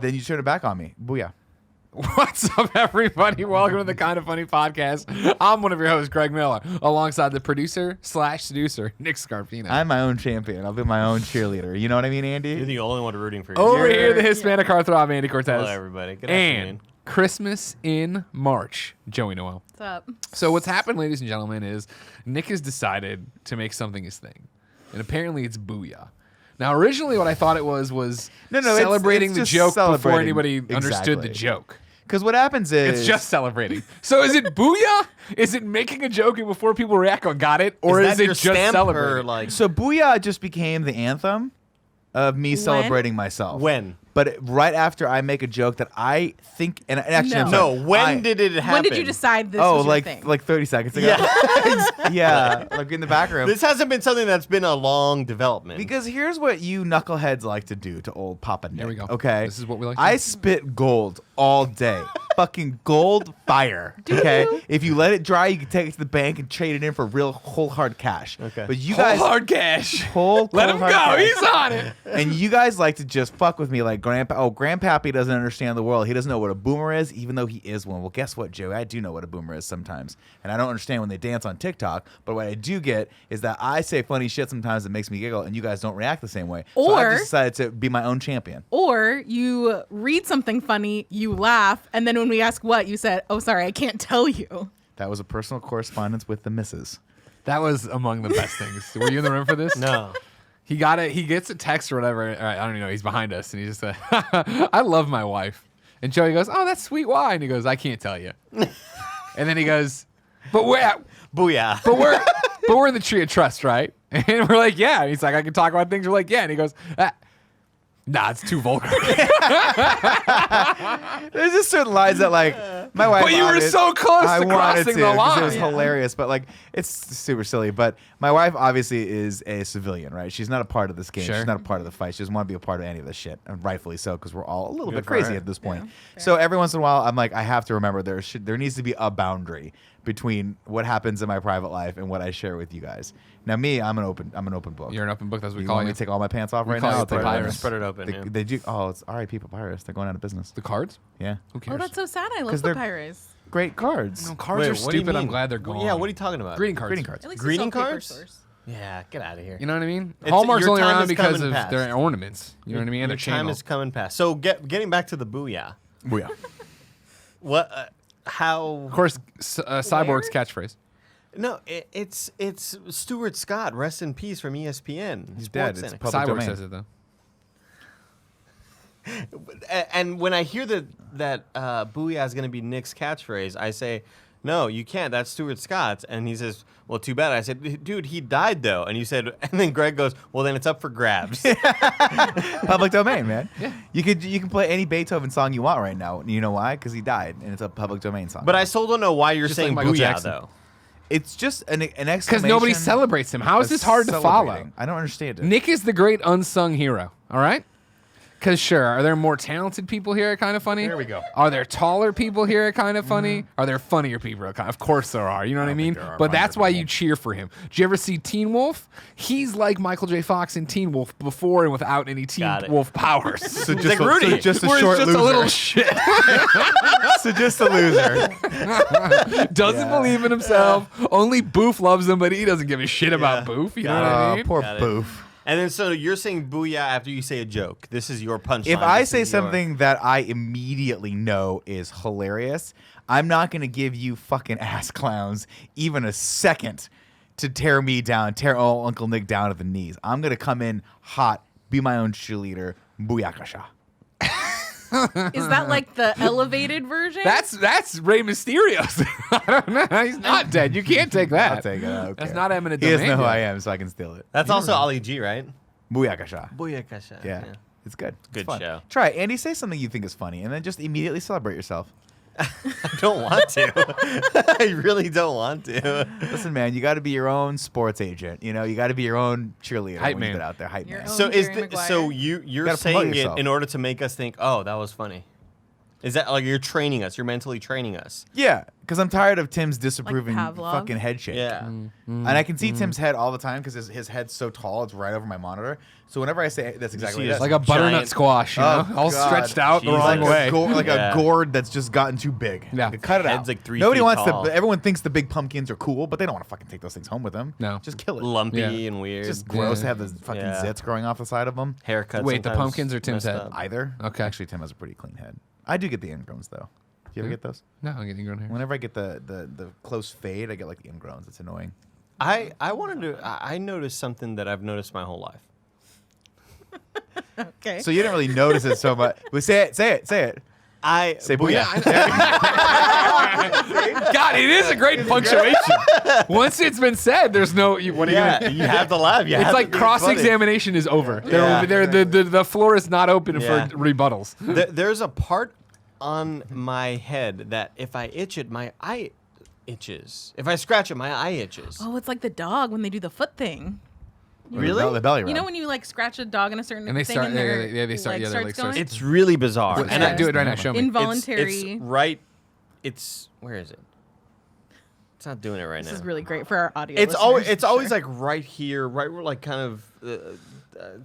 then you turn it back on me. Booyah. What's up, everybody? Welcome to the Kind of Funny podcast. I'm one of your hosts, Greg Miller, alongside the producer/seducer, Nick Scarpino. I'm my own champion. I'll be my own cheerleader. You know what I mean, Andy? You're the only one rooting for you. Over here, the Hispanic heartthrob, Andy Cortez. Hello, everybody. Good and afternoon. Christmas in March, Joey Noel. What's up? So what's happened, ladies and gentlemen, is Nick has decided to make something his thing. And apparently it's Booyah. Now, originally what I thought it was celebrating it's the just joke before celebrating. anybody understood the Exactly. joke. Because what happens is... It's just celebrating. So is it Booyah? Is it making a joke and before people react on got it? Or is that it your just stamp celebrating? or, like, So Booyah just became the anthem of me celebrating myself. when? But right after I make a joke that I think... And actually, I'm No. sorry, When did it happen? When did you decide this was your thing? like 30 seconds ago. Yeah. Yeah, like in the back room. This hasn't been something that's been a long development. Because here's what you knuckleheads like to do to old Papa Nick. Here we go. Okay? This is what we like to I do. spit gold all day. Fucking gold fire. Okay? If you let it dry, you can take it to the bank and trade it in for real whole hard cash. Okay. But you Whole guys... hard cash. Let him go. hard cash. He's on it. And you guys like to just fuck with me like Grandpappy doesn't understand the world. He doesn't know what a boomer is, even though he is one. Well, guess what, Joey? I do know what a boomer is sometimes. And I don't understand when they dance on TikTok, but what I do get is that I say funny shit sometimes that makes me giggle, and you guys don't react the same way. So I Or- just decided to be my own champion. Or you read something funny, you laugh, and then when we ask what, you said, "Oh, sorry, I can't tell you." That was a personal correspondence with the missus. That was among the best things. Were you in the room for this? No. He got it. He gets a text or whatever. All right, I don't even know. He's behind us, and he just said, "I love my wife." And Joey goes, "Oh, that's sweet. Why?" And he goes, "I can't tell you." And then he goes, "But Booyah. we're in the tree of trust, right?" And we're like, "Yeah." And he's like, "I can talk about things." We're like, "Yeah." And he goes, "Nah, it's too vulgar." There's just certain lines that, like, my wife. But you were so close to crossing the line. It was hilarious, but like, it's super silly. But my wife obviously is a civilian, right? She's not a part of this game. Sure. She's not a part of the fight. She doesn't want to be a part of any of this shit, and rightfully so, because we're all a little Good bit for crazy her. at this point. So every once in a while, I'm like, I have to remember there needs to be a boundary between what happens in my private life and what I share with you guys. Now, me, I'm an open book. You're an open book. That's what we You call want you. me to take all my pants off We right call now? you I'll take it right papyrus. now. Spread it open. yeah. They do. Oh, it's R.I.P. Papyrus. They're going out of business. The cards? Yeah. Who cares? Oh, that's so sad. I 'Cause love they're- papyrus. Great cards. No, cards Wait, are what do you stupid. I'm mean? glad they're gone. Yeah, what are you talking about? Greeting cards. Greeting cards. At least Greeting it's all paper cards? stores. Yeah, get out of here. You know what I mean? It's- Hallmark's your only time around is because coming of past. their ornaments. You know what I mean? And Your their time channel. is coming past. So getting back to the Booyah. Booyah. What? How? Of course, Cyborg's catchphrase. No, it's Stuart Scott. Rest in peace from ESPN. He's dead. SportsCenter. It's public Cyborg domain. says it, though. And when I hear that Booyah is going to be Nick's catchphrase, I say, no, you can't. That's Stuart Scott's. And he says, well, too bad. I said, dude, he died, though. And you said, and then Greg goes, well, then it's up for grabs. Public domain, man. Yeah. You can play any Beethoven song you want right now. You know why? Because he died, and it's a public domain song. But I still don't know why you're Just saying like Michael Booyah, Jackson. though. it's just an exclamation. Because nobody celebrates him. How is of this hard to follow? celebrating. I don't understand it. Nick is the great unsung hero, all right? Because sure, are there more talented people here at Kind of Funny? Here we go. Are there taller people here at Kind of Funny? Are there funnier people at Kind of course there are. You know what I mean? think there are But that's funnier why people. you cheer for him. Did you ever see Teen Wolf? He's like Michael J. Fox in Teen Wolf before and without any Teen Got it. Wolf powers. So like Rudy. So just a Where short he's just loser. a little shit. So just a loser. Doesn't Yeah. believe in himself. Only Boof loves him, but he doesn't give a shit about Boof. You know what I mean? Poor Got it. boof. And then so you're saying Booyah after you say a joke. This is your punchline. If I This say is your- something that I immediately know is hilarious, I'm not going to give you fucking ass clowns even a second to tear me down, tear old Uncle Nick down to the knees. I'm going to come in hot, be my own cheerleader, booyakasha. Is that like the elevated version? That's Rey Mysterio's. I don't know. He's not dead. You can't take that. I'll take it. Okay. That's not eminent He domain. doesn't know who yet. I am, so I can steal it. That's also Ali G, right? Booyakasha. Booyakasha. Yeah. It's good. It's Good fun. show. Try it. Andy, say something you think is funny, and then just immediately celebrate yourself. I don't want to. I really don't want to. Listen, man, you got to be your own sports agent. You know, you got to be your own cheerleader Hype when you man. get out there. Hype Your man. own So is Jerry the, Maguire. so you're Gotta promote saying it yourself. in order to make us think, oh, that was funny. Is that like you're training us? You're mentally training us. Yeah, because I'm tired of Tim's disapproving Pavlov? fucking head shake. Yeah. And I can see Tim's head all the time because his head's so tall, it's right over my monitor. So whenever I say that's exactly see what it his is. Like a butternut Giant- squash, you know? Oh, All God. stretched out the Jeez. wrong Like way. Like Yeah. a gourd that's just gotten too big. Yeah. Cut it Head's out. like 3 Nobody feet wants tall. to. Everyone thinks the big pumpkins are cool, but they don't want to fucking take those things home with them. No. Just kill it. Lumpy Yeah. and weird. It's just gross to Yeah. have the fucking Yeah. zits growing off the side of them. Haircut. Wait, the sometimes pumpkins or Tim's messed head? up. Either. Okay. Actually, Tim has a pretty clean head. I do get the ingrowns though. Do you ever get those? No, I'm getting grown hair. Whenever I get the close fade, I get like the ingrowns. It's annoying. I noticed something that I've noticed my whole life. Okay. So you didn't really notice it so much. But say it. Say it. I Say Booyah. booyah. God, it is a great punctuation. Once it's been said, there's no. What are you Yeah, gonna? you have to laugh. You It's have like to be cross funny. examination is over. Yeah. The floor is not open Yeah. for rebuttals. There's a part on my head that if I itch it, my eye itches. If I scratch it, my eye itches. Oh, it's like the dog when they do the foot thing. Really? The belly rub. You know when you like scratch a dog in a certain And they thing start- and yeah, their yeah, they start- leg yeah, their starts leg starts- going? It's really bizarre. And And I do it right now. Show me. Involuntary. It's right. It's where is it? It's not doing it right This now. is really great for our audio. It's always listeners, always sure. like right here, right where like kind of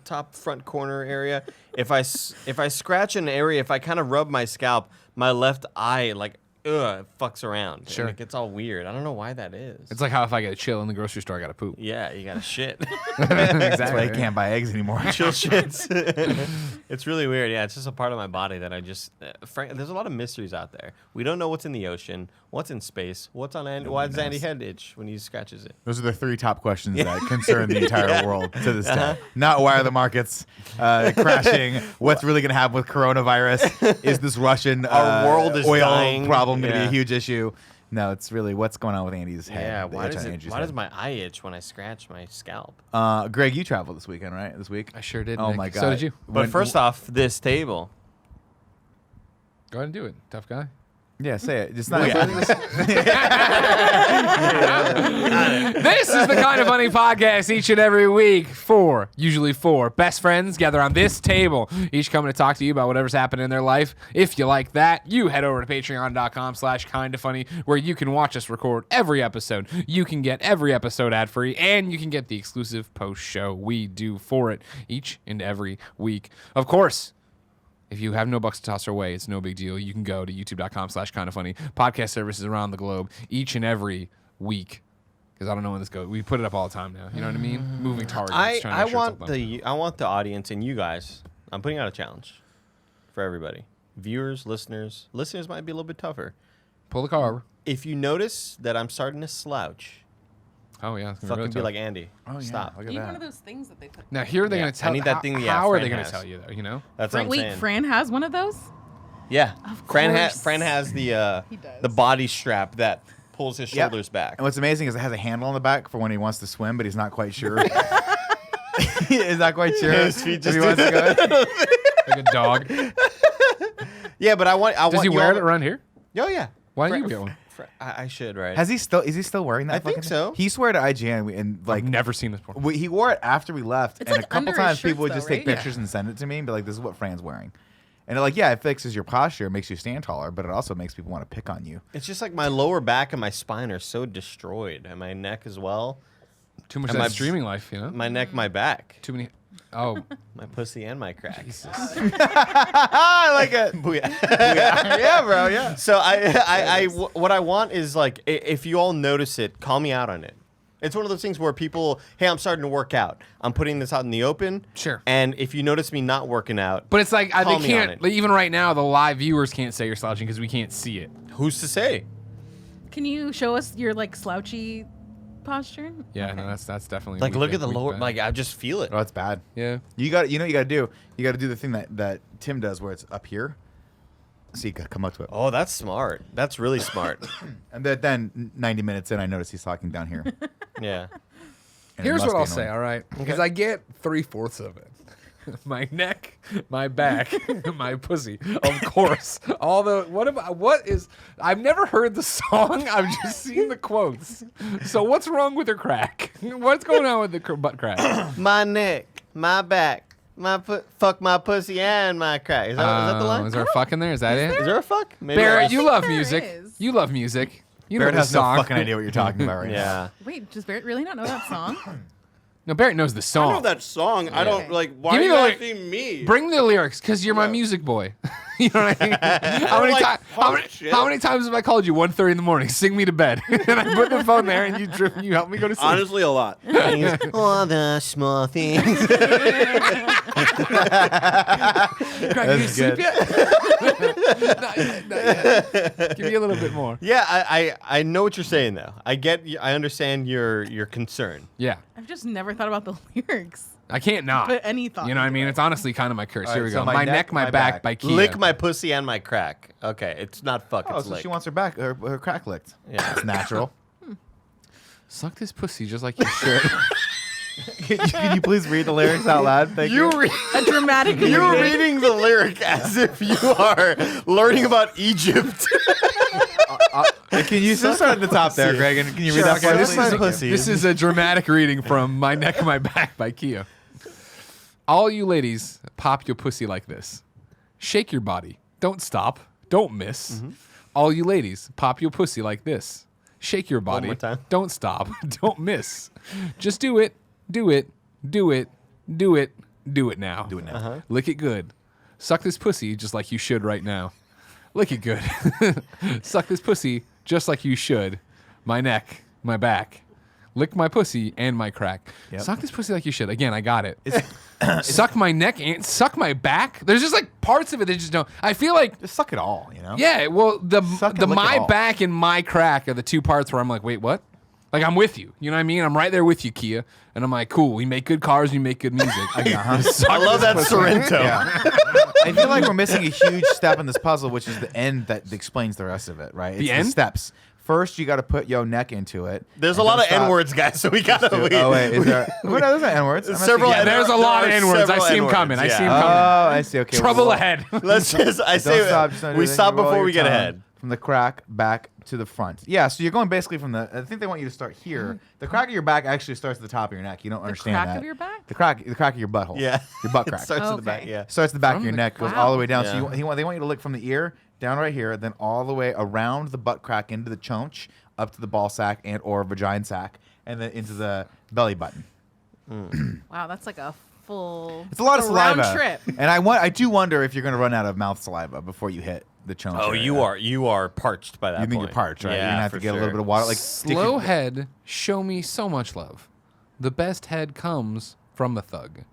top front corner area. If I scratch an area, if I kind of rub my scalp, my left eye like fucks around. Sure. And it gets all weird. I don't know why that is. It's like how if I get a chill in the grocery store, I gotta poop. yeah, you gotta shit. That's why you can't buy eggs anymore. Chill shits. It's really weird. Yeah, it's just a part of my body that I just. There's a lot of mysteries out there. We don't know what's in the ocean, what's in space, what's on Andy. Why does Andy head itch when he scratches it? Those are the 3 top questions that concern the entire world to this day. Not why are the markets crashing? What's really going to happen with coronavirus? Is this Russian Our world is oil dying. problem going to be Yeah. a huge issue? No, it's really what's going on with Andy's head. Yeah, the why itch does on it? Andrew's Why head. does my eye itch when I scratch my scalp? Greg, you traveled this weekend, right? This week? I sure did. Oh Nick. my god. So did you. But first off, this table. Go ahead and do it, tough guy. Yeah, say it. Just not. This is the Kind of Funny podcast each and every week. Usually four best friends gather on this table, each coming to talk to you about whatever's happening in their life. If you like that, you head over to patreon.com/kindoffunny, where you can watch us record every episode. You can get every episode ad free, and you can get the exclusive post show we do for it each and every week. Of course, if you have no bucks to toss our way, it's no big deal. You can go to youtube.com/kindoffunny. Podcast services around the globe each and every week. Because I don't know when this goes. We put it up all the time now. You know what I mean? Moving targets. trying to I make sure it's want all done. I want the audience and you guys. I'm putting out a challenge for everybody. Viewers, listeners. Listeners might be a little bit tougher. Pull the car over. If you notice that I'm starting to slouch, Oh, yeah. It's gonna fucking really be tough. like Andy. Oh, yeah. Stop. Look at Eat that. one of those things that they put. Now, here they're Yeah, going to I tell need that thing that, how are Fran they going to has. tell you, though? You know? That's what I'm Wait, saying. Fran has one of those? Yeah. Of Fran course. has the He does. the body strap that pulls his Yep. shoulders back. And what's amazing is it has a handle on the back for when he wants to swim, but he's not quite sure. He's not quite sure. His feet if just he wants to go. Like a dog. Yeah, but I want Does he you wear all- it around here? Oh yeah. Why don't Fran- you get one? I should, right? Is he still wearing that? I think fucking so. Thing? He swore to IGN and like I've never seen this before. he wore it after we left, It's and like a couple under his times shirts people would though, just take right? pictures and send it to me and be like, "This is what Fran's wearing," and they're like, "Yeah, it fixes your posture, it makes you stand taller, but it also makes people want to pick on you." It's just like my lower back and my spine are so destroyed, and my neck as well. Too much And of my- that streaming life, you know? My neck, my back, Too many. Oh, my pussy, and my crack. I like it. Booyah. Yeah, bro. Yeah. So what I want is like if you all notice it, call me out on it. It's one of those things where people, hey, I'm starting to work out. I'm putting this out in the open. Sure. And if you notice me not working out, but it's like Call they me can't. on it. Like, even right now, the live viewers can't say you're slouching because we can't see it. who's to say? Can you show us your like slouchy posture? Yeah, no, that's definitely Like, weak- look at the weak lower. back. Like, I just feel it. Oh, it's bad. Yeah. You got you know what you got to do. You got to do the thing that Tim does, where it's up here, so you can come up to it. Oh, that's smart. That's really smart. And then 90 minutes in, I notice he's talking down here. Yeah. And it Here's must what be I'll say, annoying. all right? Because I get 3/4 of it. My neck, my back, my pussy, of course. All the what is? I've never heard the song. I've just seen the quotes. So what's wrong with her crack? What's going on with the butt crack? My neck, my back, fuck my pussy and my crack. Is that the line? Is there a fuck in there? Is that it? Is there a fuck? Maybe Barrett, there you is. love there music. is. You love music. You Barrett know has the song. no fucking idea what you're talking about right now. Yeah. Wait, does Barrett really not know that song? No, Barrett knows the I song. know that song. I don't like. Why Give are me you the asking me? Bring the lyrics, because you're my music boy. You know what I mean? like punk shit. How many times have I called you 1:30 in the morning? Sing me to bed. And I put the phone there, and you help me go to sleep. Honestly, a lot. All the small things. Craig, you sleep yet? Not yet. Give me a little bit more. Yeah, I know what you're saying though. I understand your concern. Yeah. I've just never thought about the lyrics. I can't not. Put any thought You know what I into mean? it. It's honestly kind of my curse. All Here right, we so go. my My neck, neck, my my back back. by Kia. Lick my pussy and my crack. Okay, it's not fuck. Oh, It's so lick. she wants her crack licked. Yeah. It's natural. Suck this pussy just like you should. Can you please read the lyrics out loud? Thank you. A dramatic You're reading. reading the lyric as if you are learning about Egypt. Can you just start at the top there, Greg? And can you read that Okay, for this, us, is, please? this is a dramatic reading from My Neck, My Back by Kia. All you ladies, pop your pussy like this. Shake your body. Don't stop. Don't miss. All you ladies, pop your pussy like this. Shake your body. more time. Don't stop. Don't miss. Just do it. Do it. Do it. Do it. Do it now. Do it now. Lick it good. Suck this pussy just like you should right now. Lick it good. Suck this pussy just like you should. My neck, my back. Lick my pussy and my crack. Yep. Suck this pussy like you should. Again, I got it. Suck my neck and suck my back. There's just like parts of it that just don't. I feel like, Just suck it all, you know? yeah. Well, the Suck and lick it my all. back and my crack are the two parts where I'm like, wait, what? Like I'm with you. You know what I mean? I'm right there with you, Kia. And I'm like, cool. We make good cars. We make good music. I love that Sorrento. I feel like we're missing a huge step in this puzzle, which is the end that explains the rest of it, right? It's The end? steps. First, you got to put your neck into it. There's a and lot don't of stop. N-words, guys, so we gotta. Oh wait, is there? Well, no, there's no N-words. I'm not Several thinking- Yeah, there's a lot of there are N-words. I several see him N-words, coming. I see him yeah. coming. Oh, I see. Okay. Trouble well, ahead. Let's just. I say Don't stop, just don't do we anything. stop You roll before your we get tongue ahead. From the crack back to the front. Yeah, so you're going basically from the. I think they want you to start here. The crack of your back actually starts at the top of your neck. You don't understand crack that. of your back? The crack of your butthole. Yeah, Your butt It crack. starts at the back. Okay. Yeah. Starts at the back From of your the- neck, goes wow. all the way down. Yeah. So they want you to lick from the ear down right here, then all the way around the butt crack into the chonch, up to the ball sack and or vagina sack, and then into the belly button. Wow, that's like a full. It's a lot of round saliva. trip. And I do wonder if you're going to run out of mouth saliva before you hit the chonch. Oh, area. you are parched by that. You think point. you're parched, right? Yeah, You're gonna have for to get a sure. little bit of water, like stick Slow your- head, show me so much love. The best head comes from a thug.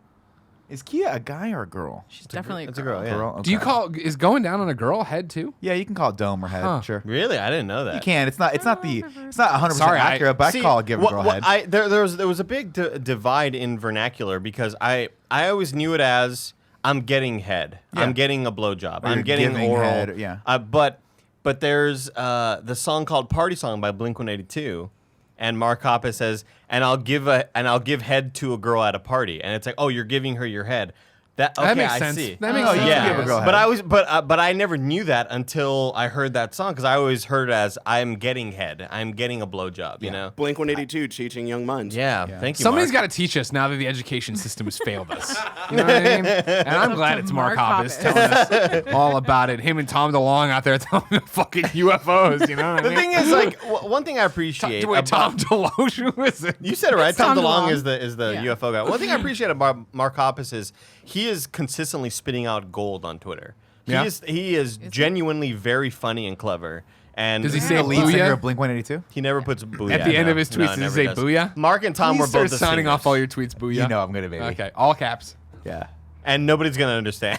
Is Kia a guy or a girl? She's definitely It's a girl. Yeah. Girl. Do you Okay. call is going down on a girl head too? Yeah, you can call it dome or head. Huh. Sure. Really, I didn't know that. You can. It's not 100% Sorry, accurate, but I See, call it give a girl head. there was a big divide in vernacular because I always knew it as I'm getting head. Yeah. I'm getting a blowjob. Or I'm you're getting giving oral. head, yeah. But there's the song called Party Song by Blink-182, and Mark Hoppus says, and I'll give head to a girl at a party, and it's like, oh, you're giving her your head. That makes I sense. see. That makes Oh, sense. you Yeah, can give a girl but head. but I never knew that until I heard that song because I always heard it as I'm getting head, I'm getting a blowjob, you know? Blink 182, teaching young minds. Yeah, thank you. Somebody's Mark. got to teach us now that the education system has failed us. You know what I mean? And I'm glad it's Mark Hoppus telling us all about it. Him and Tom DeLonge out there telling me fucking UFOs. You know what I The mean? thing is, like, one thing I appreciate. Wait, about- Tom DeLonge, who is it? You said it right. It's Tom Tom DeLonge DeLonge. is the Yeah. UFO guy. One thing I appreciate about Mark Hoppus is he is consistently spitting out gold on Twitter. Yeah. He is genuinely very funny and clever. And Does he The say lead singer Booyah? of Blink-182? he never puts booyah. At the end no. of his No, tweets, does he never say does. booyah? Mark and Tom Please were start both the signing off singers. all your tweets, booyah. You know I'm gonna, baby. Okay, all caps. Yeah. And nobody's gonna understand.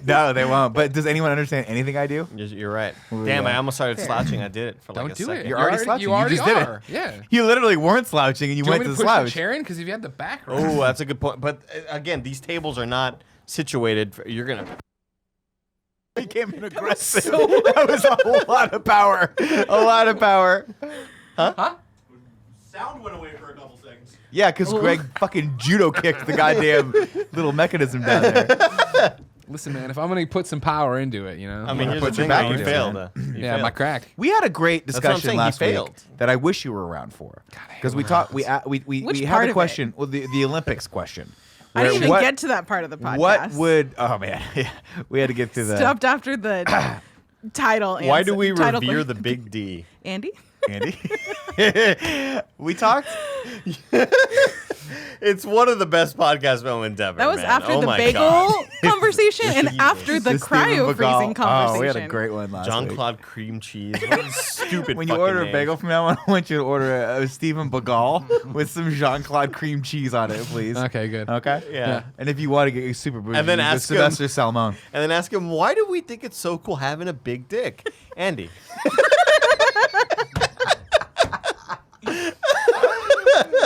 No, they won't. But does anyone understand anything I do? You're right. Damn, I almost started slouching. I did it for like Don't a do second. it. You're already slouching. You You already just did it. are. Yeah. You literally weren't slouching, and you Do you went want to me to push slouch. the chair in? Because if you had the back right. Oh, that's a good point. But again, these tables are not situated. You're gonna. He came in aggressive. That was a whole lot of power. A lot of power. Sound went away for a couple seconds. Yeah, because Greg fucking judo kicked the goddamn little mechanism down there. Listen, man, if I'm gonna put some power into it, you know. I mean, here's the put your thing. back You into it, failed. man. You yeah, failed. my crack. We had a great That's what I'm discussion saying, he last week failed. that I wish you were around for. Because we talked, we Which had part a of it? question, well, the Olympics question, I didn't even What- get to that part of the podcast. What would? Oh man, we had to get through the. Stopped after the title. Why do we title revere thing. the big D? Andy? Andy. We talked. It's one of the best podcast moments ever. That was man. after Oh the my bagel God. conversation and after the Stephen cryo freezing Seagal. conversation. Oh, we had a great one last week. Jean-Claude cream cheese. What a stupid When you fucking order a name. bagel from now on, I want you to order a Stephen Seagal with some Jean-Claude cream cheese on it, please. Okay, good. Okay. Yeah. And if you want to get super bougie, And then you go ask him- Sylvester Salmon. And then ask him, why do we think it's so cool having a big dick? Andy.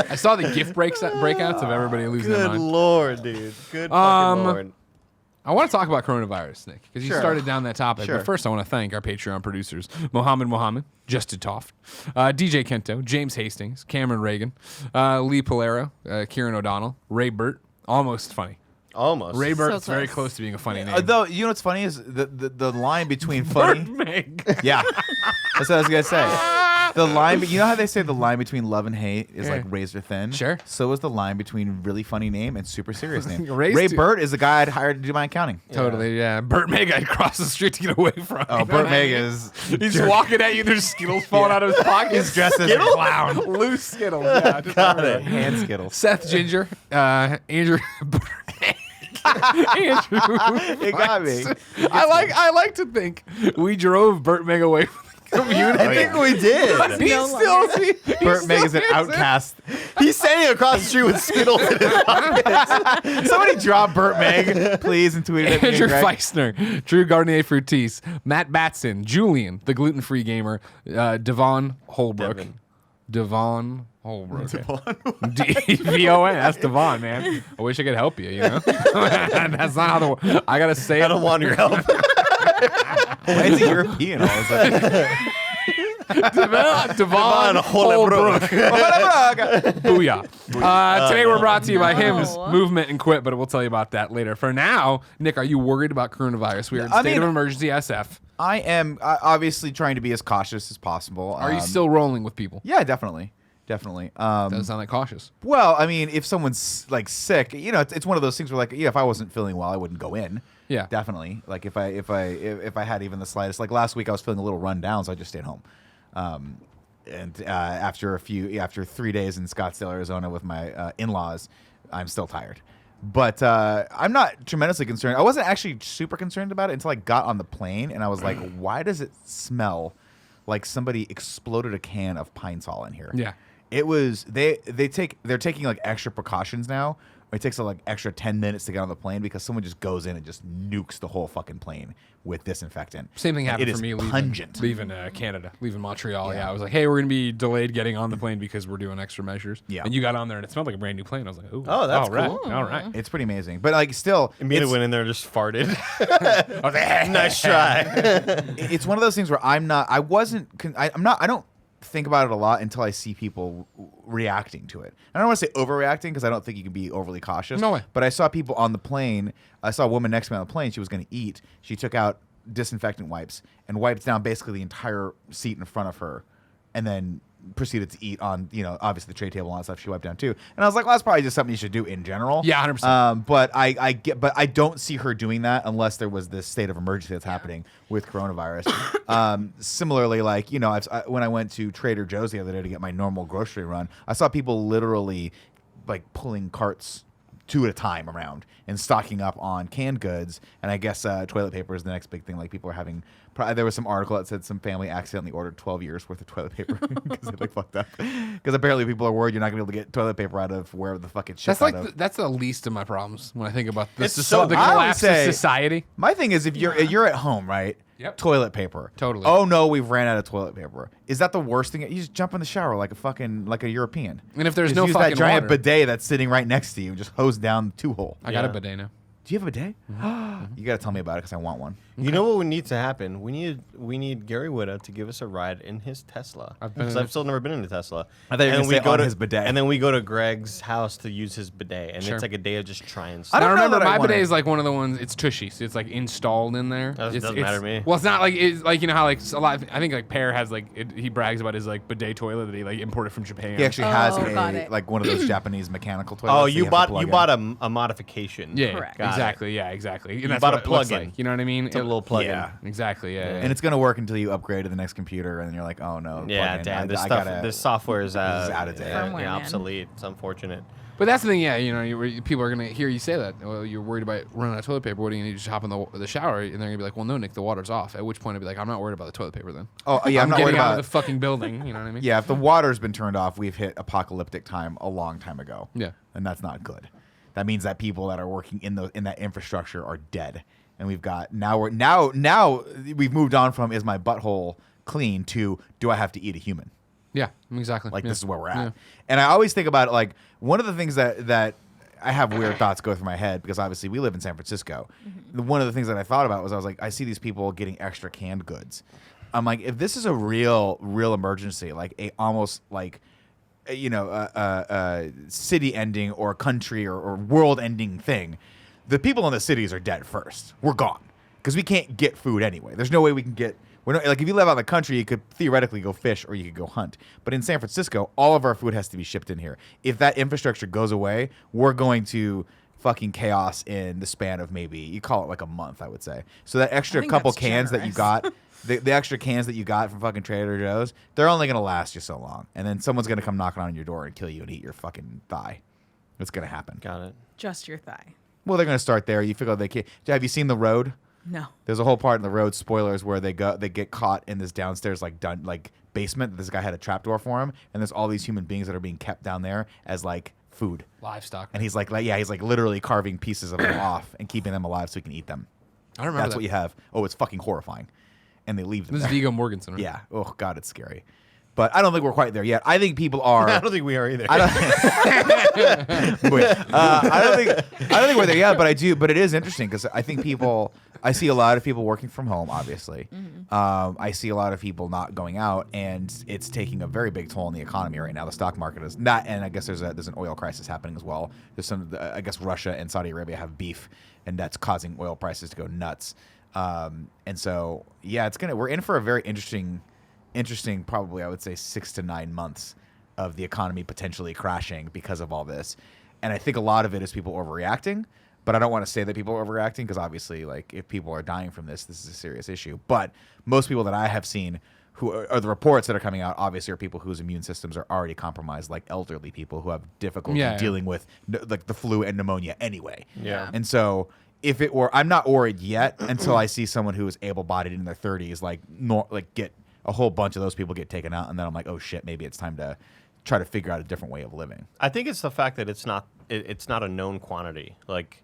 I saw the gift breakouts of everybody losing their Good mind. lord, dude. Good fucking lord. I want to talk about coronavirus, Nick, because you Sure. started down that topic. Sure. But first, I want to thank our Patreon producers, Mohammed, Justin Toft, DJ Kento, James Hastings, Cameron Reagan, Lee Polero, Kieran O'Donnell, Ray Burt. Almost funny. Almost. Ray Burt's very close. close to being a funny name. Though you know what's funny is the line between funny. Meg. Yeah, that's what I was gonna say. The line, you know how they say the line between love and hate is like razor thin. Sure. So is the line between really funny name and super serious name. Ray's Ray too- Burt is the guy I'd hired to do my accounting. Totally, yeah. Burt Meg, I'd cross the street to get away from. Oh, Burt Meg is. He's walking at you. There's Skittles falling out of his pocket. He's dressed as a clown. Loose Skittles. Yeah, just Got everywhere. it. Hand Skittles. Seth Ginger, Andrew. Andrew. It got me. I like to think we drove Burt Meg away from the community. I think we did. He's No still Burt Meg is an outcast. He's standing across the street with Skittles in his pocket. Somebody drop Burt Meg, please, and tweet it at me. Andrew and Greg. Feisner, Drew Gardnier Frutis, Matt Batson, Julian, the gluten-free gamer, Devon Holbrook. Devon Holbrook. D-V-O-N. That's Devon, man. I wish I could help you, you know? That's not how the... I got to say I it. don't want your help. Why is he European all of a sudden? Devon Holbrook. Booyah. Today we're brought to you by Hims, No. Movement, and Quit, but we'll tell you about that later. For now, Nick, are you worried about coronavirus? We are in I state mean- of emergency SF. I am obviously trying to be as cautious as possible. Are you still rolling with people? Yeah, definitely. Definitely. Doesn't sound like cautious. Well, I mean, if someone's like sick, you know, it's one of those things where like, yeah, if I wasn't feeling well, I wouldn't go in. Yeah. Definitely. Like if I had even the slightest, like last week I was feeling a little run down, so I just stayed home. And after 3 days in Scottsdale, Arizona with my in-laws, I'm still tired. But I'm not tremendously concerned. I wasn't actually super concerned about it until I got on the plane, and I was like, why does it smell like somebody exploded a can of Pine Sol in here? Yeah. It was they're taking like extra precautions now. It takes like extra 10 minutes to get on the plane because someone just goes in and just nukes the whole fucking plane with disinfectant. Same thing And happened it for is me pungent. leaving Canada, leaving Montreal. Yeah. Yeah, I was like, hey, we're going to be delayed getting on the plane because we're doing extra measures. Yeah. And you got on there and it smelled like a brand new plane. I was like, ooh. Oh, that's all right. cool. All right. It's pretty amazing. But like still, Amina it's, went in there and just farted. I was like, Nice try. it's one of those things where I don't think about it a lot until I see people reacting to it. I don't want to say overreacting because I don't think you can be overly cautious. No way. But I saw people on the plane. I saw a woman next to me on the plane. She was going to eat. She took out disinfectant wipes and wiped down basically the entire seat in front of her, and then proceeded to eat on, you know, obviously the tray table and all that stuff she wiped down too. And I was like, well, that's probably just something you should do in general. Yeah, 100%. But I don't see her doing that unless there was this state of emergency that's happening with coronavirus. Similarly, like, you know, when I went to Trader Joe's the other day to get my normal grocery run, I saw people literally like pulling carts 2 at a time around and stocking up on canned goods. And I guess toilet paper is the next big thing. Like people are having. There was some article that said some family accidentally ordered 12 years worth of toilet paper because they like fucked up. Because apparently people are worried you're not gonna be able to get toilet paper out of where the fuck it's shipped that's like out of. that's the least of my problems when I think about this. It's so- The I would collapse of say- society. My thing is, if you're at home, right? Yep. Toilet paper. Totally. Oh no, we've ran out of toilet paper. Is that the worst thing? You just jump in the shower like a European. And if there's Just no use fucking that giant water. bidet that's sitting right next to you, just hose down the 2 hole. I got a Yeah. bidet now. Do you have a bidet? Mm-hmm. You got to tell me about it because I want one. You know what would need to happen? We need Gary Whitta to give us a ride in his Tesla. Because I've still never been in a Tesla. I thought you were gonna say on his bidet. And then we go to Greg's house to use his bidet. And Sure. it's like a day of just trying I stuff. Now don't know remember, that I my wanna- bidet is like one of the ones. It's tushy, so it's like installed in there. That It's- doesn't matter to me. Well, it's not like it's like you know how like a lot. I think like Pear has like he brags about his like bidet toilet that he like imported from Japan. He actually has got it. like one of those Japanese mechanical toilets. Oh, that you have to bought plug in. a modification. Yeah, Correct. Got it. exactly. Yeah, exactly. And that's bought what a it looks plug-in. like. You know what I mean? It's a little plug-in. Yeah. Exactly. Yeah. And it's gonna work until you upgrade to the next computer, and then you're like, oh no. Yeah, plug in. damn. I gotta- This software is out of date. Firmware, man. obsolete. It's unfortunate. But that's the thing, yeah. You know, people are gonna hear you say that. Well, you're worried about running out of toilet paper. What do you need? Just hop in the shower, and they're gonna be like, "Well, no, Nick, the water's off." At which point, I'd be like, "I'm not worried about the toilet paper then." Oh yeah, I'm not getting worried out about. of the fucking building. You know what I mean? Yeah, if the water's been turned off, we've hit apocalyptic time a long time ago. Yeah. And that's not good. That means that people that are working in that infrastructure are dead. And we've got now we've moved on from is my butthole clean to do I have to eat a human? Yeah. Exactly. Like yeah. this is where we're at. Yeah. And I always think about it like one of the things that I have weird thoughts go through my head because obviously we live in San Francisco. One of the things that I thought about was I was like, I see these people getting extra canned goods. I'm like, if this is a real emergency, like a almost like city ending or country or world ending thing, the people in the cities are dead first. We're gone because we can't get food anyway. There's no way we can get. We're not, like if you live out in the country, you could theoretically go fish or you could go hunt. But in San Francisco, all of our food has to be shipped in here. If that infrastructure goes away, we're going to fucking chaos in the span of maybe you call it like a month, I would say. So that extra think couple that's cans that you generous. got. The extra cans that you got from fucking Trader Joe's, they're only going to last you so long. And then someone's going to come knocking on your door and kill you and eat your fucking thigh. It's going to happen. Got it. Just your thigh. Well, they're going to start there. You figure they can't. Have you seen The Road? No. There's a whole part in The Road, spoilers, where they get caught in this downstairs basement. This guy had a trapdoor for him, and there's all these human beings that are being kept down there as like food. Livestock. And he's like literally carving pieces of them off and keeping them alive so he can eat them. I don't remember That's that. what you have. Oh, it's fucking horrifying. And they leave them This is there. Viggo Mortensen. Right? Yeah. Oh God, it's scary. But I don't think we're quite there yet. I think people are. I don't think we are either. I don't think we're there yet, but I do. But it is interesting because I think people. I see a lot of people working from home. Obviously, I see a lot of people not going out, and it's taking a very big toll on the economy right now. The stock market is not, and I guess there's an oil crisis happening as well. There's I guess Russia and Saudi Arabia have beef, and that's causing oil prices to go nuts. And so yeah, we're in for a very interesting, probably I would say 6 to 9 months of the economy potentially crashing because of all this. And I think a lot of it is people overreacting, but I don't want to say that people are overreacting because obviously like if people are dying from this is a serious issue. But most people that I have seen who are the reports that are coming out obviously are people whose immune systems are already compromised, like elderly people who have difficulty dealing with like the flu and pneumonia anyway. Yeah. And so if it were, I'm not worried yet until I see someone who is able-bodied in their 30s, get a whole bunch of those people get taken out, and then I'm like, oh shit, maybe it's time to try to figure out a different way of living. I think it's the fact that it's not a known quantity. Like,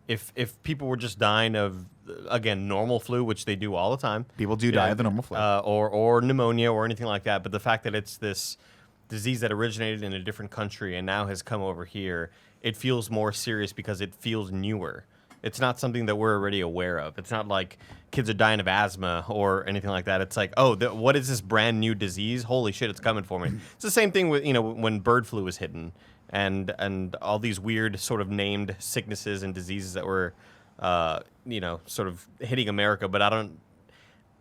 if people were just dying of again normal flu, which they do all the time, People do die of the normal flu. or pneumonia or anything like that. But the fact that it's this disease that originated in a different country and now has come over here, it feels more serious because it feels newer. It's not something that we're already aware of. It's not like kids are dying of asthma or anything like that. It's like, oh, what is this brand new disease? Holy shit, it's coming for me. It's the same thing with when bird flu was hitting and all these weird sort of named sicknesses and diseases that were, sort of hitting America. But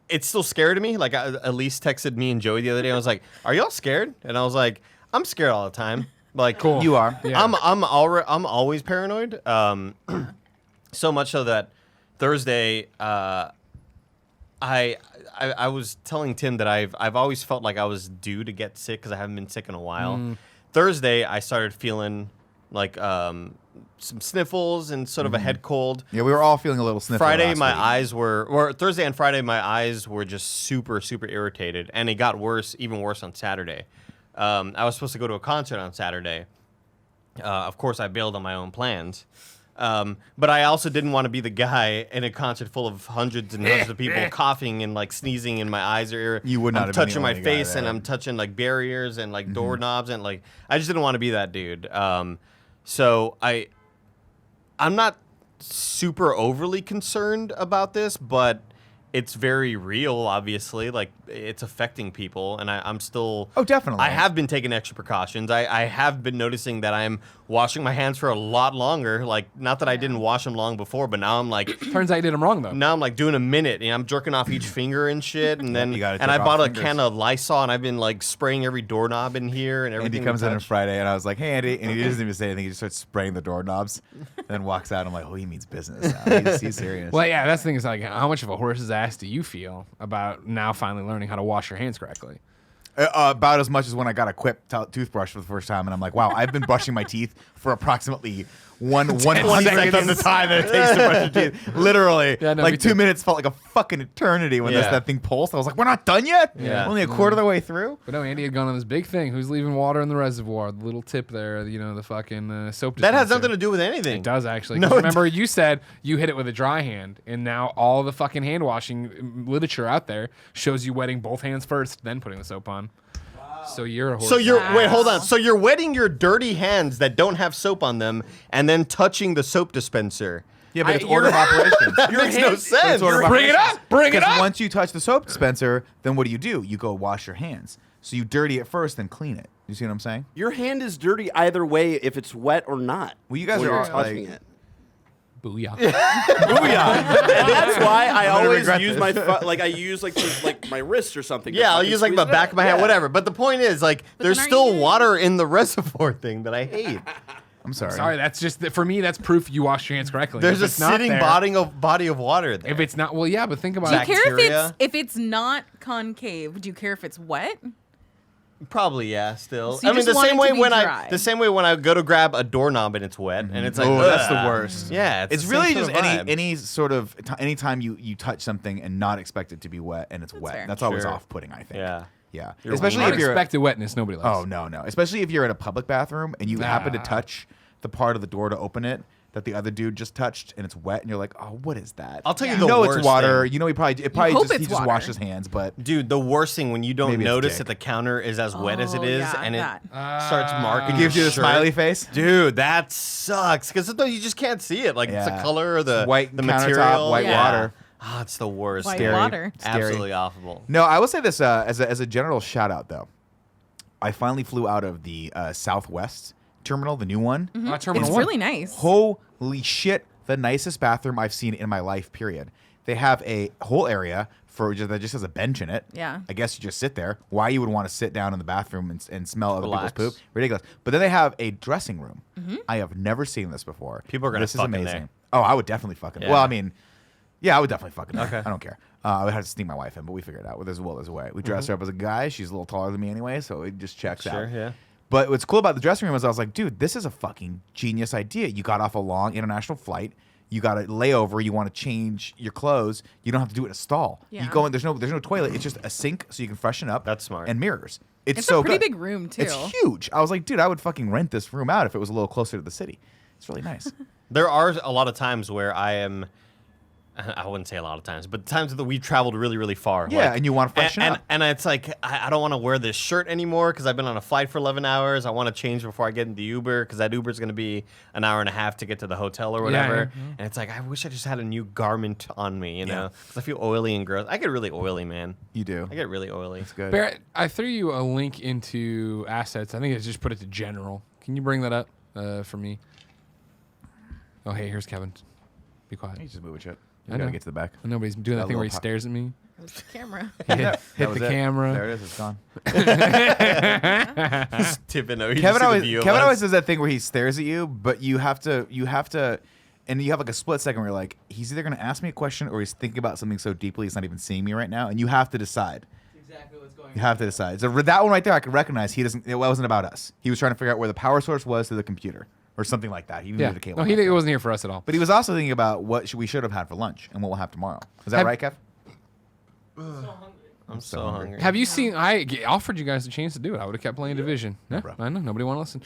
it's still scary to me. Like Elise texted me and Joey the other day. I was like, "Are y'all scared?" And I was like, "I'm scared all the time." Like, Cool. You are. Yeah. I'm always paranoid. So much so that Thursday, I was telling Tim that I've always felt like I was due to get sick because I haven't been sick in a while. Thursday, I started feeling like some sniffles and sort of a head cold. Yeah, we were all feeling a little sniffly. Friday, last my week. eyes or Thursday and Friday, my eyes were just super, super irritated, and it got even worse on Saturday. I was supposed to go to a concert on Saturday. Of course, I bailed on my own plans. But I also didn't want to be the guy in a concert full of hundreds and hundreds of people coughing and like sneezing in my eyes or ear. You would not I'm have been the touching my only guy face and there. I'm touching like barriers and like doorknobs and like I just didn't want to be that dude. So I'm not super overly concerned about this, but it's very real, obviously. Like, it's affecting people, and I'm still... Oh, definitely. I have been taking extra precautions. I have been noticing that I'm washing my hands for a lot longer. Like, not that I didn't wash them long before, but now I'm like... Turns out you did them wrong, though. Now I'm like doing a minute, and I'm jerking off each finger and shit, and then you gotta and I jerk bought off a fingers. can of Lysol, and I've been like spraying every doorknob in here and everything. Andy comes we in on touch. Friday, and I was like, "Hey, Andy," and he doesn't even say anything. He just starts spraying the doorknobs, and then walks out. I'm like, "Oh, he means business. Now. He's serious." Well, yeah, that's the thing is like, how much of a horse's ass do you feel about now finally learning how to wash your hands correctly? About as much as when I got a Quip toothbrush for the first time, and I'm like, "Wow, I've been brushing my teeth for approximately one hundredth of the time that it takes to brush your teeth. Literally, Yeah, no, me like 2 too. minutes felt like a fucking eternity when Yeah. that thing pulsed. I was like, "We're not done yet. Yeah. Only a quarter of the way through." But no, Andy had gone on this big thing. Who's leaving water in the reservoir? The little tip there, you know, the fucking soap That has dispenser. nothing to do with anything. It does actually. No, 'Cause it remember, you said you hit it with a dry hand, and now all the fucking hand washing literature out there shows you wetting both hands first, then putting the soap on. So you're a horse. So you're wait, hold Wow. on. So you're wetting your dirty hands that don't have soap on them, and then touching the soap dispenser. Yeah, but it's order of operations. That makes no sense. It's order of Bring it operations. up! Bring it Because up! once you touch the soap dispenser, then what do? You go wash your hands. So you dirty it first, then clean it. You see what I'm saying? Your hand is dirty either way if it's wet or not. Well, you guys when are you're all, touching like- it. Booyah. Booyah! And that's why I gonna always regret use this. I use like my wrist or something. to Yeah, I'll fucking use like the squeeze it back out. of my hand, Yeah. whatever. But the point is, like, But there's then aren't still you doing- water in the reservoir thing that I hate. I'm sorry. Sorry, that's just for me. That's proof you wash your hands correctly. There's If a it's not sitting there- body of water there. If it's not, well, yeah, but think about Do you it. care Bacteria? if it's not concave? Do you care if it's wet? Probably, yeah. Still, So you I mean, just want it to be dry. the same way when I go to grab a doorknob and it's wet, and it's like, Oh, that's the ugh. worst. Yeah, It's the really same just sort of vibe. any sort of anytime you touch something and not expect it to be wet and it's wet. fair. That's always Sure. off-putting, I think. Yeah. Yeah. You're Especially if you're Unexpected wetness, nobody likes. Oh, no. Especially if you're in a public bathroom and you happen to Ah. touch the part of the door to open it that the other dude just touched and it's wet and you're like, "Oh, what is that?" I'll tell you You the know worst it's water. thing. You know he probably hope he it's just washed water. his hands, but Dude, the worst thing when you don't Maybe it's notice dick. that the counter is as wet as it Oh, is, yeah, and it that. starts marking. it gives you your the shirt. smiley face. Dude, that sucks because sometimes you just can't see it. Like it's the Yeah. color or the It's white the countertop, material, white yeah. water. Ah, it's the worst. White Scary. water. Scary. Absolutely awful. No, I will say this as a general shout out though. I finally flew out of the Southwest terminal, the new one. Terminal It's one. really nice. Holy shit, the nicest bathroom I've seen in my life, period. They have a whole area that just has a bench in it. Yeah. I guess you just sit there. Why you would want to sit down in the bathroom and smell other Relax. people's poop? Ridiculous. But then they have a dressing room. I have never seen this before. People are gonna This is fuck in amazing. there. Oh, I would definitely fucking. Yeah. Well, I mean, yeah, I would definitely fucking. Okay. I don't care. I would have to sneak my wife in, but we figured it out. Well, there's a will, there's a way. We dressed her up as a guy. She's a little taller than me anyway, so it just checks Sure, out. yeah. But what's cool about the dressing room is I was like, dude, this is a fucking genius idea. You got off a long international flight. You got a layover. You want to change your clothes. You don't have to do it in a stall. Yeah. You go in. There's no toilet. It's just a sink so you can freshen up. That's smart. And mirrors. It's It's so a pretty good. big room too. It's huge. I was like, dude, I would fucking rent this room out if it was a little closer to the city. It's really nice. There are a lot of times where I wouldn't say a lot of times, but times that we've traveled really, really far. Yeah, and you wanna freshen up. And it's like, I don't want to wear this shirt anymore because I've been on a flight for 11 hours. I want to change before I get in the Uber because that Uber is going to be an hour and a half to get to the hotel or whatever. yeah. And it's like, I wish I just had a new garment on me, you Yeah. know? Because I feel oily and gross. I get really oily, man. You do. I get really oily. It's good. Barrett, I threw you a link into assets. I think I just put it to general. Can you bring that up for me? Oh, hey, here's Kevin. Be quiet. You just move it shit. I You gotta know. get to the back. Nobody's doing that That thing where he little stares at me. There's the camera. Hit That was the it. camera. There it is. It's gone. Tipping over. Kevin always does that thing where he stares at you, but you have to, and you have like a split second where you're like, he's either gonna ask me a question or he's thinking about something so deeply he's not even seeing me right now, and you have to decide. Exactly what's going on. You have to decide. So for that one right there, I could recognize he doesn't. It wasn't about us. He was trying to figure out where the power source was to the computer or something like that. He Yeah. needed a cable. No, he wasn't here for us at all. But he was also thinking about what we should have had for lunch and what we'll have tomorrow. Is that Have- right, Kev? I'm so hungry. Have you seen? I offered you guys a chance to do it. I would have kept playing Division. Yeah, bro. I know. Nobody want to listen.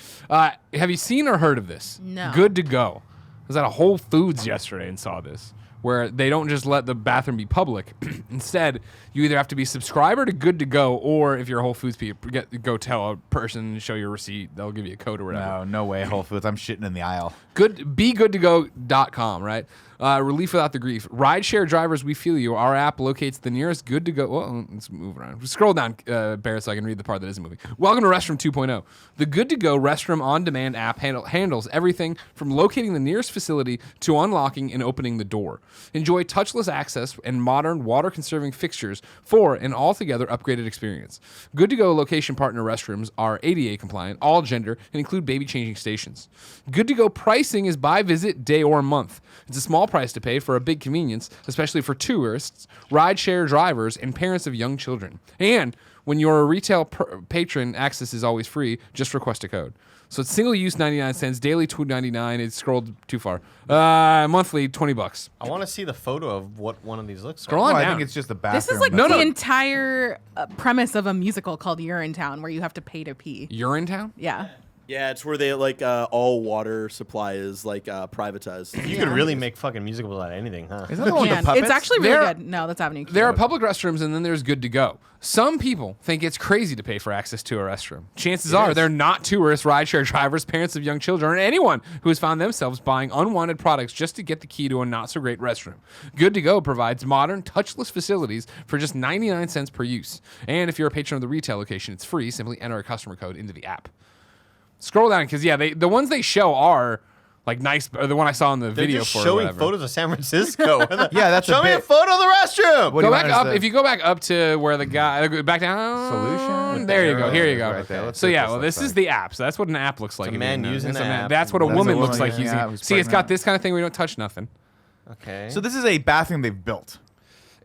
Have you seen or heard of this? No. Good to go. I was at a Whole Foods yesterday and saw this, where they don't just let the bathroom be public. Instead, you either have to be subscriber to Good to Go, or if you're a Whole Foods people, go tell a person, show your receipt, they'll give you a code or whatever. No way, Whole Foods. I'm shitting in the aisle. BeGoodToGo.com, right? Relief without the grief. Rideshare drivers, we feel you. Our app locates the nearest Good to Go. Well, let's move around. Scroll down, Barrett, so I can read the part that isn't moving. Welcome to Restroom 2.0. The Good to Go Restroom on-demand app handles everything from locating the nearest facility to unlocking and opening the door. Enjoy touchless access and modern water-conserving fixtures for an altogether upgraded experience. Good to Go location partner restrooms are ADA compliant, all gender, and include baby changing stations. Good to Go pricing is by visit, day, or month. It's a small price to pay for a big convenience, especially for tourists, rideshare drivers, and parents of young children. And when you're a retail patron, access is always free. Just request a code. So it's single use 99 cents, daily $2.99. It scrolled too far. Monthly $20. I want to see the photo of what one of these looks Scroll like. on I down. think it's just the bathroom. This is like No, the no. entire premise of a musical called Urinetown, where you have to pay to pee. Urinetown? Yeah. Yeah, it's where they like all water supply is like privatized. You could really make fucking musicals out of anything, huh? Isn't that the one with the Man, puppets? it's actually really There- good. No, that's Avenue Q. There are public restrooms, and then there's Good to Go. Some people think it's crazy to pay for access to a restroom. Chances are they're not tourists, rideshare drivers, parents of young children, or anyone who has found themselves buying unwanted products just to get the key to a not-so-great restroom. Good to Go provides modern, touchless facilities for just 99 cents per use. And if you're a patron of the retail location, it's free. Simply enter a customer code into the app. Scroll down, because, the ones they show are, like, nice, or the one I saw in the They're video just for showing whatever. photos of San Francisco. Yeah, that's Show a me a bit. photo of the restroom. What do Go you back want up. us to- If you go back up to where the guy, back down. Solution? There you go. Here you go. Right there. Let's So see what yeah, this well, looks this is like. the app. So that's what an app looks like. a if man you know. using It's a the man. app. That's what a That's a woman woman looks like using the using. app who's See, it's got pregnant. this kind of thing where you don't touch nothing. Okay. So this is a bathroom they've built.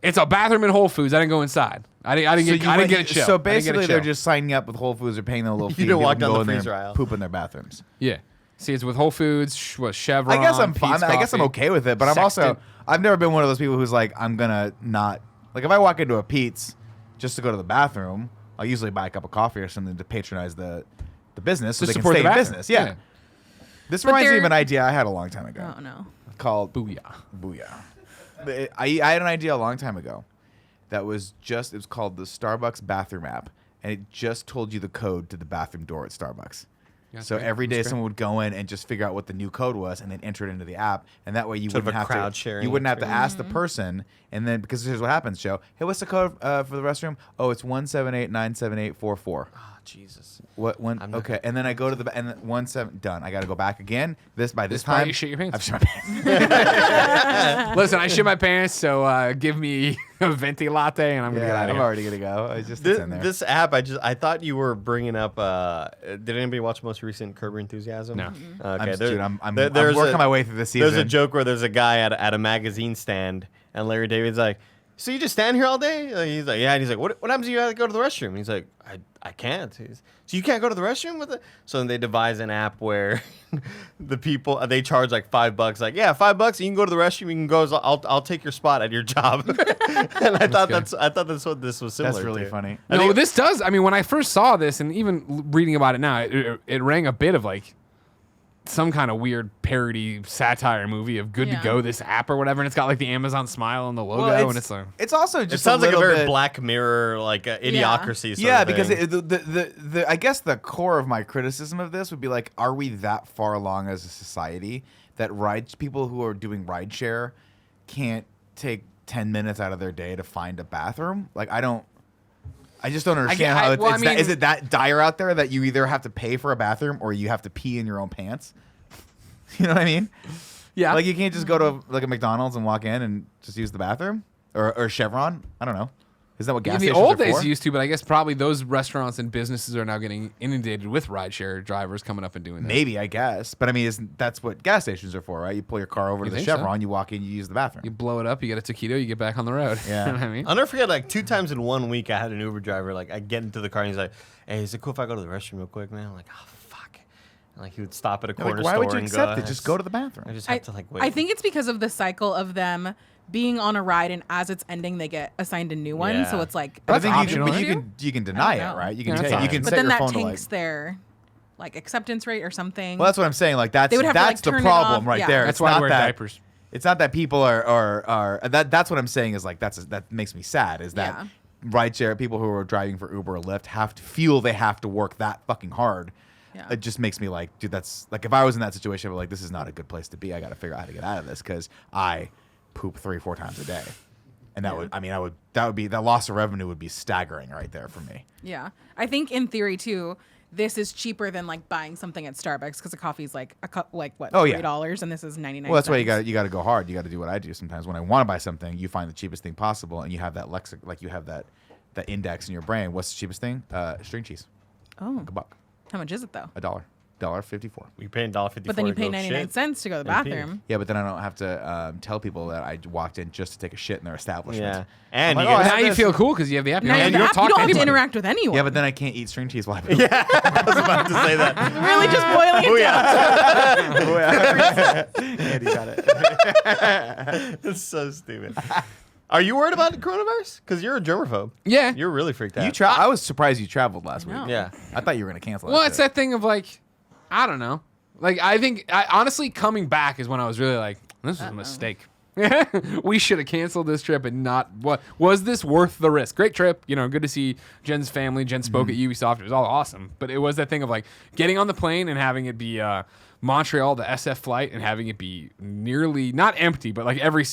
It's a bathroom in Whole Foods. I didn't go inside. I didn't get a chill. So I didn't get a basically, they're chill. just signing up with Whole Foods. They're paying them a little fee. You didn't to walk go down the in there freezer and aisle. poop in their bathrooms. Yeah. See, it's with Whole Foods, Chevron. I guess I'm Pete's fine. I guess I'm Coffee. okay with it, but I'm also Sexton. I've never been one of those people who's like I'm gonna not like if I walk into a Pete's just to go to the bathroom, I'll usually buy a cup of coffee or something to patronize the business so Just they can support stay the in bathroom. business. Yeah. This But reminds me of they're- an idea I had a long time ago Oh no. called BOOYAH. BOOYAH. I had an idea a long time ago that was just it was called the Starbucks bathroom app, and it just told you the code to the bathroom door at Starbucks. Yeah, that's So great. every day That's great. someone would go in and just figure out what the new code was and then enter it into the app, and that way you Sort of wouldn't a have crowd to sharing you wouldn't have to experience. ask the person, and then because here's what happens, Joe. Hey, what's the code for the restroom? Oh, it's 178-97844. Oh, Jesus. What one? I'm not Okay, and then I go to the and then 17 done. I got to go back again. This by this This part time you shit your pants. I've shit my pants. Listen, I shit my pants, so give me a venti latte, and I'm gonna get out I'm of here. already gonna go. It's just This, it's in there. this app, I thought you were bringing up. Did anybody watch the most recent Curb Your Enthusiasm? No. Okay, I'm there's working a- my way through this season. There's a joke where there's a guy at a magazine stand, and Larry David's like, "So you just stand here all day?" He's like, "Yeah." And he's like, "What happens if you have to go to the restroom?" And he's like, "I can't." So you can't go to the restroom with it? So then they devise an app where the people they charge like $5. Like, yeah, $5. You can go to the restroom. You can go. I'll take your spot at your job. And I thought good. that's what this was similar. That's really to. funny. I No, think- this does. I mean, when I first saw this, and even reading about it now, it rang a bit of like some kind of weird parody satire movie of Good Yeah. to Go, this app or whatever, and it's got like the Amazon smile on the logo, Well, and it's like it's also just It sounds like a little very bit- Black Mirror, like idiocracy. Sort Yeah, of because thing. the I guess the core of my criticism of this would be like, are we that far along as a society that people who are doing rideshare can't take 10 minutes out of their day to find a bathroom? Like, I just don't understand how is it that dire out there that you either have to pay for a bathroom or you have to pee in your own pants? You know what I mean? yeah, Like you can't just go to like a McDonald's and walk in and just use the bathroom or Chevron. I don't know. Is that what gas in the stations old are days for? used to, but I guess probably those restaurants and businesses are now getting inundated with rideshare drivers coming up and doing that. Maybe, I guess. But I mean, that's what gas stations are for, right? You pull your car over You to the think so? Chevron, you walk in, you use the bathroom. You blow it up, you get a taquito, you get back on the road. Yeah. You know what I mean? I'll never forget, like 2 times in 1 week, I had an Uber driver. Like, I get into the car and he's like, "Hey, is it cool if I go to the restroom real quick, man?" I'm like, "Oh, fuck." And like, he would stop at a You're corner like, why store would you and accept go, it? Just go to the bathroom. I just have to like wait. I think it's because of the cycle of them being on a ride, and as it's ending, they get assigned a new one. Yeah. So it's like, But I That's think optional, you isn't can you can deny I it, don't know. right? You Yeah, can that's you fine. can but set then your that phone to like. tanks their like acceptance rate or something. Well, that's what I'm saying. Like that's They would have to, that's like, the turn it problem off. right Yeah. there. That's It's why I not wear that- diapers. It's not that people are that's what I'm saying is like that makes me sad is that rideshare people who are driving for Uber or Lyft have to feel they have to work that fucking hard. Yeah. It just makes me like, dude, that's like if I was in that situation, I'd be like, this is not a good place to be. I got to figure out how to get out of this because I poop 3-4 times a day, and that loss of revenue would be staggering right there for me. Yeah. I think in theory too, this is cheaper than like buying something at Starbucks because a coffee's like a cup, like what, $3, and this is 99 Well, that's why cents. you got to go hard. You got to do what I do sometimes. When I want to buy something, you find the cheapest thing possible, and you have that you have that index in your brain. What's the cheapest thing? String cheese. Oh. Like $1. How much is it though? $1.54. You pay $1.54. But then you to pay go 99 shit. cents to go to the And pee. bathroom. Yeah, but then I don't have to tell people that I walked in just to take a shit in their establishment. Yeah, and I'm you like, get I Now have you this. feel cool because you have the app. Now and you you don't talk have to anybody. interact with anyone. Yeah, but then I can't eat string cheese while I poop. Yeah, I was about to say that. Really just boiling it down. Andy got it. It's so stupid. Are you worried about the coronavirus? Because you're a germaphobe. Yeah. You're really freaked out. I was surprised you traveled last week. know. Yeah. I thought you were gonna cancel. Well, that it's shit. that thing of like, I don't know. Like, I think, honestly, coming back is when I was really like, this was a mistake. We should have canceled this trip and not. What was this worth the risk? Great trip, good to see Jen's family. Jen spoke at Ubisoft. It was all awesome, but it was that thing of like getting on the plane and having it be Montreal, the SF flight, and having it be nearly not empty, but like every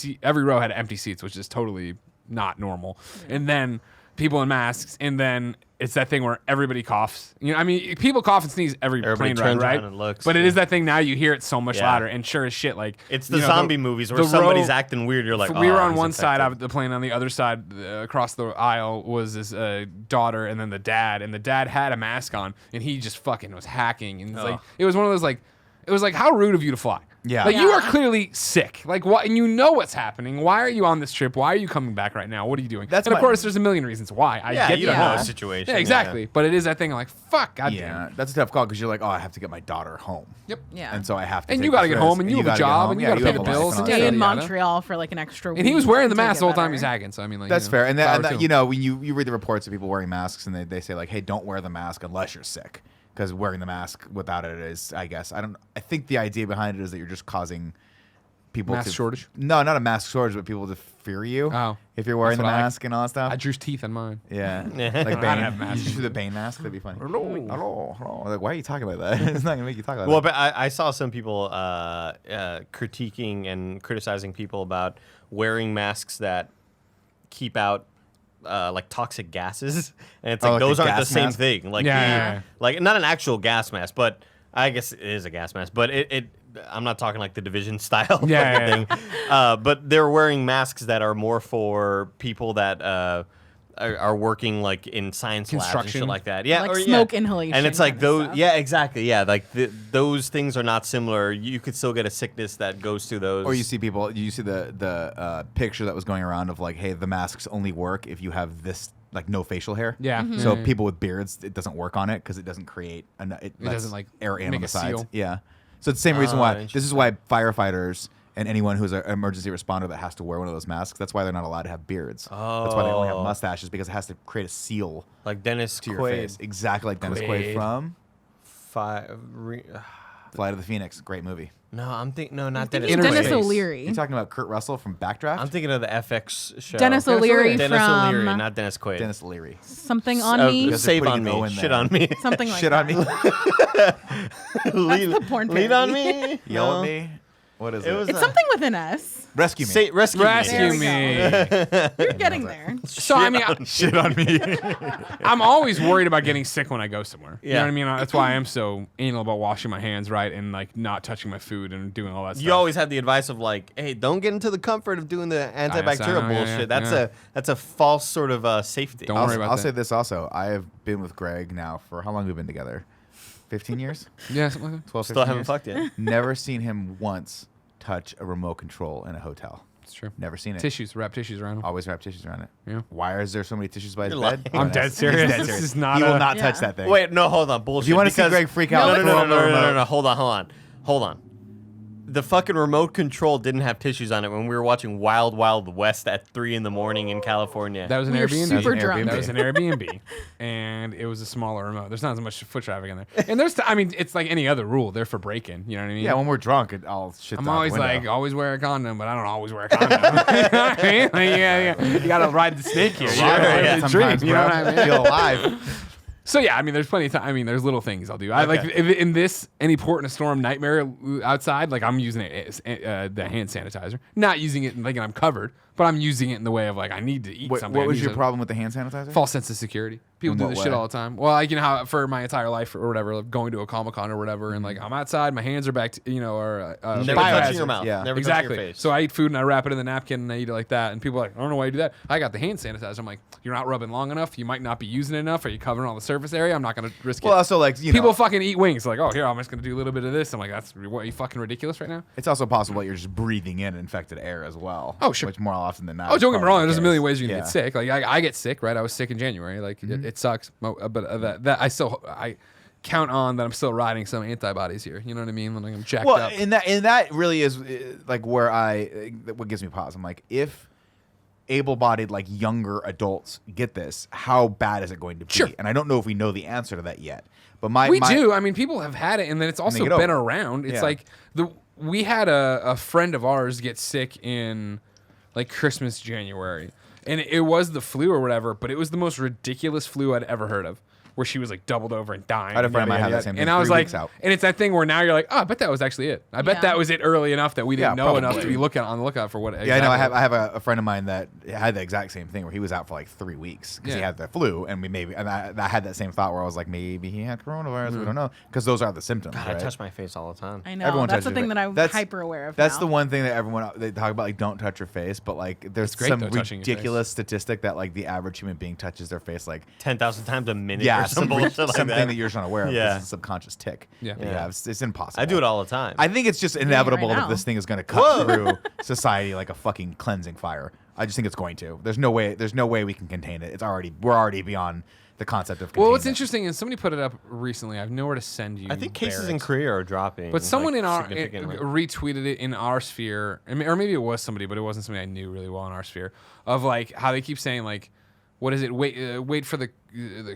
row had empty seats, which is totally not normal. And then people in masks, and then it's that thing where everybody coughs. People cough and sneeze every Everybody plane ride, turns right? around and looks, But it yeah. is that thing now. You hear it so much Yeah. louder, and sure as shit, like It's the zombie movies where somebody's acting weird. You're like, we were on he's one side infected. of the plane, on the other side across the aisle was this daughter, and then the dad. And the dad had a mask on, and he just fucking was hacking. And it's like it was one of those like, it was like, how rude of you to fly. Yeah. Like you Yeah. are clearly sick. Like what? And you know what's happening. Why are you on this trip? Why are you coming back right now? What are you doing? That's and of my- course, there's a million reasons why. I Yeah, get you that. don't know Yeah. a situation. Yeah, exactly. But it is that thing. I'm like, fuck, goddamn. Yeah, that's a tough call because you're like, oh, I have to get my daughter home. Yep. Yeah. And so I have to. And take you gotta this get home, risk, and you have a gotta get job, home. and you Yeah, gotta pay have the a life bills, and all and Stay that. in yada, yada. Montreal for like an extra week. And he was wearing the to mask get the whole time there. he's hacking. So I mean, like, That's fair. And, power then, to him. when you read the reports of people wearing masks and they say like, hey, don't wear the mask unless you're sick. Because wearing the mask without it is, I guess, I think the idea behind it is that you're just causing people Mask to shortage? No, not a mask shortage, but people to fear you. Oh. If you're wearing That's the what I like. mask and all that stuff. I drew teeth on mine. Yeah. Yeah. Like I Bane. have masks. You should do the Bane mask. That'd be funny. Hello. Hello. Like, why are you talking like that? It's not gonna make you talk like Well, that. but I saw some people critiquing and criticizing people about wearing masks that keep out like toxic gases, and it's like like the those aren't the gas same mask? thing. Like, Yeah. like not an actual gas mask, but I guess it is a gas mask. But it I'm not talking like the Division style Yeah, fucking thing. But they're wearing masks that are more for people that are working like in science labs and Construction. shit like that. Yeah, Like or, smoke yeah. inhalation And it's like kind of those. stuff. Yeah, exactly. Yeah, like those things are not similar. You could still get a sickness that goes to those. Or you see the picture that was going around of like, hey, the masks only work if you have this like no facial hair. Yeah. Mm-hmm. Mhm. So Yeah. people with beards, it doesn't work on it because it doesn't create it lets doesn't, like, air in make on the a sides. seal. Yeah. So it's the same reason Oh, why this is why firefighters and anyone who's an emergency responder that has to wear one of those masks, that's why they're not allowed to have beards. That's why they only have Oh. mustaches because it has to create a seal like Dennis to your Quaid. face. Exactly like Dennis Quaid Quaid. from Re- Flight of the Phoenix. Great movie. no, I'm thinking no, not Think Dennis. it's Dennis Space. O'Leary. You talking about Kurt Russell from Backdraft? I'm thinking of the FX show. Dennis O'Leary Dennis from O'Leary, not Dennis Quaid. Dennis Leary. something on me. Because they're Save putting on an O me. in Shit there. on me. Something like Shit that. on me. lead, the porn lead on parody. me. Yell No. at me. What is It it? was It's something with an S. Rescue me. Say, rescue, Rescue me. There we me. You're getting there. So I mean, Shit on me. I'm always worried about getting sick when I go somewhere. You know Yeah. what I mean? That's why I am so anal about washing my hands, right, and like not touching my food and doing all that stuff. You always have the advice of like, hey, don't get into the comfort of doing the antibacterial know, yeah, bullshit. yeah. That's a false sort of safety. Don't worry about I'll that. say this also. I have been with Greg now for how long have we been together? 15 years? Yeah, something like that. 12, Still 15 haven't years? fucked yet. Never seen him once touch a remote control in a hotel. It's true. Never seen it. Tissues, wrap tissues around them. Always wrap tissues around it. Yeah. Why is there so many tissues by his You're bed? lying. I'm dead He's serious. dead This serious. is not He will a- not Yeah. touch that thing. Wait, no, hold on, bullshit. If you want to see because- Greg freak out, No, let's no, go no, on the no, no, no, remote. no, hold on. the fucking remote control didn't have tissues on it when we were watching Wild Wild West at 3 in the morning in California. That was an We were Airbnb. super drunk. That was an Airbnb, and it was a smaller remote. There's not as much foot traffic in there, and I mean, it's like any other rule. They're for break-in. You know what I mean? Yeah, when we're drunk, it all shit's I'm out always the window. like, always wear a condom, but I don't always wear a condom. You know what I mean? Like, yeah, you gotta ride the snake here. You gotta live yeah. the sometimes, dream, you know bro. what I mean? Feel alive. So yeah, I mean, there's plenty of time. I mean, there's little things I'll do. I like in this any port in a storm nightmare outside. Like I'm using the hand sanitizer, not using it thinking I'm covered, but I'm using it in the way of like I need to eat something. What I was need your to- problem with the hand sanitizer? False sense of security. People In do what this shit way? all the time. Well, like, you know how for my entire life or whatever, like going to a Comic-Con or whatever, and like I'm outside, my hands are back, or Never biohazard. touching your mouth. Yeah. Never Exactly. touch your face. So I eat food and I wrap it in the napkin and I eat it like that. And people are like, I don't know why you do that. I got the hand sanitizer. I'm like, you're not rubbing long enough. You might not be using it enough. Are you covering all the surface area? I'm not going to risk Well, it. also like People fucking eat wings. Like, oh, here, I'm just going to do a little bit of this. I'm like, that's what, are you fucking ridiculous right now? it's also possible that you're just breathing in infected air as well. Oh, sure. Which more often than not. Oh, is don't get me probably wrong. the There's a million case. ways you can Yeah. get sick. Like I get sick, right? I was sick in January. Like it sucks. But I count on that I'm still riding some antibodies here. You know what I mean? Like I'm jacked Well, up. and that really is like where what gives me pause. I'm like, if able-bodied like younger adults get this, how bad is it going to be? Sure. And I don't know if we know the answer to that yet. But We do. I mean, people have had it, and then it's also get over been it. around. It's Yeah. like we had a friend of ours get sick in like Christmas, January, and it was the flu or whatever, but it was the most ridiculous flu I'd ever heard of. Where she was like doubled over and dying. I had a friend of mine yada, have that yada, same yada. thing, And I was 3 like, weeks out. and it's that thing where now you're like, oh, I bet that was actually it. I bet Yeah. that was it early enough that we didn't know enough to probably. be on the lookout for what. Yeah, I know. exactly- I have a friend of mine that had the exact same thing where he was out for like 3 weeks because he Yeah. had the flu, and I had that same thought where I was like, maybe he had coronavirus. We don't know because those are the symptoms. God, right? I touch my face all the time. I know. Everyone That's the touches thing it. that I'm That's- hyper aware of. That's now. the one thing that everyone they talk about, like don't touch your face, but like there's great, some though, touching your face. ridiculous statistic that like the average human being touches their face like 10,000 times a minute yeah, or some some, bullshit like something that. that you're just unaware of. Yeah. It's a subconscious tick. Yeah. that you Yeah. have. It's impossible. I do it all the time. I think it's just inevitable right that now. this thing is going to cut through society like a fucking cleansing fire. I just think it's going to. There's no way we can contain it. We're already beyond the concept of. Well, what's containment. interesting is somebody put it up recently. I have nowhere to send you. I think cases in Barrett. Korea are dropping. But someone like, in our significantly. retweeted it in our sphere, or maybe it was somebody, but it wasn't somebody I knew really well in our sphere. Of like how they keep saying like, what is it? Wait for the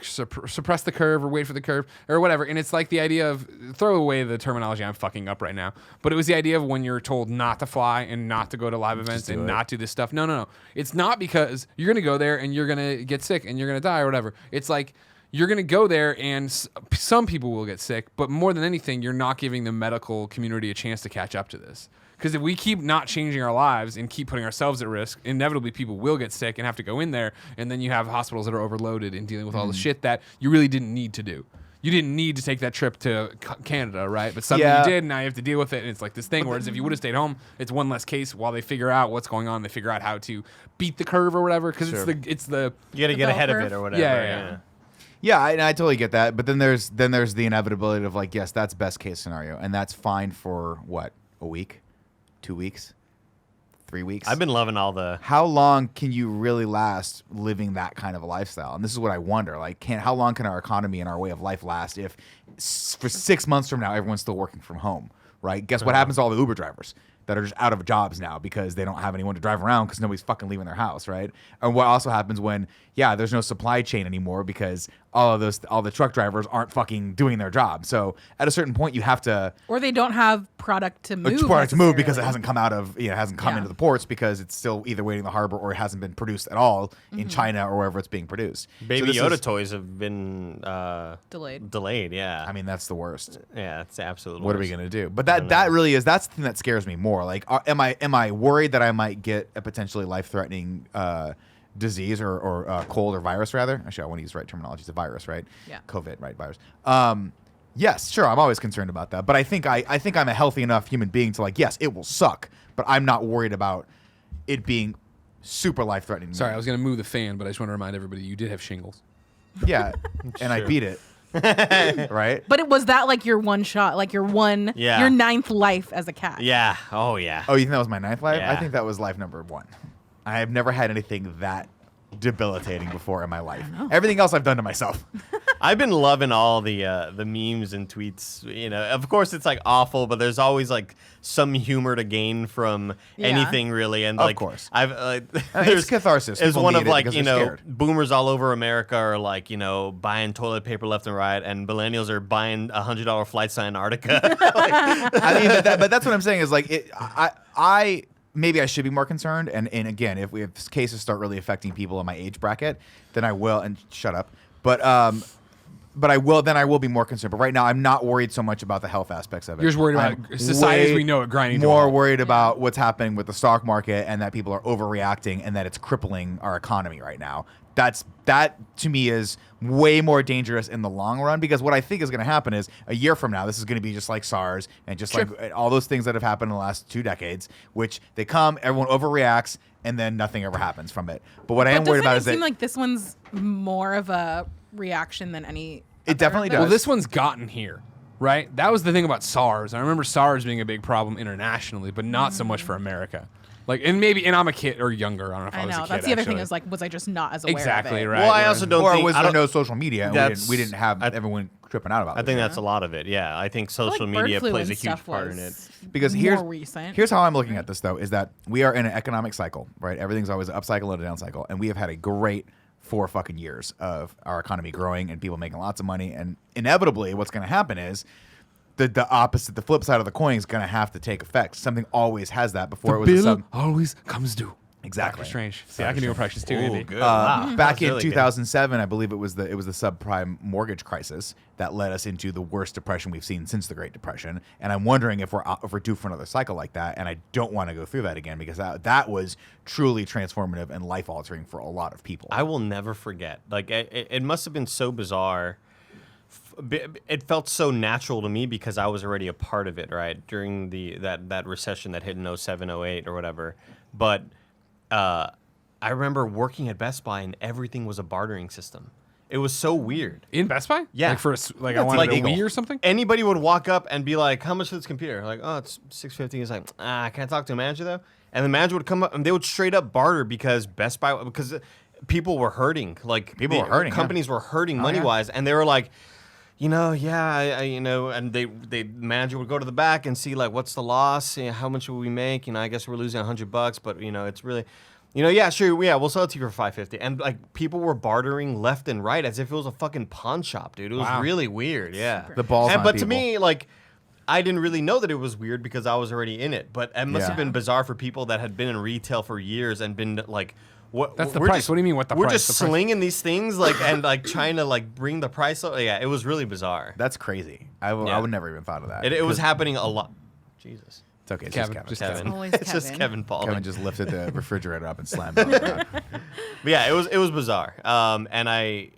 suppress the curve or wait for the curve or whatever. And it's like the idea of throw away the terminology I'm fucking up right now. But it was the idea of when you're told not to fly and not to go to live events and not do this stuff. No. It's not because you're gonna go there and you're gonna get sick and you're gonna die or whatever. It's like. You're going to go there and some people will get sick, but more than anything, you're not giving the medical community a chance to catch up to this. Because if we keep not changing our lives and keep putting ourselves at risk, inevitably people will get sick and have to go in there, and then you have hospitals that are overloaded and dealing with all the shit that you really didn't need to do. You didn't need to take that trip to Canada, right? But suddenly you did, and now you have to deal with it, and it's like this thing. Whereas if you would have stayed home, it's one less case while they figure out what's going on. They figure out how to beat the curve or whatever. Because it's the you got to get bell ahead of curve. it or whatever. Yeah. Yeah, I totally get that. But then there's the inevitability of like, yes, that's best case scenario, and that's fine for what, a week, 2 weeks, 3 weeks. I've been loving all the. How long can you really last living that kind of a lifestyle? And this is what I wonder. Like, how long can our economy and our way of life last if for 6 months from now everyone's still working from home, right? Guess what happens to all the Uber drivers that are just out of jobs now because they don't have anyone to drive around because nobody's fucking leaving their house, right? And what also happens when, there's no supply chain anymore because all the truck drivers aren't fucking doing their job. So at a certain point, you have to Or they don't have product to move. product to move because it necessarily. hasn't come out of hasn't come Yeah. into the ports because it's still either waiting in the harbor or it hasn't been produced at all in China or wherever it's being produced. Baby So this Yoda is- toys have been Delayed. Delayed, yeah. I mean, that's the worst. yeah, it's absolutely. What are we gonna do? But that really is that's the thing that scares me more. Like, am I worried that I might get a potentially life threatening disease or cold or virus rather? Actually, I want to use the right terminology. It's a virus, right? Yeah. COVID, right? Virus. Yes, sure. I'm always concerned about that, but I think I'm a healthy enough human being to like. Yes, it will suck, but I'm not worried about it being super life threatening. Sorry, I was going to move the fan, but I just want to remind everybody you did have shingles. Yeah, and I Sure. beat it. Right. But was that like your one shot, like your Yeah. your ninth life as a cat? Yeah. Oh, yeah. Oh, you think that was my ninth life? I Yeah. think that was life number 1. I have never had anything that debilitating before in my life. Everything else I've done to myself. I've been loving all the memes and tweets. You know, of course it's like awful, but there's always like some humor to gain from anything really. And Of like, course. I've It's catharsis. There's People one need of it like because they're scared. boomers all over America are like buying toilet paper left and right, and millennials are buying $100 flights to Antarctica. I mean, but that's what I'm saying is like I maybe I should be more concerned. And again, if cases start really affecting people in my age bracket, then I will. And shut up. But I will be more concerned. But right now, I'm not worried so much about the health aspects of it. You're just worried about I'm society as way we know it grinding to a More halt. worried about what's happening with the stock market and that people are overreacting and that it's crippling our economy right now. That to me is way more dangerous in the long run, because what I think is going to happen is a year from now, this is going to be just like SARS and just like all those things that have happened in the last 2 decades, which they come, everyone overreacts, and then nothing ever happens from it. But what I am worried about is Doesn't it seem that like this one's more of a reaction than any? It definitely other? does. Well, this one's gotten here, right? That was the thing about SARS. I remember SARS being a big problem internationally, but not so much for America. Like, and I'm a kid or younger. I don't know if I I was a know. kid. That's the other thing actually. is like, was I just not as aware Exactly of it? right. Well, I also don't or think was I there don't- no social media? And That's- we didn't have everyone tripping out about I it. think that's a lot of it. Yeah, I think social media plays a huge part in it. Because more recent. here's how I'm looking at this, though, is that we are in an economic cycle, right? Everything's always an up cycle and a down cycle, and we have had a great 4 fucking years of our economy growing and people making lots of money, and inevitably what's going to happen is the opposite, the flip side of the coin is going to have to take effect. Something always has that. Before it was a sub. always comes due. Exactly. Doctor Strange. See, I can do impressions too. Ooh, Maybe. good. Wow. Back That's in really good. 2007, I believe it was the subprime mortgage crisis that led us into the worst depression we've seen since the Great Depression. And I'm wondering if we're due for another cycle like that. And I don't want to go through that again, because that was truly transformative and life altering for a lot of people. I will never forget. Like it must have been so bizarre. It felt so natural to me because I was already a part of it, right? During that recession that hit in 07, 08 or whatever. But I remember working at Best Buy and everything was a bartering system. It was so weird. In Best Buy? Yeah. Like for I wanted like a illegal. Wii or something? Anybody would walk up and be like, "How much for this computer?" Like, "Oh, it's $650." He's like, "Can I talk to a manager though?" And the manager would come up and they would straight up barter because Best Buy, because people were hurting. Like companies were hurting money wise, and they were like, and the manager would go to the back and see like, what's the loss? How much will we make? I guess we're losing $100, but it's really. Yeah, sure, yeah, we'll sell it to you for $550. And like people were bartering left and right as if it was a fucking pawn shop, dude. It was really weird, yeah. The balls on but to people. me, like, I didn't really know that it was weird because I was already in it. But it must have been bizarre for people that had been in retail for years and been like, what? That's the we're price. just- What do you mean, what the we're price? just The price. slinging these things like and like trying to like bring the price up. Yeah, it was really bizarre. That's crazy. I would never even thought of that. It was happening a lot. Jesus. It's okay. It's Kevin, just just Kevin. Kevin. Always It's just Kevin. Kevin Paul. Kevin just lifted the refrigerator up and slammed it on the ground. But yeah, it was bizarre. And I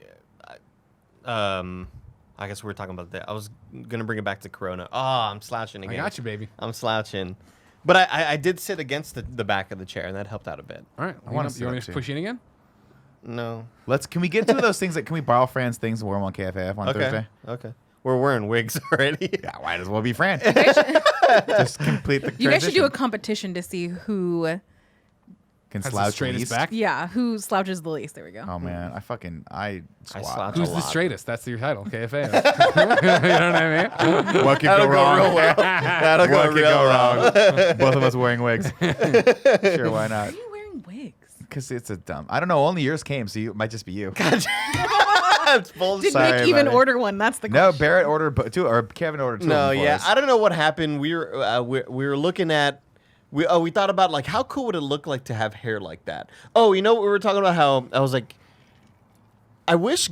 guess we were talking about that. I was gonna bring it back to Corona. Oh, I'm slouching I again. got you, baby. I'm slouching. But I did sit against the back of the chair, and that helped out a bit. All right. wanna You want sit me up to too. push you in again? No. Can we get to those things can we borrow Fran's things and wear them on KFAF on Thursday? Okay. We're wearing wigs already. Yeah, might as well be Fran. Just complete the You guys should do a transition. competition to see who, Can Has the slouch straightest least. back? who slouches the least. There we go. Oh man, I squat. slouch Who's a the lot. straightest? That's your title, KFA. You know what I mean? What could That'll go go wrong? real well. That'll What go could real go well. wrong? Both of us wearing wigs. Sure, why Why not? are you wearing wigs? Because it's a dumb. I don't know. Only yours came, so it might just be you. That's bullshit. Did Sorry, Nick even buddy. order one? That's the No, question. Barrett ordered two, or Kevin ordered two. No, of them for yeah, us. I don't know what happened. We were looking at. We thought about like how cool would it look like to have hair like that. Oh, we were talking about how I was like, I wish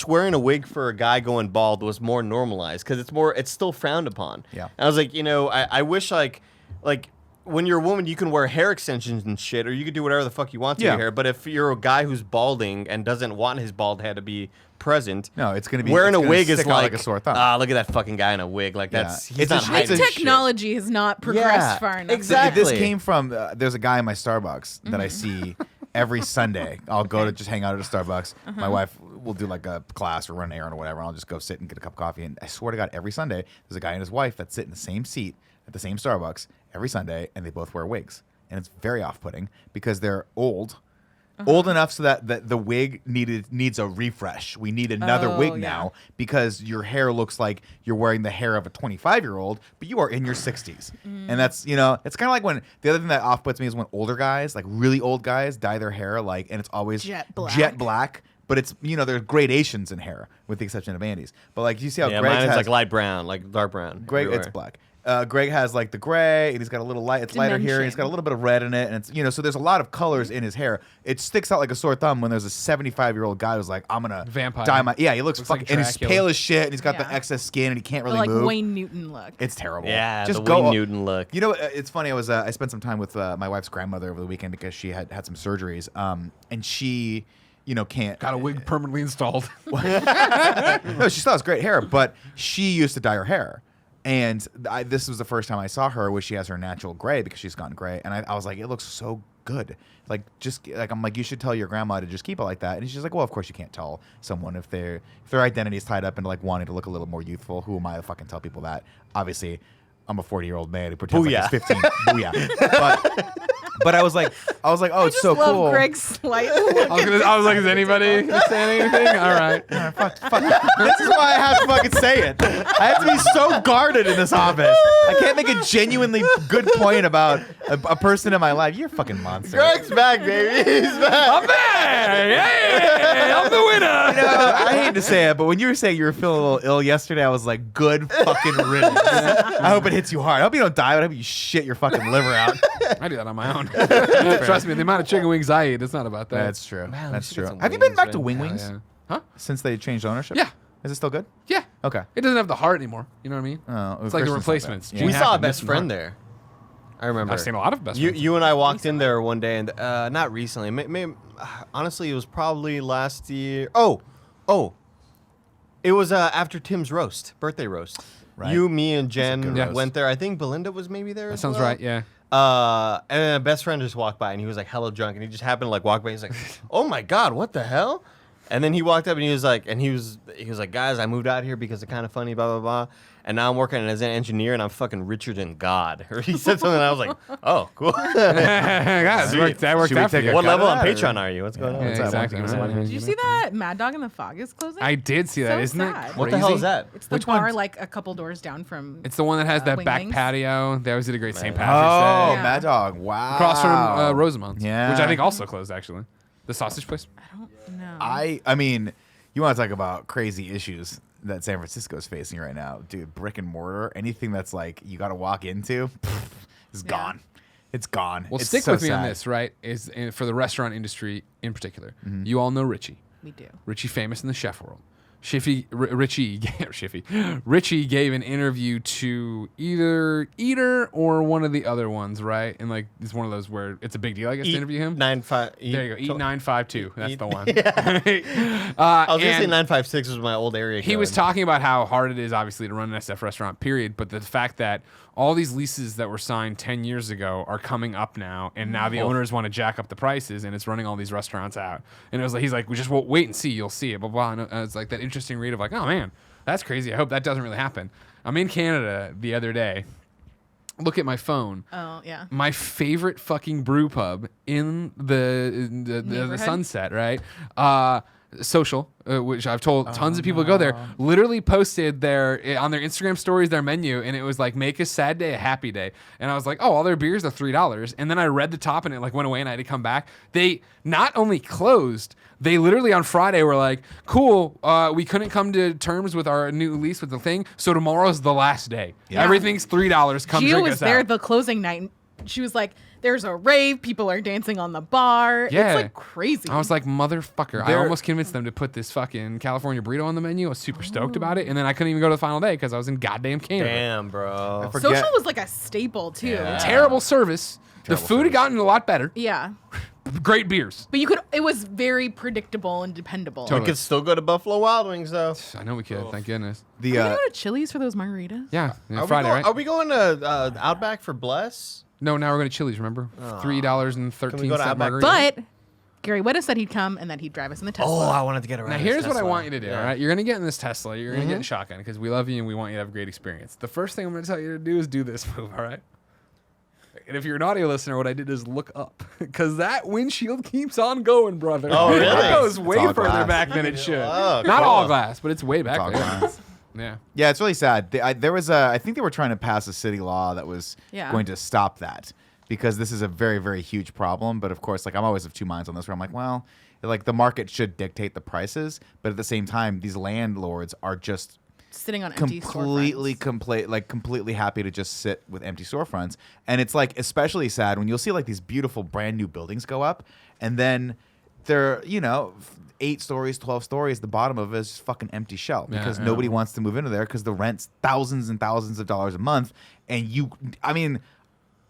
wearing a wig for a guy going bald was more normalized because it's still frowned upon. Yeah. And I was like, I wish like when you're a woman you can wear hair extensions and shit, or you could do whatever the fuck you want to your hair. But if you're a guy who's balding and doesn't want his bald head to be present, No, it's gonna be wearing it's a gonna wig is stick out like a sore thumb. look at that fucking guy in a wig. Like that's Yeah. he's It's a not sh- hiding it's a shit. Technology has not progressed far enough. exactly. This came from there's a guy in my Starbucks that I see every Sunday. I'll go to just hang out at a Starbucks. My wife will do like a class or run an errand or whatever. I'll just go sit and get a cup of coffee. And I swear to God, every Sunday there's a guy and his wife that sit in the same seat at the same Starbucks every Sunday, and they both wear wigs. And it's very off-putting because they're old Old enough so that the wig needs a refresh. We need another wig now because your hair looks like you're wearing the hair of a 25-year-old, but you are in your 60s. And that's, it's kind of like when the other thing that off-puts me is when older guys, like really old guys, dye their hair and it's always jet black. But it's, there's gradations in hair with the exception of Andy's. But like you see how Greg mine has is like light brown, like dark brown. Greg, everywhere. it's black. Greg has like the gray, and he's got a little light. It's lighter here, and he's got a little bit of red in it, and it's so there's a lot of colors in his hair. It sticks out like a sore thumb when there's a 75-year-old guy who's like, I'm gonna vampire dye my he looks fucking like and he's pale as shit, and he's got the excess skin, and he can't really like move. Wayne Newton look. It's terrible. Yeah, just the Wayne Newton look. It's funny. I spent some time with my wife's grandmother over the weekend because she had some surgeries, and she. Can't got a wig permanently installed. No, she still has great hair, but she used to dye her hair. And this was the first time I saw her where she has her natural gray because she's gone gray. And I was like, it looks so good. I'm like, you should tell your grandma to just keep it like that. And she's like, well, of course you can't tell someone if their identity is tied up into like wanting to look a little more youthful. Who am I to fucking tell people that? Obviously, I'm a 40-year-old man who pretends like he's 15. Booyah. But I was like, oh, it's so love cool. Greg's slight look. I was like, is anybody saying anything? All right. Fuck. This is why I have to fucking say it. I have to be so guarded in this office. I can't make a genuinely good point about a person in my life. You're a fucking monster. Greg's back, baby. He's back. I'm back. Hey, I'm the winner. I hate to say it, but when you were saying you were feeling a little ill yesterday, I was like, good fucking riddance. I hope it hits you hard. I hope you don't die, but I hope you shit your fucking liver out. I do that on my own. Trust me, the amount of chicken wings I eat, it's not about that. That's true. Man, That's we should true. get some Have you been wings, back to man. Wings Yeah. Huh? since they changed ownership? Yeah. Is it still good? Yeah. Okay. It doesn't have the heart anymore. You know what I mean? Oh, It's like the Christian's not replacements. bad. Gene We saw a Hackman, best missing friend heart. there. I remember. I've seen a lot of best friends. You and I walked in there one day, and not recently. Honestly, it was probably last year. Oh, it was after Tim's birthday roast. Right. You, me, and good Jen roast. went there. I think Belinda was maybe there. That as sounds well. right, yeah. And then a best friend just walked by, and he was like hella drunk, and he just happened to like walk by. He's like, "Oh my god, what the hell?" And then he walked up, and he was like, "Guys, I moved out here because it's kind of funny, blah blah blah." And now I'm working as an engineer, and I'm fucking richer than God. Or he said something, and I was like, "Oh, cool." God, that worked out Should we for take you. a What level on Cut of that, Patreon are you? What's going on? Yeah, What's that? exactly. What's that? Did you see that Mad Dog in the Fog is closing? I did see that. So Isn't it sad. crazy? What the hell is that? It's the Which bar one's- like a couple doors down from. It's the one that has that Wing back Wings. patio. They always did a great St. Oh, Patrick's Day. Yeah. Mad Dog. Wow. Across from Rosamond's, Yeah. which I think also closed, actually. The sausage place. I don't know. I mean, you want to talk about crazy issues that San Francisco is facing right now, dude. Brick and mortar, anything that's like you got to walk into, is gone. It's gone. Well, It's stick so with me on sad. this, right? For the restaurant industry in particular. You all know Richie. We do. Richie famous in the chef world. Richie gave an interview to either Eater or one of the other ones, right? And like it's one of those where it's a big deal, I guess, to interview him. 95. There you go. Eat 952. That's the one. I was gonna say and 956 was my old area. he was code. talking about how hard it is, obviously, to run an SF restaurant. Period. But the fact that all these leases that were signed 10 years ago are coming up now, and now the owners want to jack up the prices, and it's running all these restaurants out. And it was like he's like, we just wait and see, you'll see it, blah blah. And it's like that interesting read of like, oh man, that's crazy. I hope that doesn't really happen. I'm in Canada the other day. Look at my phone. Oh yeah. My favorite fucking brew pub in the Neighborhood? Sunset, right? Social, which I've told tons of people to go there, literally posted on their Instagram stories their menu, and it was like, make a sad day a happy day. And I was like, oh, all their beers are $3. And then I read the top, and it like went away, and I had to come back. They not only closed, they literally on Friday were like, cool, we couldn't come to terms with our new lease with the thing, so tomorrow's the last day. Yeah. Everything's $3. Come Gio drink was us there out. the closing night. And she was like, "There's a rave. People are dancing on the bar. Yeah. It's like crazy." I was like, motherfucker. I There- almost convinced them to put this fucking California burrito on the menu. I was super stoked about it. And then I couldn't even go to the final day because I was in goddamn Canada. Damn, bro. forget- Social was like a staple too. Yeah. Terrible service. The Terrible food had service. gotten a lot better. Yeah. Great beers. But it was very predictable and dependable. Totally. We could still go to Buffalo Wild Wings though. I know we could. Thank goodness. The Are we going to Chili's for those margaritas? Yeah. Are Friday, we right? Are we going to Outback for Bless? No, now we're going to Chili's, remember? $3.13 Can we go to Outback? margarita. But Gary Whitta said he'd come and that he'd drive us in the Tesla. Oh, I wanted to get around. Now, this here's what I Tesla. want you to do, Yeah. all right? You're going to get in this Tesla. You're going to get in shotgun because we love you and we want you to have a great experience. The first thing I'm going to tell you to do is do this move, all right? And if you're an audio listener, what I did is look up because that windshield keeps on going, brother. Oh, really? It goes It's way all further glass. back than it should. Oh, Not cool. all glass, but it's way back all there. glass. Yeah. Yeah, it's really sad. There was I think they were trying to pass a city law that was going to stop that because this is a very, very huge problem. But of course, like I'm always of two minds on this where I'm like, well, like the market should dictate the prices. But at the same time, these landlords are just sitting on empty completely storefronts. completely happy to just sit with empty storefronts. And it's like especially sad when you'll see like these beautiful brand new buildings go up and then they're, 8 stories, 12 stories, the bottom of it is just fucking empty shell because nobody wants to move into there because the rent's thousands and thousands of dollars a month. And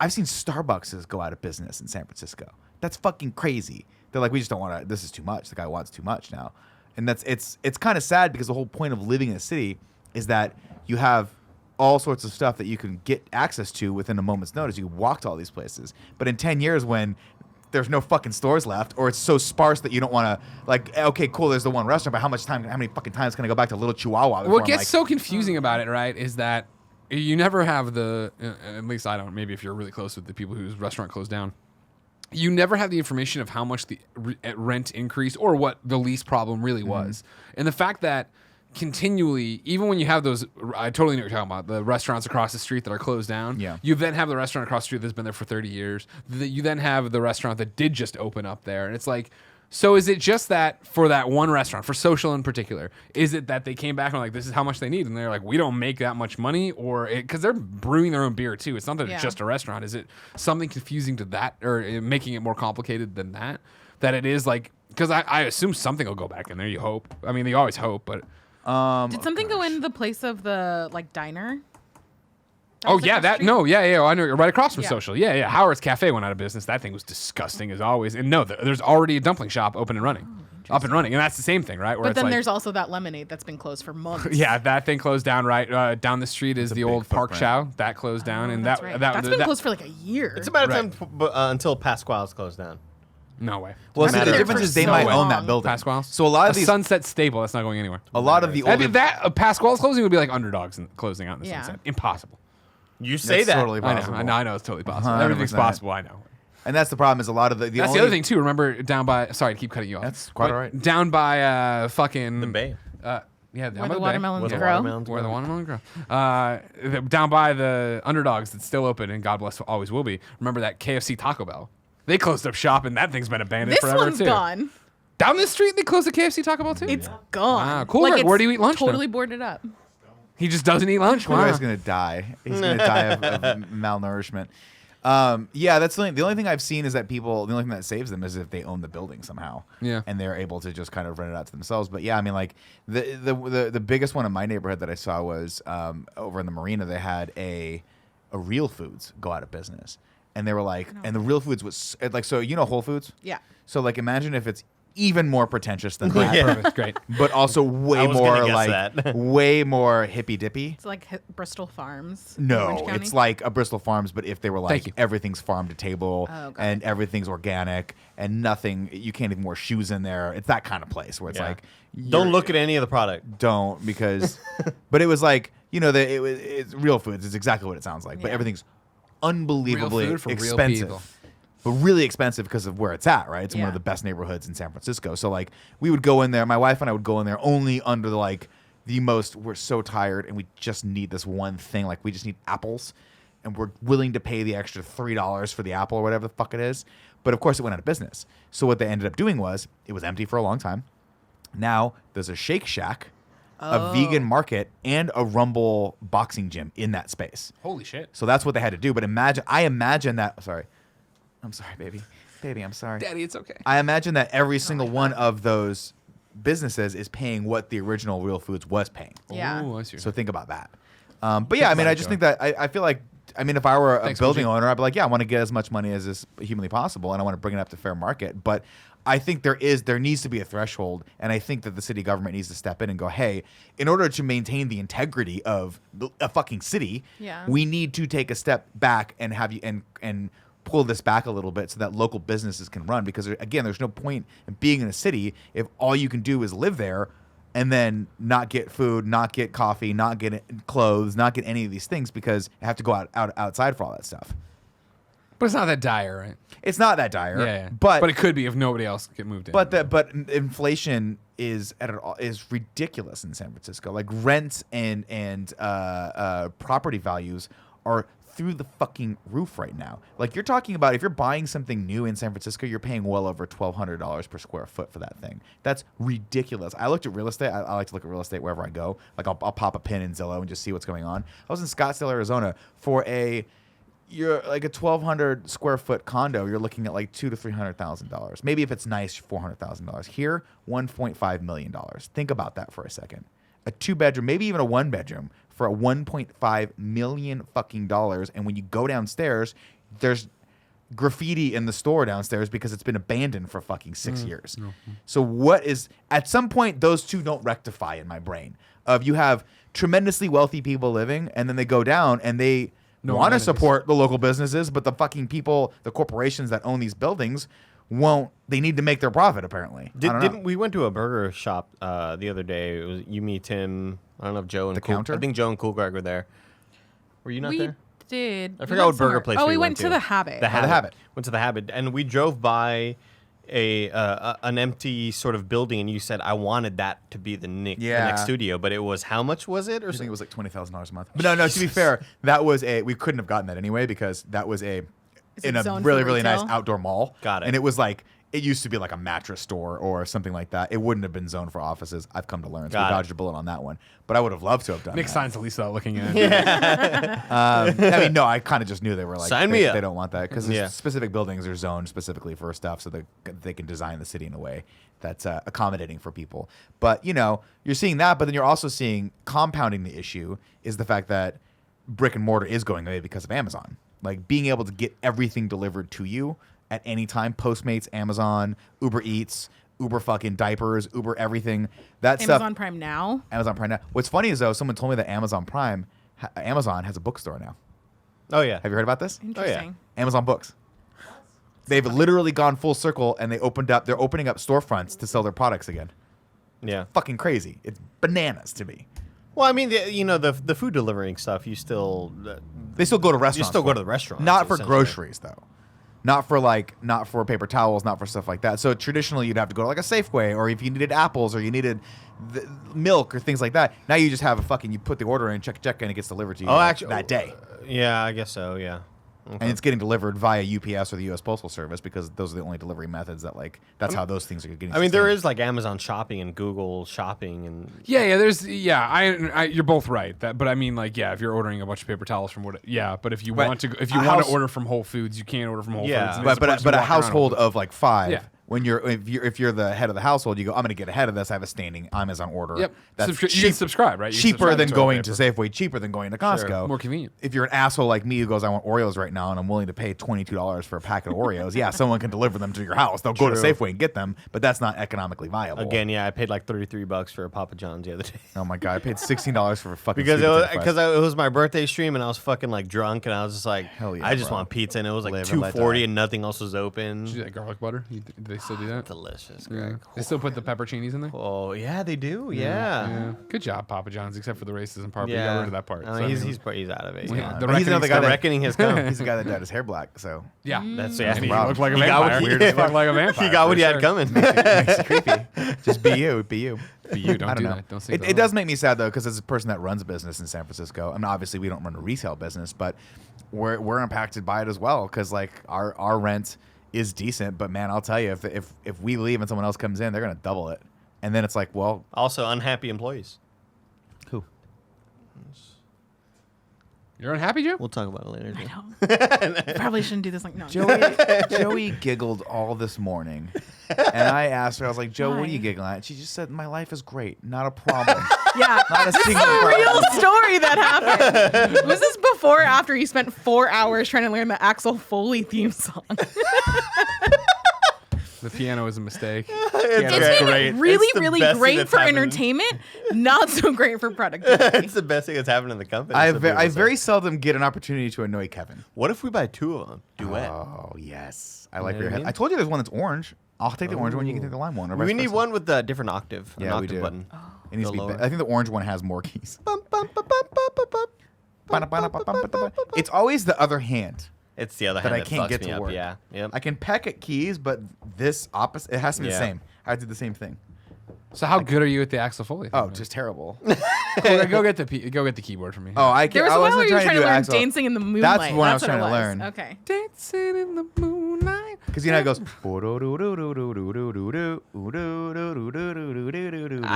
I've seen Starbucks go out of business in San Francisco. That's fucking crazy. They're like, we just don't want to, this is too much. The guy wants too much now. And it's kind of sad because the whole point of living in a city is that you have all sorts of stuff that you can get access to within a moment's notice. You can walk to all these places. But in 10 years when there's no fucking stores left or it's so sparse that you don't want to, like, okay, cool, there's the one restaurant, but how many fucking times can I go back to Little Chihuahua? What gets so confusing about it, right, is that you never have at least I don't, maybe if you're really close with the people whose restaurant closed down, you never have the information of how much the rent increased or what the lease problem really was. And the fact that continually, even when you have those, I totally know what you're talking about, the restaurants across the street that are closed down. Yeah. You then have the restaurant across the street that's been there for 30 years. You then have the restaurant that did just open up there. And it's like, so is it just that for that one restaurant, for Social in particular, is it that they came back and like, this is how much they need? And they're like, we don't make that much money, or because they're brewing their own beer too. It's not that it's just a restaurant. Is it something confusing to that or making it more complicated than that? That it is like, because I assume something will go back in there. You hope. I mean, you always hope, but. Did something go in the place of the diner? Oh yeah, I know, right across from Yeah. Social. Yeah. Howard's Cafe went out of business. That thing was disgusting as always. And no, there's already a dumpling shop up and running, and that's the same thing, right? Where But it's then like, there's also that lemonade that's been closed for months. yeah, that thing closed down right down the street is a the big old Park footprint. Chow that closed down, and That's that right. that That's been that- closed for like a year. It's about Right. time until Pasquale's closed down. No way. Well, I've see, been the there difference for is they so might own long. that building. Pasquale's. So a lot of a these, Sunset staple that's not going anywhere. a lot of the I older, mean, that Pasquale's closing would be like Underdogs and closing out in the Yeah. Sunset. Impossible. You say that's that. totally possible. I know it's totally possible. 100%. Everything's possible. I know. And that's the problem is a lot of the That's only, the other thing too. Remember down by? Sorry to keep cutting you off. That's quite But all right. Down by fucking The Bay. Yeah, down by Where the Bay. watermelons Where the grow. watermelons Where the grow. watermelon grow. Down by the Underdogs that's still open, and God bless always will be. Remember that KFC Taco Bell? They closed up shop, and that thing's been abandoned This forever one's too. gone. Down the street, they closed the KFC Taco Bell too. It's gone. Wow, cool. Like, Where it's do you eat lunch now? Totally boarded up. He just doesn't eat lunch. Poor Wow. guy's gonna die. He's gonna die of malnourishment. Yeah, that's the only thing I've seen is that the only thing that saves them is if they own the building somehow. Yeah. And they're able to just kind of rent it out to themselves. But yeah, I mean, like the biggest one in my neighborhood that I saw was over in the marina. They had a Real Foods go out of business, and they were like, and the Real Foods was like, so Whole Foods. Yeah. So like, imagine if it's even more pretentious than that, Perfect. Great. but also way I was more gonna guess like that. way more hippy dippy. It's like Bristol Farms. No, Orange County. it's like a Bristol Farms, but if they were Thank like you. everything's farm to table Oh, got and everything's organic and nothing, you can't even wear shoes in there. It's that kind of place where it's Yeah. like Don't you're- look at any of the product. don't because, but it was like it's Real Foods. It's exactly what it sounds like, but Yeah. everything's unbelievably Real food for real expensive. people. But really expensive because of where it's at, right? It's in one of Yeah. the best neighborhoods in San Francisco. So like we would go in there, my wife and I would go in there only under we're so tired and we just need this one thing. Like we just need apples and we're willing to pay the extra $3 for the apple or whatever the fuck it is. But of course it went out of business. So what they ended up doing was it was empty for a long time. Now there's a Shake Shack, a vegan market, and a Rumble boxing gym in that space. Holy shit. So that's what they had to do. But I imagine that, sorry. I'm sorry, baby. Baby, I'm sorry. Daddy, it's okay. I imagine that every single one of those businesses is paying what the original Real Foods was paying. Yeah. Ooh, I see. So think about that. But yeah, I mean, I just think that I feel like, I mean, if I were a Thanks, building Koji. owner, I'd be like, yeah, I want to get as much money as is humanly possible, and I want to bring it up to fair market. But I think there needs to be a threshold, and I think that the city government needs to step in and go, hey, in order to maintain the integrity of a fucking city, Yeah. we need to take a step back and have you and pull this back a little bit so that local businesses can run. Because again, there's no point in being in a city if all you can do is live there and then not get food, not get coffee, not get clothes, not get any of these things because you have to go outside for all that stuff. But it's not that dire, right? It's not that dire. Yeah. But it could be if nobody else get moved in. But inflation is ridiculous in San Francisco. Like rents and property values are through the fucking roof right now. Like you're talking about if you're buying something new in San Francisco, you're paying well over $1,200 per square foot for that thing. That's ridiculous. I looked at real estate. I like to look at real estate wherever I go. Like I'll pop a pin in Zillow and just see what's going on. I was in Scottsdale, Arizona for you're like a 1,200 square foot condo. You're looking at like $200,000 to $300,000. Maybe if it's nice, $400,000. Here, $1.5 million. Think about that for a second. A 2-bedroom, maybe even a 1-bedroom for a $1.5 million fucking dollars. And when you go downstairs, there's graffiti in the store downstairs because it's been abandoned for fucking 6 years. So at some point, those two don't rectify in my brain. You have tremendously wealthy people living, and then they go down and they want to support the local businesses, but the fucking people, the corporations that own these buildings won't. They need to make their profit, apparently. Didn't we went to a burger shop the other day? It was you, me, Tim. I don't know if Joe and Counter. I think Joe and Coolgreg were there. Were you not there? We did. I forgot what burger place. Oh, we went to the Habit. The Habit. Went to the Habit, and we drove by an empty sort of building, and you said I wanted that to be the Nick studio, but it was how much was it? Or I think it was like $20,000 a month. But no. To be fair, that was we couldn't have gotten that anyway because that was in a really nice outdoor mall. Got it. And it was like. It used to be like a mattress store or something like that. It wouldn't have been zoned for offices. I've come to learn. So we dodged a bullet on that one. But I would have loved to have done Nick that. signs at least without looking at it. I mean, no, I kind of just knew they were like, Sign me up. They don't want that because specific buildings are zoned specifically for stuff so that they can design the city in a way that's accommodating for people. But, you're seeing that, but then you're also seeing compounding the issue is the fact that brick and mortar is going away because of Amazon. Like being able to get everything delivered to you at any time, Postmates, Amazon, Uber Eats, Uber fucking diapers, Uber everything. Amazon Prime Now. Amazon Prime Now. What's funny is though, someone told me that Amazon has a bookstore now. Oh yeah. Have you heard about this? Interesting. Amazon Books. They've literally gone full circle and they're opening up storefronts to sell their products again. Yeah. Fucking crazy. It's bananas to me. Well, I mean, the food delivering stuff, they still go to restaurants. You still go to the restaurants. Not for groceries though. Not for paper towels, not for stuff like that. So traditionally, you'd have to go to like a Safeway, or if you needed apples, or you needed milk, or things like that. Now you just have you put the order in, check, and it gets delivered to you. That day. Yeah, I guess so. Yeah. Okay. And it's getting delivered via UPS or the U.S. Postal Service because those are the only delivery methods that that's how those things are getting. I mean, there is like Amazon Shopping and Google Shopping and you're both right. But I mean, like, if you're ordering a bunch of paper towels from but if you want to order from Whole Foods, you can't order from Whole Foods. But a household of like 5. When if you're the head of the household, you go, I'm going to get ahead of this. I have a standing Amazon order. Yep. That's you can subscribe, right? Cheaper than going to Safeway, cheaper than going to Costco. Sure. More convenient. If you're an asshole like me who goes, I want Oreos right now, and I'm willing to pay $22 for a packet of Oreos, someone can deliver them to your house. They'll go to Safeway and get them, but that's not economically viable. Again, I paid like $33 for a Papa John's the other day. Oh my god, I paid $16 for a fucking because it was my birthday stream and I was fucking like drunk and I was just like, I just want pizza and it was like $2.40 and nothing else was open. Did you do that garlic butter? Do they still do that? Delicious, Greg. They still put the pepperoncinis in there? Oh yeah, they do. Yeah. Good job, Papa John's, except for the racism part. But you got rid of that part. I mean, he's out of it. Yeah. The reckoning has come. He's the guy that dyed his hair black. So that's he looked like a vampire. Looked like a vampire. He got what he had coming. Makes it creepy. Just be you. Be you. Be you. Don't do know. that. Don't say it does make me sad though, because as a person that runs a business in San Francisco, I mean, obviously we don't run a retail business, but we're impacted by it as well. Because like our rent is decent, but man, I'll tell you, if we leave and someone else comes in, they're gonna double it, and then it's like, well, also unhappy employees. Who? You're unhappy, Joe? We'll talk about it later. I know. Probably shouldn't do this. Like, no. Joey giggled all this morning, and I asked her, I was like, Joe, what are you giggling at? She just said, my life is great, not a problem. Yeah, not a this is single a problem. real story that happened. Was this before or after you spent 4 hours trying to learn the Axel Foley theme song? The piano is a mistake. It's been really great for entertainment, not so great for productivity. It's the best thing that's happened in the company. I very seldom get an opportunity to annoy Kevin. What if we buy 2 of them? Duet. Oh, yes. I like your head. I told you there's one that's orange. I'll take the orange one. You can take the lime one. Or We need one with a different octave. Yeah, an octave we do. button. It needs to be. I think the orange one has more keys. Bum, bum, bum, bum, bum, bum, bum. It's always the other hand. It's the other that hand I that can't fucks get me to up. work. Yeah. Yep. I can peck at keys, but this opposite, it has to be the Yeah. same. I do the same thing. So how good are you at the Axel Foley? Oh, just terrible. Cool, go get the keyboard for me. Oh, I can't. There was I a while where wasn't you were trying to do learn Axel. dancing in the moonlight. That's what I was what trying it to learn. Okay. Dancing in the moonlight. Because it goes. I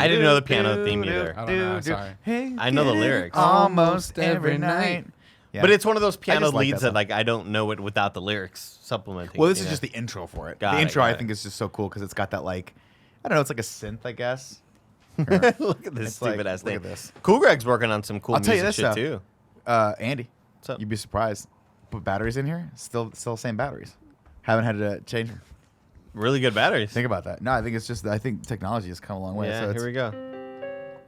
didn't know the piano theme either. I don't know, sorry. Hey, I know the lyrics. almost every night. Yeah. But it's one of those piano just like leads that that like I don't know it without the lyrics supplementing. Well, this you is know? just the intro for it. Got The it, intro, got I it. think, is just so cool because it's got that like, I don't know, it's like a synth, I guess. Look at this It's like, stupid ass look thing. at this. Cool Greg's working on some cool I'll tell you music this, shit though. too. Andy, up? you'd be surprised. Put batteries in here, still same batteries. Haven't had to change them. Really good batteries. Think about that. No, I think it's just I think technology has come a long way. Yeah, so it's, here we go.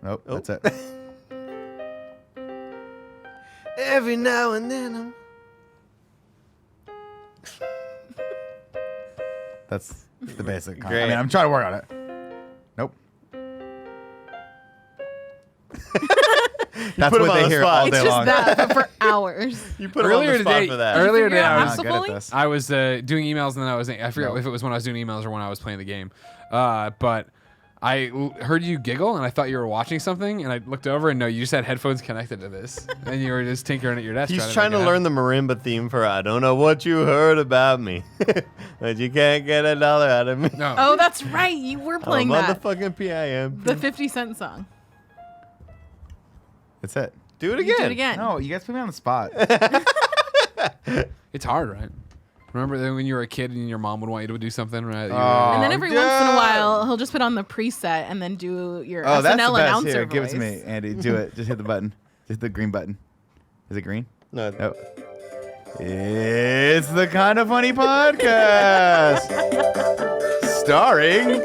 Nope, Oh. that's it. Every now and then I'm... That's the basic. I Great. mean, I'm trying to work on it. Nope. That's put him what on they the hear spot. all It's day It's just long. that, but for hours. You put him Earlier on the spot today, for that. earlier Did you today, figure out I I'm was, Axel not good at Foley? this. I was doing emails, and then I forgot if it was when I was doing emails or when I was playing the game. But I heard you giggle, and I thought you were watching something, and I looked over, and no, you just had headphones connected to this, and you were just tinkering at your desk. He's trying to learn the marimba theme for I don't know what you heard about me, but you can't get $1 out of me. No. Oh, that's right. You were playing I'm on that. the fucking PIM. The 50 Cent song. That's it. Do it You again. do it again. No, you guys put me on the spot. It's hard, right? Remember that when you were a kid and your mom would want you to do something, right? You Oh. And then every once in a yeah. while, he'll just put on the preset and then do your Oh, that's the SNL best. announcer Here, give it voice. to me, Andy. Do it. Just hit the button. Just hit the green button. Is it green? No. Nope. It's the Kind of Funny podcast, starring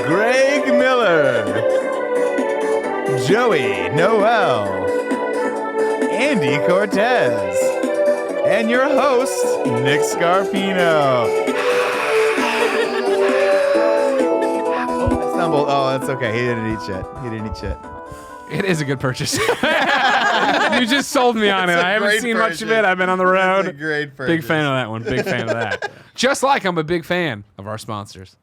Greg Miller, Joey Noel, Andy Cortez, and your host, Nick Scarpino. I stumbled. Oh, that's okay. He didn't eat shit. He didn't eat shit. It is a good purchase. You just sold me on it. It's a I haven't great seen much of purchase. it. I've been on the road. It's a great Big fan of that one. Big fan of that. Just like I'm a big fan of our sponsors.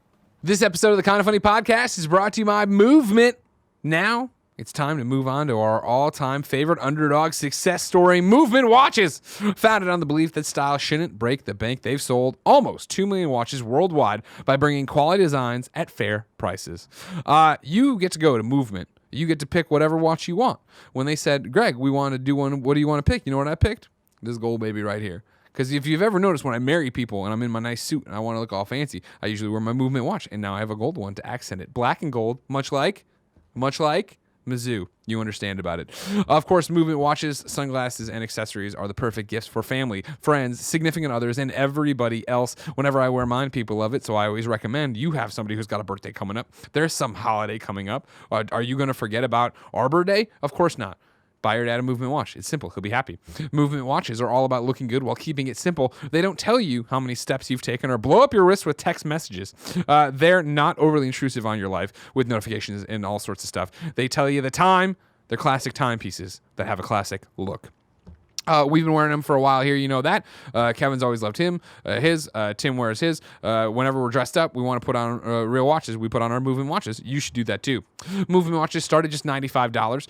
This episode of the Kind of Funny podcast is brought to you by Movement. Now it's time to move on to our all-time favorite underdog success story, Movement watches. Founded on the belief that style shouldn't break the bank, they've sold almost 2 million watches worldwide by bringing quality designs at fair prices. You get to go to Movement. You get to pick whatever watch you want. When they said, Greg, we want to do one, what do you want to pick? You know what I picked? This gold baby right here. Because if you've ever noticed when I marry people and I'm in my nice suit and I want to look all fancy, I usually wear my Movement watch. And now I have a gold one to accent it. Black and gold, much like Mizzou. You understand about it. Of course, Movement watches, sunglasses, and accessories are the perfect gifts for family, friends, significant others, and everybody else. Whenever I wear mine, people love it, so I always recommend you have somebody who's got a birthday coming up. There's some holiday coming up. Are you going to forget about Arbor Day? Of course not. Buy your dad a Movement watch. It's simple. He'll be happy. Movement watches are all about looking good while keeping it simple. They don't tell you how many steps you've taken or blow up your wrist with text messages. They're not overly intrusive on your life with notifications and all sorts of stuff. They tell you the time. They're classic timepieces that have a classic look. We've been wearing them for a while here, you know that. Kevin's always loved his. Tim wears his. Whenever we're dressed up, we want to put on real watches. We put on our Movement watches. You should do that too. Movement watches start at just $95.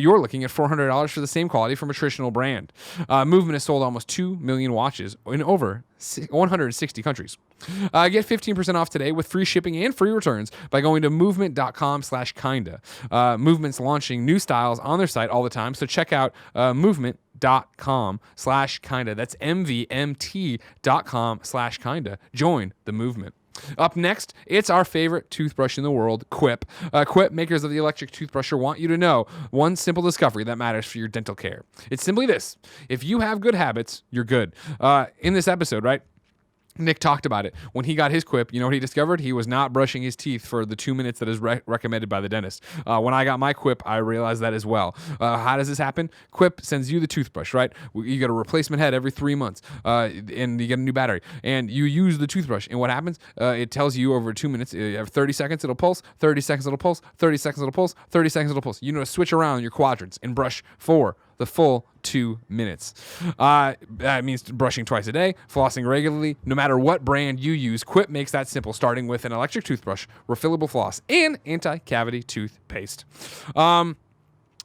You're looking at $400 for the same quality from a traditional brand. Movement has sold almost 2 million watches in over 160 countries. Get 15% off today with free shipping and free returns by going to movement.com/kinda. Movement's launching new styles on their site all the time, so check out movement.com/kinda. That's MVMT.com/kinda. Join the movement. Up next, it's our favorite toothbrush in the world, Quip. Quip, makers of the electric toothbrusher, want you to know one simple discovery that matters for your dental care. It's simply this. If you have good habits, you're good. In this episode, right? Nick talked about it. When he got his Quip, you know what he discovered? He was not brushing his teeth for the 2 minutes that is recommended by the dentist. When I got my Quip, I realized that as well. How does this happen? Quip sends you the toothbrush, right? You get a replacement head every 3 months, and you get a new battery. And you use the toothbrush, and what happens? It tells you over 2 minutes, you have 30 seconds, it'll pulse, 30 seconds, it'll pulse, 30 seconds, it'll pulse, 30 seconds, it'll pulse. You know to switch around your quadrants and brush 4, the full 2 minutes. That means brushing twice a day, flossing regularly. No matter what brand you use, Quip makes that simple, starting with an electric toothbrush, refillable floss, and anti-cavity toothpaste.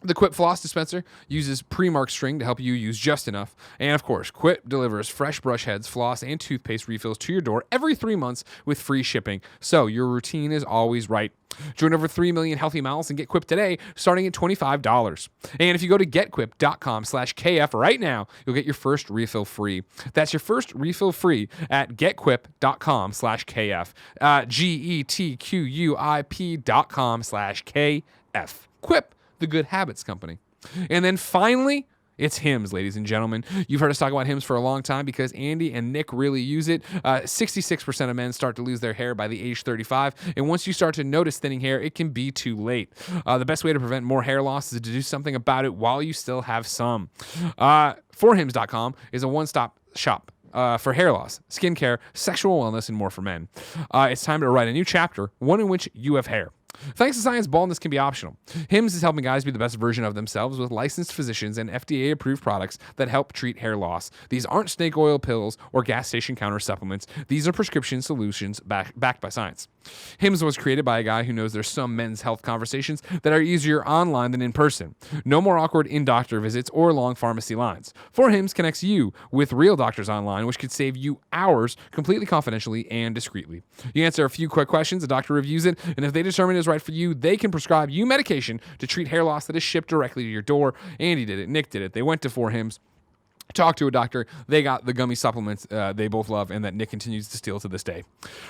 The Quip floss dispenser uses pre-marked string to help you use just enough. And of course, Quip delivers fresh brush heads, floss, and toothpaste refills to your door every 3 months with free shipping. So your routine is always right. Join over 3 million healthy mouths and get Quip today, starting at $25. And if you go to getquip.com/KF right now, you'll get your first refill free. That's your first refill free at getquip.com/KF. GETQUIP.com/KF. Quip, the good habits company. And then finally, it's Hims, ladies and gentlemen. You've heard us talk about Hims for a long time because Andy and Nick really use it. 66% of men start to lose their hair by the age 35. And once you start to notice thinning hair, it can be too late. The best way to prevent more hair loss is to do something about it while you still have some. Forhims.com is a one-stop shop for hair loss, skincare, sexual wellness, and more for men. It's time to write a new chapter, one in which you have hair. Thanks to science, baldness can be optional. Hims is helping guys be the best version of themselves with licensed physicians and FDA-approved products that help treat hair loss. These aren't snake oil pills or gas station counter supplements. These are prescription solutions backed by science. Hims was created by a guy who knows there's some men's health conversations that are easier online than in person. No more awkward in-doctor visits or long pharmacy lines. For Hims connects you with real doctors online, which could save you hours completely confidentially and discreetly. You answer a few quick questions, a doctor reviews it, and if they determine it's right for you, they can prescribe you medication to treat hair loss that is shipped directly to your door. Andy did it. Nick did it. They went to 4Hims, talked to a doctor. They got the gummy supplements they both love and that Nick continues to steal to this day.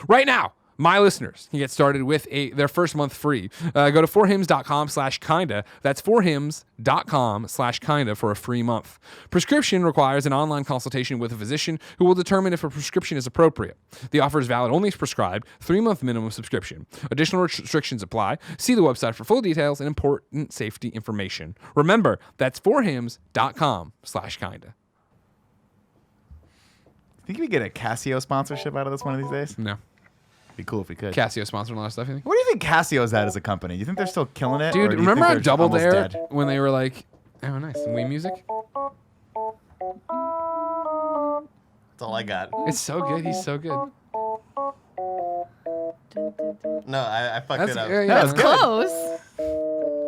Right now, my listeners can get started with their first month free. Go to forhims.com/kinda. That's forhims.com/kinda for a free month. Prescription requires an online consultation with a physician who will determine if a prescription is appropriate. The offer is valid only if prescribed, 3-month minimum subscription. Additional restrictions apply. See the website for full details and important safety information. Remember, that's forhims.com/kinda. Think we get a Casio sponsorship out of this one of these days? No. Be cool if we could. Casio sponsoring a lot of stuff, you think? What do you think Casio's at as a company? Do you think they're still killing it? Dude, or do you remember think on they're Double almost Dare dead? when they were like, oh, nice, Wii music? That's all I got. It's so good. He's so good. No, I fucked it up. That's good. Close.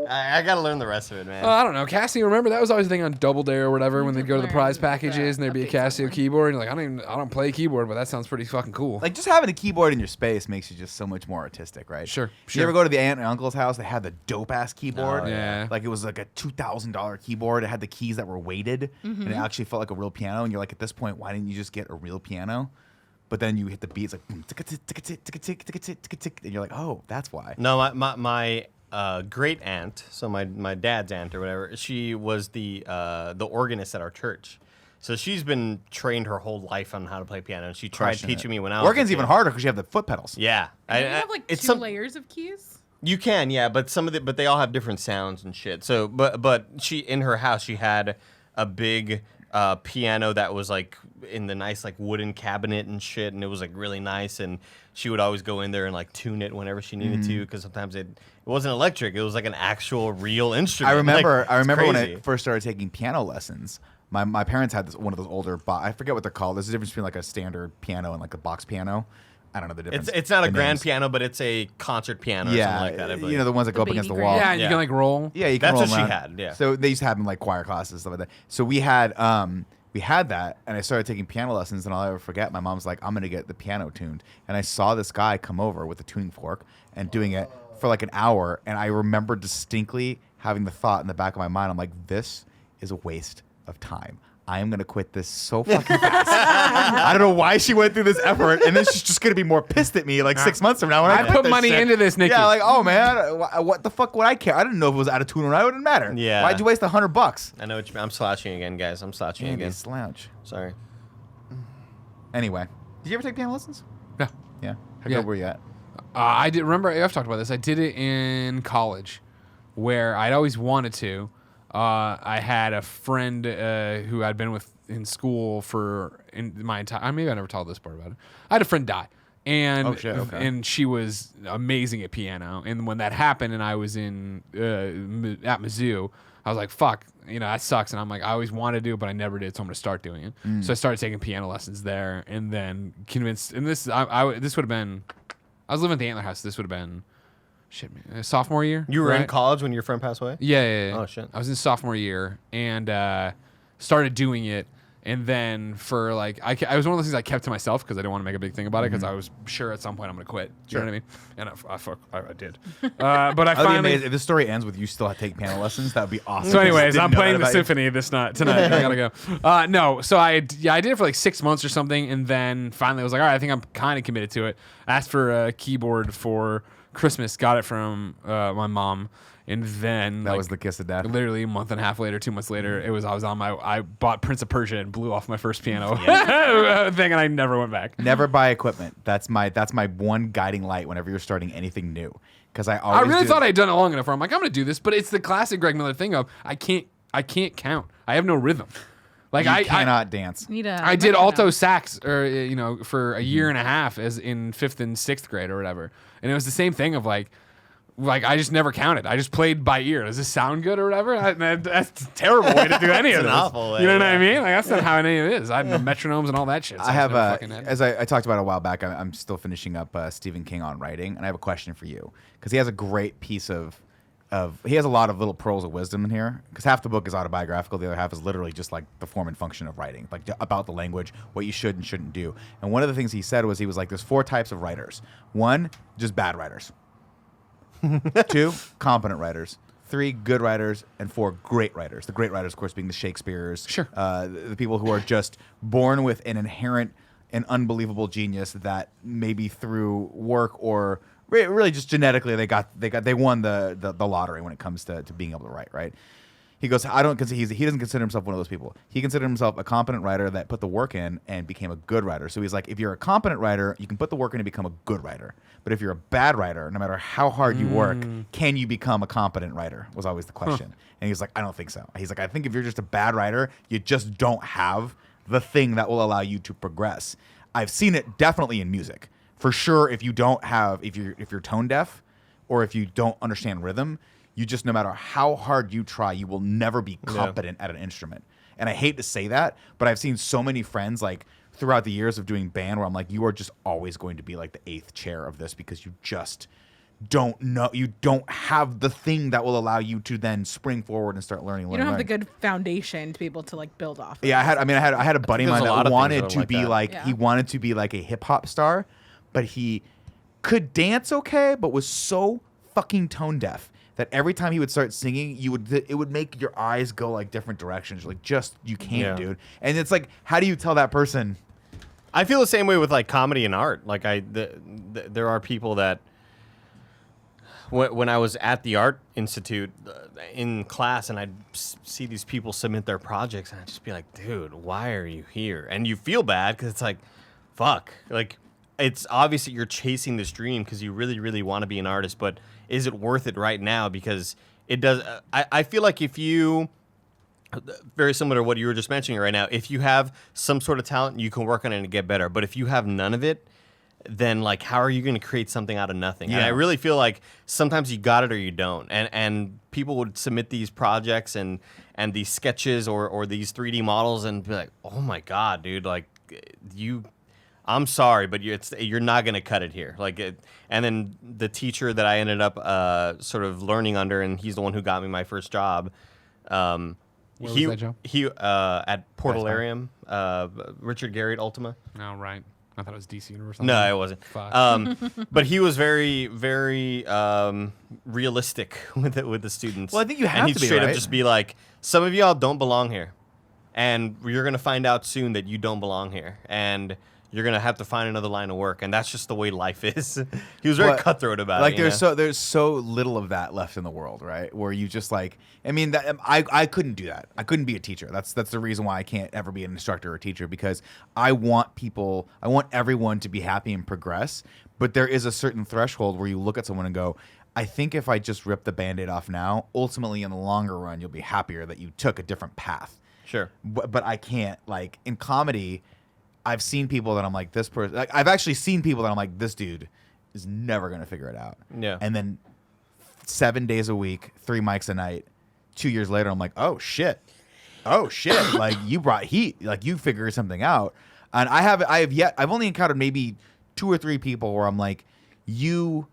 I gotta learn the rest of it, man. I don't know. Casio, remember that was always a thing on Double Dare or whatever when they'd go to the learn prize that packages and there'd be a Casio keyboard and you're like, I don't play keyboard, but that sounds pretty fucking cool. Like, just having a keyboard in your space makes you just so much more artistic, right? Sure. You ever go to the aunt and uncle's house? They had the dope-ass keyboard. Oh, yeah. Like, it was like a $2,000 keyboard. It had the keys that were weighted, and it actually felt like a real piano. And you're like, at this point, why didn't you just get a real piano? But then you hit the beats like, boom, tick, tick, tick, tick, tick, tick, tick, tick, tick, tick, and you're like, oh, that's why. No, my great aunt, so my dad's aunt or whatever, she was the organist at our church. So she's been trained her whole life on how to play piano, and she tried Crushing teaching it. me when I was Organ's a kid. even harder because you have the foot pedals. Yeah, And you have like it's two some- layers of keys. You can, yeah, but but they all have different sounds and shit. So, but she in her house she had a big piano that was like in the nice like wooden cabinet and shit, and it was like really nice. And she would always go in there and like tune it whenever she needed to, because sometimes it wasn't electric; it was like an actual real instrument. I remember It's when I crazy. first started taking piano lessons. My parents had one of those older. I forget what they're called. There's a difference between like a standard piano and like a box piano. I don't know the difference. It's not a The grand names. piano, but it's a concert piano or Yeah, something like that. I believe. you know the ones that go up baby against the grand. wall. Yeah, and you Yeah. can like roll. Yeah, you can That's roll what she around. had, yeah. So they used to have them like choir classes stuff like that. So we had that, and I started taking piano lessons, and I'll never forget. My mom's like, "I'm gonna get the piano tuned," and I saw this guy come over with a tuning fork and doing it for like an hour, and I remember distinctly having the thought in the back of my mind, I'm like, "This is a waste of time. I am gonna quit this so fucking fast." I don't know why she went through this effort, and then she's just gonna be more pissed at me like 6 months from now when I I quit put this money shit. into this, Nikki. Yeah, like, oh man, what the fuck would I care? I didn't know if it was out of tune or not. It wouldn't matter. Yeah. Why'd you waste $100? I know what you mean. I'm slouching again, guys. I'm slouching Andy, again. slouch. Sorry. Anyway, did you ever take piano lessons? Yeah. Yeah. How Yeah. good were you at? I did remember. I've talked about this. I did it in college, where I'd always wanted to. I had a friend who I'd been with in school for my entire. Maybe I never told this part about it. I had a friend die, and Oh, shit, okay. and she was amazing at piano. And when that happened, and I was at Mizzou, I was like, fuck, that sucks. And I'm like, I always wanted to do it, but I never did. So I'm going to start doing it. So I started taking piano lessons there and then convinced, and this would have been, I was living at the Antler House. This would have been, shit, man, sophomore year. You were right? in college when your friend passed away? Yeah. Oh, shit. I was in sophomore year and started doing it. And then for like, I was one of those things I kept to myself because I didn't want to make a big thing about it because I was sure at some point I'm going to quit. You know what I mean? And I did. But I finally. If this story ends with you still take piano lessons, that would be awesome. So, anyways, Didn't I'm know playing that the about you. symphony tonight. I gotta go. No, so I did it for like 6 months or something, and then finally I was like, all right, I think I'm kind of committed to it. Asked for a keyboard for Christmas, got it from my mom, and then That was the kiss of death. literally a month and a half later, 2 months later, I bought Prince of Persia and blew off my first piano thing, and I never went back. Never buy equipment. That's my one guiding light whenever you're starting anything new. Because I really thought I'd done it long enough where I'm like, I'm gonna do this, but it's the classic Greg Miller thing of I can't count. I have no rhythm. Like you I cannot dance. I did alto sax, or for a year and a half as in 5th and 6th grade or whatever, and it was the same thing of like I just never counted. I just played by ear. Does this sound good or whatever? That's a terrible way to do any of this. awful way, you know what I yeah. mean? Like that's not how any of it is. I have metronomes and all that shit. So I have never fucking had it. as I talked about a while back. I'm still finishing up Stephen King on writing, and I have a question for you because he has a great piece of he has a lot of little pearls of wisdom in here. Because half the book is autobiographical, the other half is literally just like the form and function of writing, like about the language, what you should and shouldn't do. And one of the things he said was there's 4 types of writers. 1, just bad writers. 2, competent writers. 3, good writers, and 4, great writers. The great writers, of course, being the Shakespeare's. Sure. The people who are just born with an inherent and unbelievable genius that maybe through work or really just genetically they won the lottery when it comes to being able to write. Right. He goes, he doesn't consider himself one of those people. He considered himself a competent writer that put the work in and became a good writer. So he's like, if you're a competent writer, you can put the work in and become a good writer. But if you're a bad writer, no matter how hard you work, can you become a competent writer? Was always the question. And he's like, I don't think so. He's like, I think if you're just a bad writer, you just don't have the thing that will allow you to progress. I've seen it definitely in music. For sure, if you're tone deaf or if you don't understand rhythm, you just, no matter how hard you try, you will never be competent at an instrument. And I hate to say that, but I've seen so many friends like throughout the years of doing band where I'm like, you are just always going to be like the 8th chair of this because you just don't know. You don't have the thing that will allow you to then spring forward and start learning. You don't have the good foundation to be able to like build off. Yeah, I had a buddy of mine there's a lot that of wanted things to that be are like like he wanted to be like a hip hop star, but he could dance okay, but was so fucking tone deaf that every time he would start singing, it would make your eyes go like different directions. Like, you can't, dude. And it's like, how do you tell that person? I feel the same way with like comedy and art. Like there are people that when I was at the Art Institute in class and I'd see these people submit their projects and I'd just be like, dude, why are you here? And you feel bad because it's like, fuck. Like, it's obvious that you're chasing this dream because you really, really want to be an artist, but is it worth it right now? Because it does. I feel like if you, very similar to what you were just mentioning right now, if you have some sort of talent, you can work on it and get better. But if you have none of it, then like, how are you going to create something out of nothing? Yeah. And I really feel like sometimes you got it or you don't. And people would submit these projects and these sketches or these 3D models and be like, oh my God, dude, like I'm sorry, but you're not going to cut it here. And then the teacher that I ended up sort of learning under, and he's the one who got me my first job. Where was that job? He at Portalarium, Richard Garriott Ultima. Oh, right. I thought it was DC Universe. No, it wasn't. Fuck. But he was very, very realistic with the students. Well, I think you have and to he'd be, straight right? up just be like, some of y'all don't belong here. And you're going to find out soon that you don't belong here. And you're going to have to find another line of work. And that's just the way life is. He was very cutthroat about like it. Like there's so little of that left in the world, right? Where you just like, I mean, I couldn't do that. I couldn't be a teacher. That's the reason why I can't ever be an instructor or a teacher, because I want everyone to be happy and progress. But there is a certain threshold where you look at someone and go, I think if I just rip the Band-Aid off now, ultimately in the longer run, you'll be happier that you took a different path. Sure. But I can't, like, in comedy, I've seen people that I'm like, this person, like, I've actually seen people that I'm like, this dude is never going to figure it out. Yeah. And then 7 days a week, 3 mics a night, 2 years later, I'm like, oh shit, like you brought heat, like you figured something out. And I've only encountered maybe 2 or 3 people where I'm like, you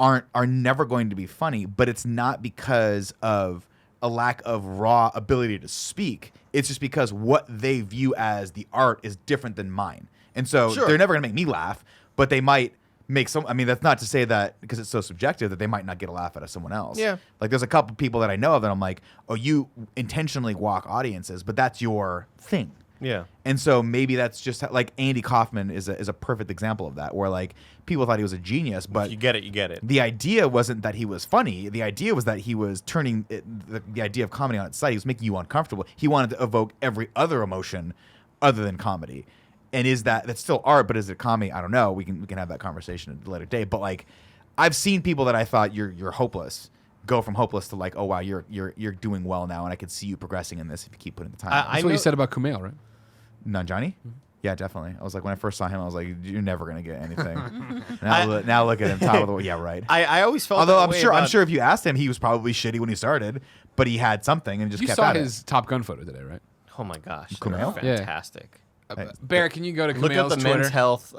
are never going to be funny, but it's not because of a lack of raw ability to speak. It's just because what they view as the art is different than mine. And so they're never going to make me laugh, but they might make some. I mean, that's not to say that because it's so subjective that they might not get a laugh out of someone else. Yeah. Like there's a couple people that I know of that I'm like, oh, you intentionally walk audiences, but that's your thing. Yeah. And so maybe that's just like Andy Kaufman is a perfect example of that, where like people thought he was a genius, but if you get it. The idea wasn't that he was funny. The idea was that he was turning the idea of comedy on its side. He was making you uncomfortable. He wanted to evoke every other emotion other than comedy. And that's still art, but is it comedy? I don't know. We can have that conversation at a later date. But like, I've seen people that I thought you're hopeless go from hopeless to like, oh wow, you're doing well now, and I could see you progressing in this if you keep putting the time. That's what you said about Kumail, right? Nanjiani? Mm-hmm. Yeah, definitely. I was like, when I first saw him, I was like, you're never gonna get anything. now look at him, top of the yeah, right. I always felt. Although I'm sure if you asked him, he was probably shitty when he started, but he had something and just kept at it. You saw his Top Gun photo today, right? Oh my gosh, Kumail? Fantastic. Barrett, can you go to Kumail's Look up the Twitter? Men's Health. You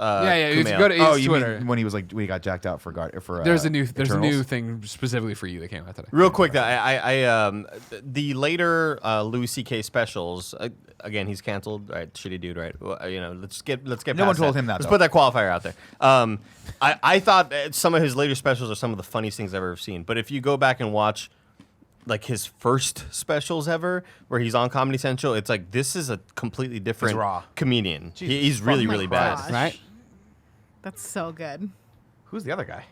go to his Twitter. Mean when he got jacked out for there's a new thing specifically for you that came out today. Real quick, the later Louis C.K. specials. Again, he's canceled. Right, shitty dude. Right. Well, let's get. No past one told that. him that. Let's put that qualifier out there. I thought some of his later specials are some of the funniest things I've ever seen. But if you go back and watch, like his first specials ever, where he's on Comedy Central, it's like this is a completely different comedian. He's really bad. Right? That's so good. Who's the other guy?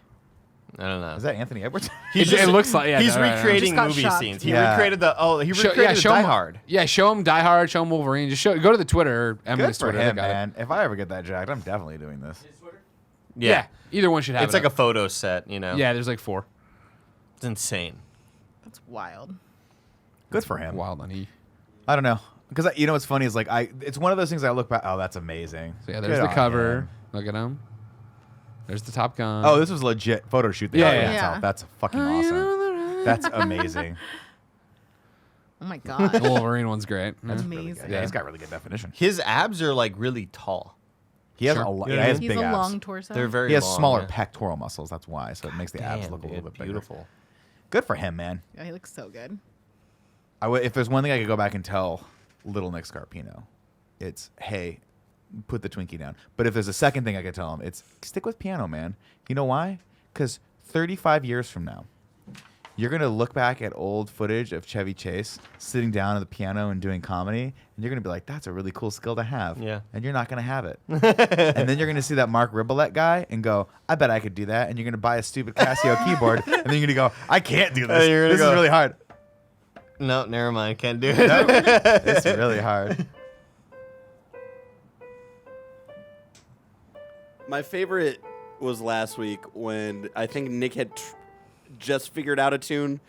I don't know. Is that Anthony Edwards? It looks like he's recreating movie scenes. He recreated Die Hard. Yeah, show him Die Hard. Show him Wolverine. Just go to the Twitter. Emily's Good for Twitter. him, man. If I ever get that jacked, I'm definitely doing this. Yeah, either one should have. It's like a photo set, Yeah, there's like 4. It's insane. That's wild. Good for him. Wild on E. I don't know, because what's funny is like it's one of those things I look back. Oh, that's amazing. So yeah, there's the cover. Him. Look at him. There's the Top Gun. Oh, this was a legit photo shoot. Yeah. That's fucking awesome. That's amazing. Oh my god. The Wolverine one's great. That's Really amazing. yeah, he's got really good definition. His abs are like really tall. He has a lot. Yeah, he has He's big a abs. long torso. They're very. He has long, smaller pectoral muscles. That's why. So it makes the abs Damn, look a little bit bigger. beautiful. Good for him, man. Yeah, he looks so good. If there's one thing I could go back and tell little Nick Scarpino, it's, hey, put the Twinkie down. But if there's a second thing I could tell him, it's stick with piano, man. You know why? Because 35 years from now, you're going to look back at old footage of Chevy Chase sitting down at the piano and doing comedy, and you're going to be like, that's a really cool skill to have. Yeah. And you're not going to have it. And then you're going to see that Mark Ribbolette guy and go, I bet I could do that. And you're going to buy a stupid Casio keyboard, and then you're going to go, I can't do this. This is really hard. No, never mind. Can't do it. No, it's really hard. My favorite was last week when I think Nick had just figured out a tune,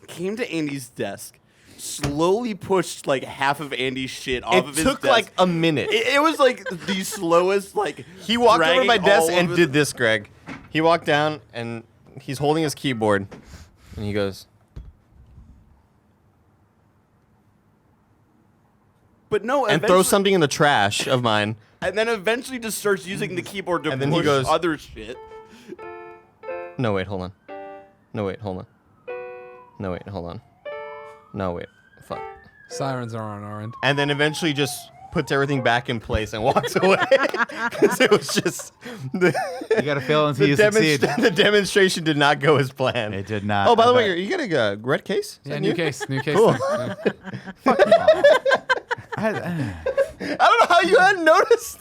came to Andy's desk, slowly pushed like half of Andy's shit off of his desk. It took like a minute. It was like the slowest, like he walked over my desk and did did this, Greg. He walked down and he's holding his keyboard and he goes, but no, and throws something in the trash of mine. And then eventually just starts using the keyboard to then push he goes, other shit. No, wait, hold on. No, wait, hold on. No, wait, hold on. No, wait, fuck. Sirens are on our end. And then eventually just puts everything back in place and walks away. Because it was just... You got to fail until you succeed. The demonstration did not go as planned. It did not. Oh, by the way, you getting a red case? Yeah, new case. Cool. Yeah. I I don't know how you hadn't noticed.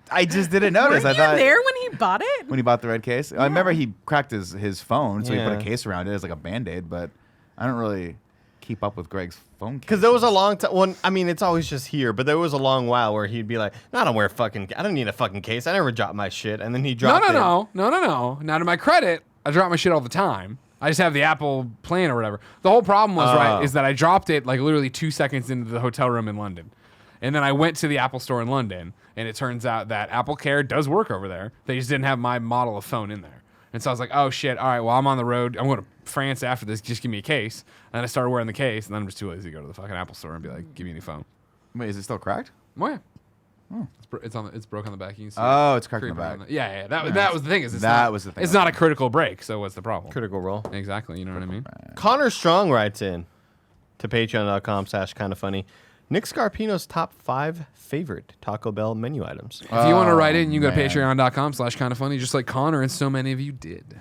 I just didn't notice. Were I you thought there when he bought it? when he bought the red case. I remember he cracked his phone, so he put Yeah. a case around it as like a Band-Aid, but I don't really keep up with Greg's phone case. Because there was a long time. Well, I mean, it's always just here, but there was a long while where he'd be like, "No, I don't wear I don't need a fucking case. I never drop my shit." And then he dropped it. No. Now to my credit, I drop my shit all the time. I just have the Apple plan or whatever. The whole problem was is that I dropped it like literally 2 seconds into the hotel room in London. And then I went to the Apple store in London, and it turns out that Apple Care does work over there. They just didn't have my model of phone in there. And so I was like, oh shit, all right, well, I'm on the road. I'm going to France after this. Just give me a case. And then I started wearing the case, and then I'm just too lazy to go to the fucking Apple store and be like, give me a new phone. Wait, is it still cracked? Oh yeah. It's broke on the back. You can see Oh, it. it's cracked on the Creeping back. Yeah. That was the thing. Was the thing. It's not a critical break. So what's the problem? Critical Role. Exactly. You know what I mean? Connor Strong writes in to patreon.com/kindafunny. Nick Scarpino's top 5 favorite Taco Bell menu items. If you want to write in, you can go to man. patreon.com/kindafunny, just like Connor and so many of you did.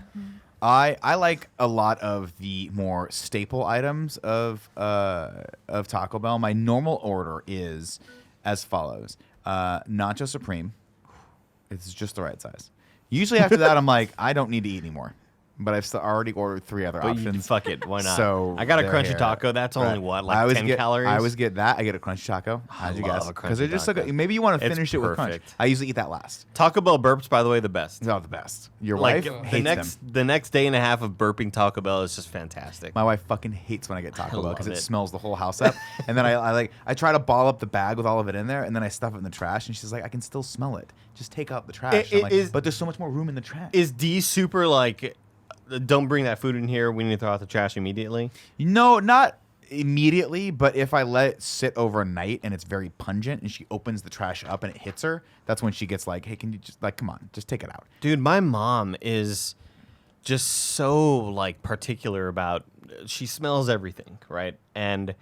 I like a lot of the more staple items of Taco Bell. My normal order is as follows: Nacho Supreme. It's just the right size. Usually after that, I'm like, I don't need to eat anymore. But I've already ordered 3 other options. Fuck it, why not? So I got a they're crunchy here. taco. That's only what, like 10 calories? I always get that. I get a crunchy taco. How'd you love guess? a Because they're crunchy just taco. like maybe you want to It's finish it with crunch. perfect. I usually eat that last. Taco Bell burps, by the way, the best. They're the best. Your Like wife the hates them. the next day and a half of burping Taco Bell is just fantastic. My wife fucking hates when I get Taco Bell because love it it. smells the whole house up. And then I try to ball up the bag with all of it in there, and then I stuff it in the trash. And she's like, I can still smell it. Just take out the trash. I'm like, but there's so much more room in the trash. Is D super like, don't bring that food in here, we need to throw out the trash immediately? No, not immediately, but if I let it sit overnight and it's very pungent and she opens the trash up and it hits her, that's when she gets like, hey, can you just come on, just take it out. Dude, my mom is just so like particular about, she smells everything, right? And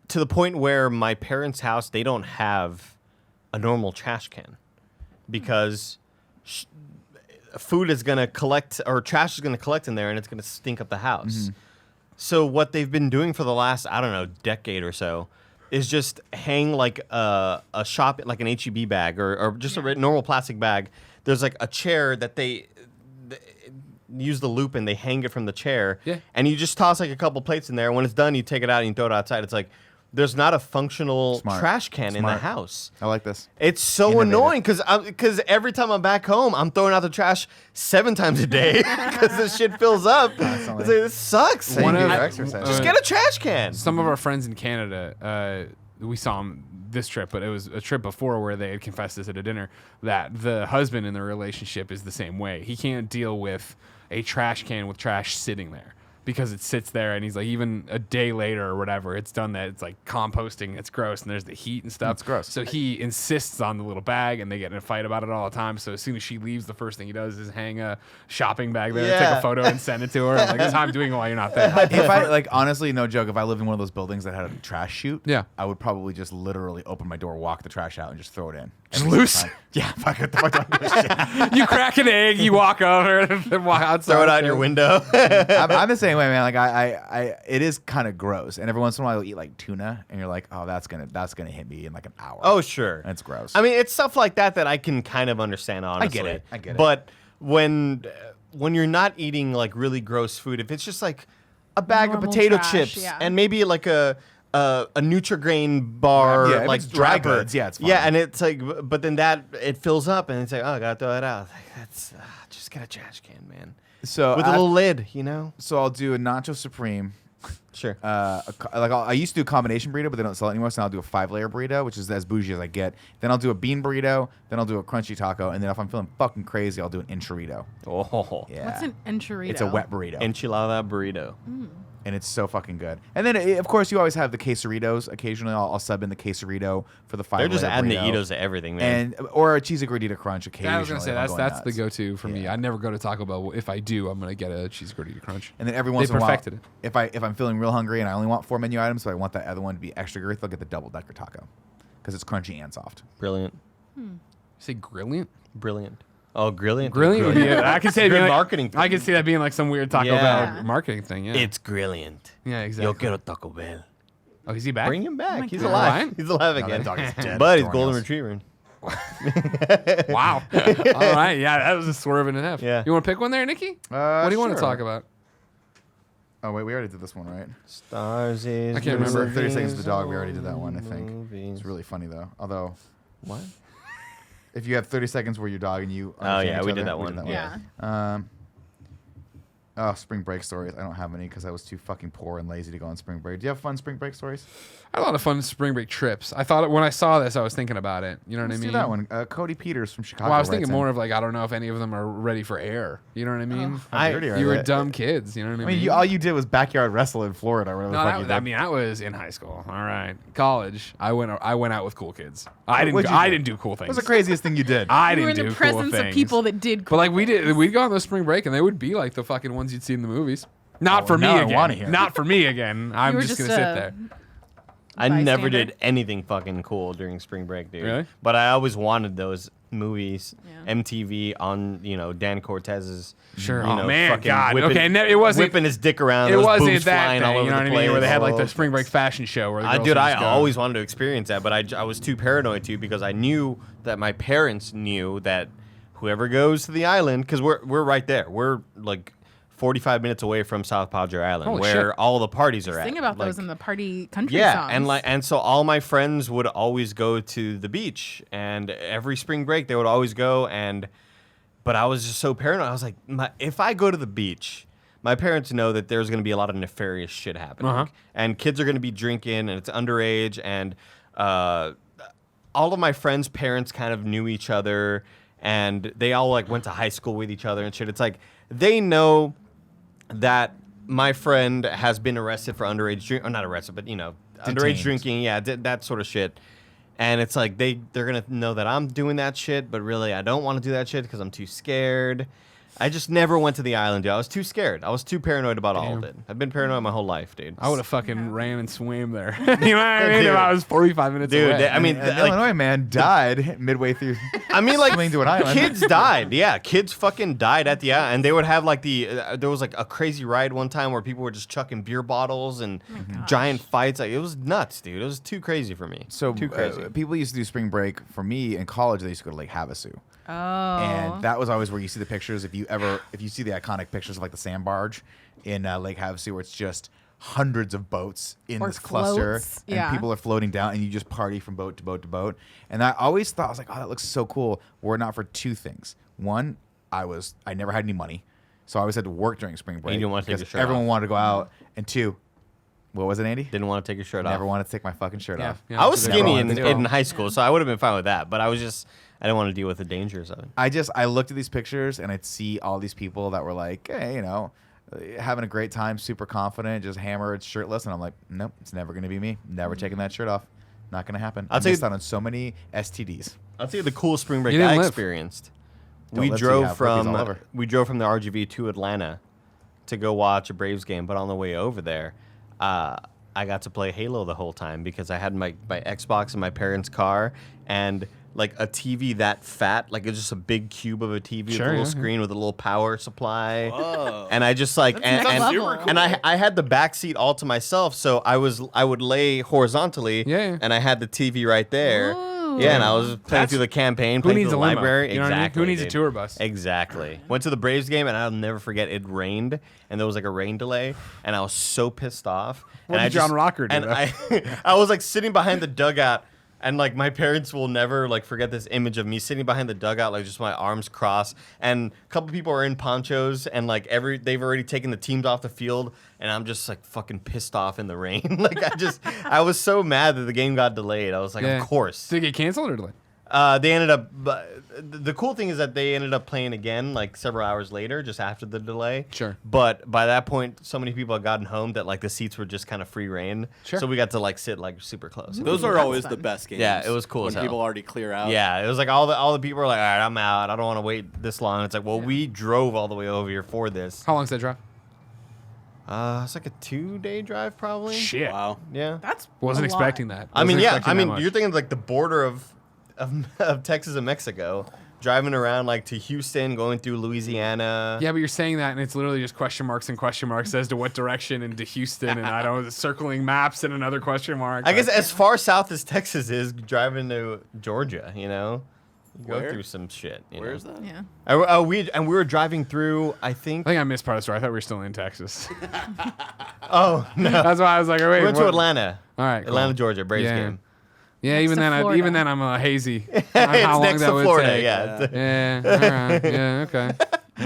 to the point where my parents' house, they don't have a normal trash can because food is going to collect, or trash is going to collect in there, and it's going to stink up the house. So what they've been doing for the last, I don't know, decade or so is just hang like a shop, like an H-E-B bag or just a normal plastic bag. There's like a chair that they use the loop and they hang it from the chair. Yeah. And you just toss like a couple plates in there. And when it's done, you take it out and you throw it outside. It's like, there's not a functional trash can in the house. I like this. It's so Innovative. annoying because every time I'm back home, I'm throwing out the trash 7 times a day because this shit fills up. It's like, this sucks. One of- exercise. Just get a trash can. Some of our friends in Canada, we saw them this trip, but it was a trip before where they had confessed this at a dinner that the husband in the relationship is the same way. He can't deal with a trash can with trash sitting there because it sits there, and he's like, even a day later or whatever, it's done that. It's like composting. It's gross, and there's the heat and stuff. It's gross. So he insists on the little bag, and they get in a fight about it all the time. So as soon as she leaves, the first thing he does is hang a shopping bag there, take a photo, and send it to her. I'm like, this is how I'm doing it while you're not there. If I like, honestly, no joke, if I lived in one of those buildings that had a trash chute, Yeah. I would probably just literally open my door, walk the trash out, and just throw it in. Just Every loose? single time. Yeah, fuck it. Fuck it. You crack an egg, you walk over, and then walk outside. Throw it out your window. I'm the same way, man. Like I it is kind of gross, and every once in a while you'll eat like tuna, and you're like, oh, that's gonna hit me in like an hour. Oh, sure. And it's gross. I mean, it's stuff like that I can kind of understand, honestly. I get it. But when you're not eating like really gross food, if it's just like a bag Normal of potato trash, chips yeah. and maybe like a Nutri-Grain bar, Yeah, if like it's dry wrapper, goods, yeah, it's fine. Yeah, and it's like, but then that it fills up, and it's like, oh, I gotta throw that out. Like, that's just get a trash can, man, so with a little lid, you know. So I'll do a nacho supreme. Sure. I used to do a combination burrito, but they don't sell it anymore. So now I'll do a 5-layer burrito, which is as bougie as I get. Then I'll do a bean burrito. Then I'll do a crunchy taco. And then if I'm feeling fucking crazy, I'll do an enchilada. Oh, Yeah. What's an enchilada? It's a wet burrito. enchilada burrito. And it's so fucking good. And then, of course, you always have the quesaritos. Occasionally, I'll sub in the quesarito for the 5-layer They're just adding the burrito. Ito's to everything, man. Or a cheesy gordita crunch occasionally. Yeah, I was gonna say if I'm that's going the nuts. go-to for me. Yeah. I never go to Taco Bell. If I do, I'm gonna get a cheese gordita crunch. And then every once They in a while, perfected it. if I'm feeling real hungry and I only want 4 menu items, but I want that other one to be extra girth, I'll get the double-decker taco because it's crunchy and soft. Brilliant. Say brilliant. Brilliant. Oh, brilliant. Brilliant would be it. I could say Good being like, marketing thing. I could see that being like some weird Taco Yeah. Bell marketing thing. Yeah. It's brilliant. yeah, Yo exactly. quiero Taco Bell. Oh, is he back? Bring him back. my He's God. alive. Alright. He's alive No, again. that dog is dead. But he's Darn golden else. retriever. Wow. All right. Yeah, that was a swerve and a half. Yeah. You want to pick one there, Nikki? What do you want to Sure. talk about? Oh, wait, we already did this one, right? Stars is I can't remember. 30 Seconds to the Dog, we already did that one, I think. Movies. It's really funny, though. Although, What? if you have 30 seconds where your dog and you Oh, understand yeah, each we other, did that one. Yeah. Oh, spring break stories. I don't have any because I was too fucking poor and lazy to go on spring break. Do you have fun spring break stories? I had a lot of fun spring break trips. I thought when I saw this, I was thinking about it. You know what I Let's mean? do that one. Cody Peters from Chicago. Well, I was thinking writes more in. of like, I don't know if any of them are ready for air. You know what I mean? How dirty are You were they? dumb kids. You know what I I mean? mean, all you did was backyard wrestle in Florida. Or whatever No, the fuck you did. I mean, that was in high school. All right, college. I went out with cool kids. I What'd you I do? didn't do cool things. What was the craziest thing you did? I You were didn't in do the cool presence things. of people that did. But like we'd go on those spring break, and they would be like the fucking ones you'd see in the movies. Not for me now I again. wanna hear it. Not for me again. I'm were just gonna just sit a- there. I never bystander. did anything fucking cool during spring break, dude. Really? But I always wanted those movies, Yeah. MTV on, Dan Cortez's. Sure. you Oh know, man, fucking God. whipping- Okay, it wasn't. whipping his dick around. It those wasn't boobs that flying thing. all over You know what the I mean? Where they place. had like the spring break fashion show. Where the girls Dude, would I just go. always wanted to experience that, but I was too paranoid to because I knew that my parents knew that whoever goes to the island, because we're right there. We're like 45 minutes away from South Padre Island, Holy where shit. all the parties are at. Sing about those Like, in the party country yeah, songs. and so all my friends would always go to the beach, and every spring break they would always go. But I was just so paranoid. I was like, if I go to the beach, my parents know that there's going to be a lot of nefarious shit happening, and kids are going to be drinking, and it's underage, and all of my friends' parents kind of knew each other, and they all like went to high school with each other and shit. It's like they know that my friend has been arrested for underage drink, or not arrested, but underage Detained. drinking, that sort of shit. And it's like they're gonna know that I'm doing that shit, but really I don't want to do that shit because I'm too scared. I just never went to the island, dude. I was too scared. I was too paranoid about all of it. I've been paranoid my whole life, dude. I would have fucking ran and swam there. You know what I mean? If I was 45 minutes Dude, away. I mean, An like, Illinois man died midway through. Swimming to an island. kids died. Yeah, kids fucking died at the island, and they would have like there was like a crazy ride one time where people were just chucking beer bottles and giant fights. Like it was nuts, dude. It was too crazy for me. So too crazy. people used to do spring break. For me in college, they used to go to Lake Havasu. oh. And that was always where you see the pictures. If you see the iconic pictures of like the sand barge in Lake Havasu, where it's just hundreds of boats in Or this cluster, floats, and yeah. people are floating down, and you just party from boat to boat to boat. And I always thought, I was like, oh, that looks so cool. Were it not for two things. One, I never had any money, so I always had to work during spring break. you didn't want to take because your shirt everyone off. wanted to go out. And two, what was it, Andy? Didn't want to take your shirt Never off. wanted to take my fucking shirt off. Yeah, I was that's what skinny they in, wanted to do. in high school, so I would have been fine with that. But I didn't want to deal with the dangers of it. I looked at these pictures and I'd see all these people that were like, hey, having a great time, super confident, just hammered, shirtless, and I'm like, nope, it's never gonna be me. Never taking that shirt off. Not gonna happen. I I'll tell you- missed out on so many STDs. I'll tell you the coolest spring break You didn't I live. experienced. Don't We live till you drove have herpes all from over. the RGV to Atlanta to go watch a Braves game, but on the way over there, I got to play Halo the whole time because I had my Xbox in my parents' car and like a TV that fat, like it's just a big cube of a TV with Sure, a little yeah, screen with a little power supply. Whoa. And I just like That's next level. and I had the back seat all to myself, so I would lay horizontally, Yeah. and I had the TV right there. Ooh. Yeah, and I was playing That's- thsee the campaign, Who playing needs through a the limo? library. You know what I mean? Exactly. Who needs a dude. tour bus? Exactly. Went to the Braves game, and I'll never forget. It rained, and there was like a rain delay, and I was so pissed off. What and did John Rocker do, And though? I was like sitting behind the dugout, and like my parents will never like forget this image of me sitting behind the dugout, like just my arms crossed, and a couple people are in ponchos, and like they've already taken the teams off the field, and I'm just like fucking pissed off in the rain. Like I was so mad that the game got delayed. I was like, Yeah. of course. Did it get canceled or delayed? They ended up. The cool thing is that they ended up playing again like several hours later, just after the delay. Sure. But by that point, so many people had gotten home that like the seats were just kind of free reign. Sure. So we got to like sit like super close. Those are That's always fun. the best games. Yeah, it was cool when as hell. people already clear out. Yeah, it was like all the people were like, all right, I'm out. I don't want to wait this long. It's like, well, we drove all the way over here for this. How long's that drive? It's like a 2-day drive probably. Shit. Wow. Yeah. That's Wasn't a lot. expecting that. I mean, Wasn't yeah. expecting I that mean, much. you're thinking like the border of Texas and Mexico, driving around like to Houston, going through Louisiana. Yeah, but you're saying that, and it's literally just question marks and question marks as to what direction into Houston, and I don't circling maps and another question mark. I guess as far south as Texas is, driving to Georgia, you go Where? through some shit. Where is that? Yeah. We were driving through. I think. I think I missed part of the story. I thought we were still in Texas. Oh no, That's why I was like, oh, wait. we went to what? Atlanta. All right, cool. Atlanta, Georgia, Braves Yeah. game. Yeah, Next even to then, Florida. I'm hazy. on It's how long next that to would Florida. take. Yeah. Yeah. All right. Yeah. Okay.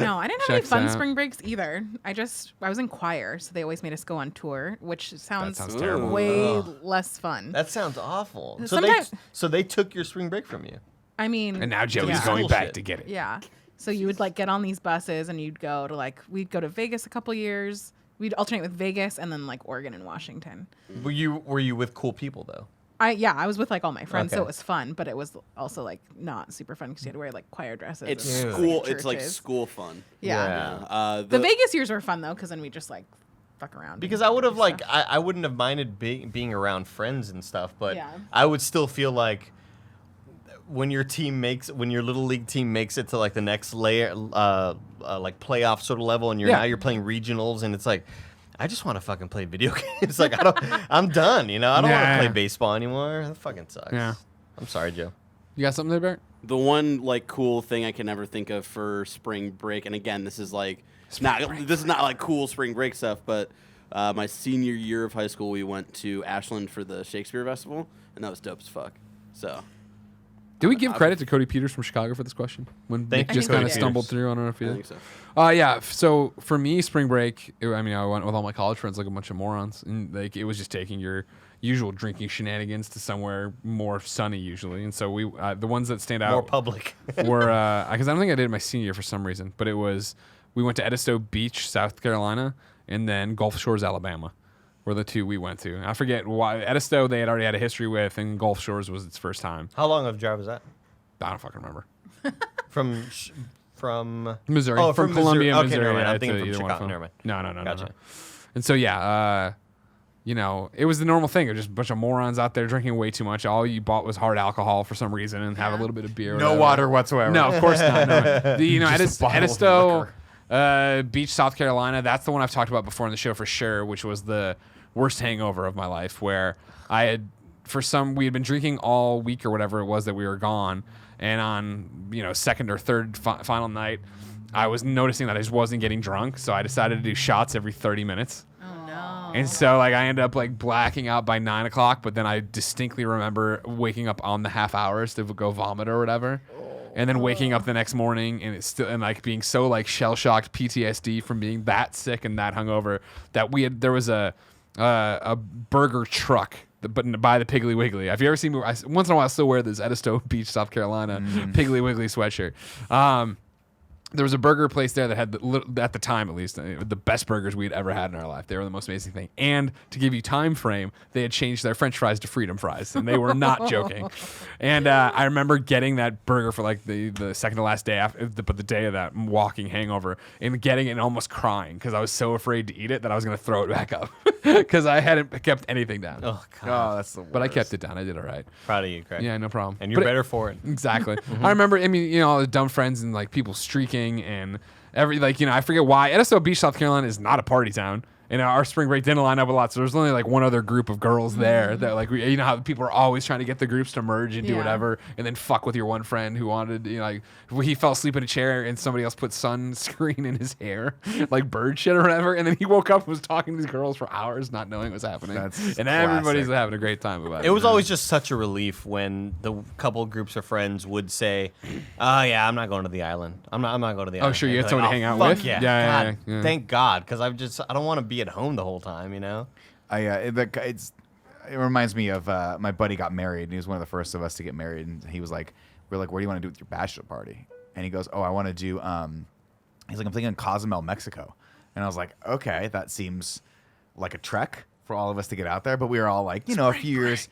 No, I didn't have Checks any fun out. spring breaks either. I was in choir, so they always made us go on tour, which sounds terrible. way less fun. That sounds awful. Sometimes- So they took your spring break from you. I mean, And now Joey's yeah. going Cool back shit. to get it. Yeah. So you would like get on these buses and you'd go to we'd go to Vegas a couple years. We'd alternate with Vegas and then Oregon and Washington. Were you with cool people though? I was with all my friends, so Okay. it was fun, but it was also not super fun because you had to wear choir dresses. It's and school. sing It's like churches. school fun. Yeah. The The Vegas years were fun though, because then we just fuck around. Because and I would have do stuff. I wouldn't have minded being around friends and stuff, but Yeah. I would still feel like when your little league team makes it to the next layer, playoff sort of level, and Yeah. now you're playing regionals, and it's I just want to fucking play video games. I'm done. I don't want to Yeah. play baseball anymore. That fucking sucks. Yeah. I'm sorry, Joe. You got something there, Barrett? The one cool thing I can never think of for spring break, and again, this is not cool spring break stuff, but my senior year of high school, we went to Ashland for the Shakespeare Festival, and that was dope as fuck. So Did we give credit to Cody Peters from Chicago for this question? When Thank Nick you, just Cody kind of Peters. stumbled through, I don't know if I you think so. Yeah. So for me, spring break, I went with all my college friends like a bunch of morons, and it was just taking your usual drinking shenanigans to somewhere more sunny usually. And so we, the ones that stand out More public. were because I don't think I did it my senior year for some reason, but we went to Edisto Beach, South Carolina, and then Gulf Shores, Alabama, were the two we went to. I forget why. Edisto they had already had a history with, and Gulf Shores was its first time. How long of a drive was that? I don't fucking remember. From Missouri. Oh, from from Columbia, Missouri. Okay, Missouri. never mind. I'm yeah, thinking to from either one of Chicago. them. Never mind. No. Gotcha. And so it was the normal thing of just a bunch of morons out there drinking way too much. All you bought was hard alcohol for some reason and have a little bit of beer. or No whatever. water whatsoever. No, of course not. No. Just a bottle of Edisto liquor. Beach, South Carolina. That's the one I've talked about before on the show for sure, which was the worst hangover of my life, where we had been drinking all week or whatever it was that we were gone, and on second or third final night, I was noticing that I just wasn't getting drunk, so I decided to do shots every 30 minutes. Oh no. And so I ended up blacking out by 9 o'clock, but then I distinctly remember waking up on the half hours to go vomit or whatever. And then waking up the next morning and it's still being so shell shocked PTSD from being that sick and that hungover that there was a burger truck but by the Piggly Wiggly. Have you ever seen once in a while I still wear this Edisto Beach, South Carolina Piggly Wiggly sweatshirt. There was a burger place there that had, at the time at least, the best burgers we'd ever had in our life. They were the most amazing thing. And to give you time frame, they had changed their French fries to freedom fries, and they were not joking. And I remember getting that burger for the second to last day but the day of that walking hangover, and getting it and almost crying because I was so afraid to eat it that I was going to throw it back up because I hadn't kept anything down. Oh god. Oh, that's the worst. But I kept it down. I did all right. Proud of you, Craig. Yeah, no problem. And you're But better for it. Exactly. I remember, all the dumb friends and people streaking and I forget why. Edisto Beach, South Carolina is not a party town. And our spring break didn't line up a lot, so there's only one other group of girls there that how people are always trying to get the groups to merge and do Yeah. whatever, and then fuck with your one friend who wanted he fell asleep in a chair and somebody else put sunscreen in his hair, bird shit or whatever, and then he woke up and was talking to these girls for hours, not knowing what was happening. That's and everybody's classic. having a great time about it. It was always just such a relief when the couple groups of friends would say, "Oh yeah, I'm not going to the island. I'm not going to the Oh, island." sure, you They'd had be someone to "Oh, hang out fuck with? Yeah, Yeah, God, yeah. Thank God, because I don't want to be at home the whole time. It reminds me of my buddy got married, and he was one of the first of us to get married, and he was like, we're like, what do you want to do with your bachelor party? And he goes, oh, I want to do he's like, I'm thinking Cozumel, Mexico. And I was like, okay, that seems like a trek for all of us to get out there, but we were all a few years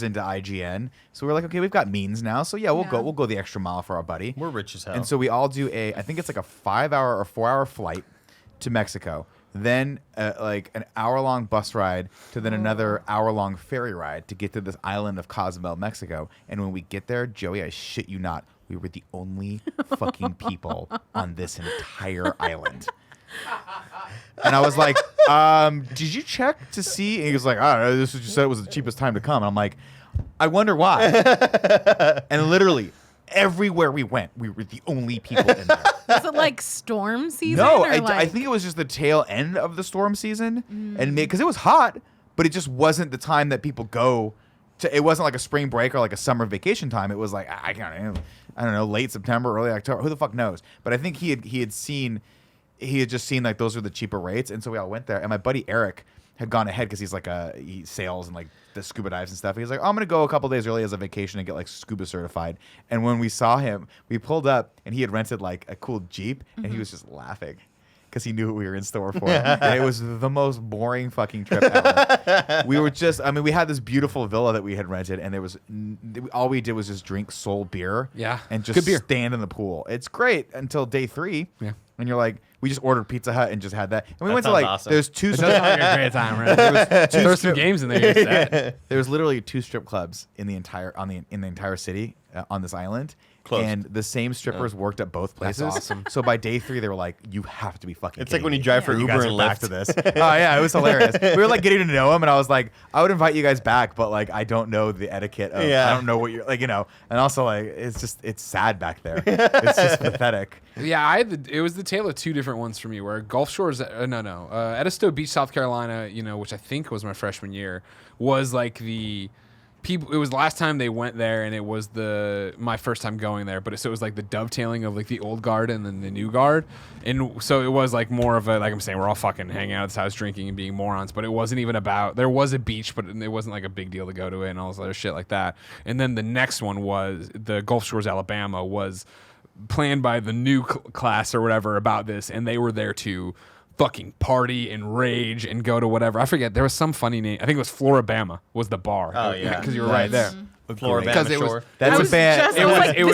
into IGN, so we're like, okay, we've got means now, so yeah, we'll go the extra mile for our buddy. We're rich as hell. And so we all do I think it's a 5-hour or 4-hour flight to Mexico, then an hour-long bus ride to then another hour-long ferry ride to get to this island of Cozumel, Mexico. And when we get there, Joey, I shit you not, we were the only fucking people on this entire island. And I was like, did you check to see? And he was like, I don't know, this was just said it was the cheapest time to come. And I'm like, I wonder why. And literally, everywhere we went, we were the only people in there. Was it storm season? No, or I think it was just the tail end of the storm season, and because it was hot, but it just wasn't the time that people go to. It wasn't like a spring break or like a summer vacation time. It was like I can't. I don't know, late September, early October. Who the fuck knows? But I think he had just seen like those were the cheaper rates, and so we all went there. And my buddy Eric had gone ahead because he's like he sails and like the scuba dives and stuff. He's like, oh, I'm gonna go a couple days early as a vacation and get like scuba certified. And when we saw him, we pulled up and he had rented like a cool Jeep, and he was just laughing because he knew what we were in store for. And it was the most boring fucking trip ever. We were just, I mean, we had this beautiful villa that we had rented, and there was all we did was just drink Sol beer, and just good beer. stand in the pool. It's great until day 3, and you're like, we just ordered Pizza Hut and just had that. And we went to like, awesome. there's 2 It does sound like a great time, right? There's some games in there. You said. There was literally 2 strip clubs in the entire city on this island. Closed. And the same strippers worked at both places. That's awesome. So by day 3, they were like, "You have to be fucking." It's like kidding when you me. drive for You Uber guys and are back Lyft. to this. Oh yeah, it was hilarious. We were like getting to know him, and I was like, I would invite you guys back, but like I don't know the etiquette of. Yeah. I don't know what you're like, And also like it's sad back there. It's just pathetic. Yeah, it was the tale of 2 different ones for me. Where Gulf Shores, Edisto Beach, South Carolina, which I think was my freshman year, was like the people. It was the last time they went there, and it was my first time going there. But so it was like the dovetailing of like the old guard and then the new guard, and so it was like more of a, like I'm saying, we're all fucking hanging out at this house drinking and being morons. But it wasn't even about. There was a beach, but it wasn't like a big deal to go to it and all this other shit like that. And then the next one was the Gulf Shores, Alabama, was planned by the new class or whatever about this, and they were there to fucking party and rage and go to whatever. I forget. There was some funny name. I think it was Floribama was the bar. Oh, yeah. Because you were right there. Floribama Because it was- Shore. That's a bad. This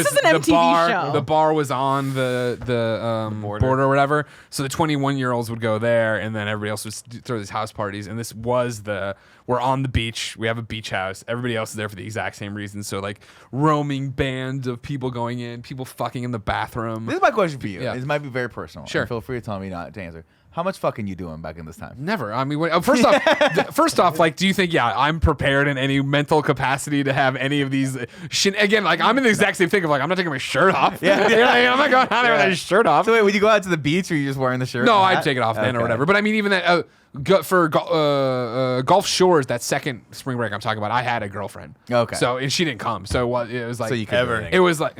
is an the MTV bar. show. The bar was on the border or whatever. So the 21-year-olds would go there, and then everybody else would throw these house parties. And this was we're on the beach. We have a beach house. Everybody else is there for the exact same reason. So like roaming band of people going in, people fucking in the bathroom. This is my question for you. Yeah. This might be very personal. Sure. And feel free to tell me not to answer. How much fucking you doing back in this time? Never. I mean, first off, like, do you think, I'm prepared in any mental capacity to have any of these shit? Again, like, I'm in the exact same thing of, like, I'm not taking my shirt off. Yeah. I'm not going out there with a shirt off. So wait, would you go out to the beach, or are you just wearing the shirt? No, and I'd hat? take it off then or Okay. whatever. But I mean, even that for Gulf Shores, that second spring break I'm talking about, I had a girlfriend. Okay. So and she didn't come. So it was like So you could do anything. It was like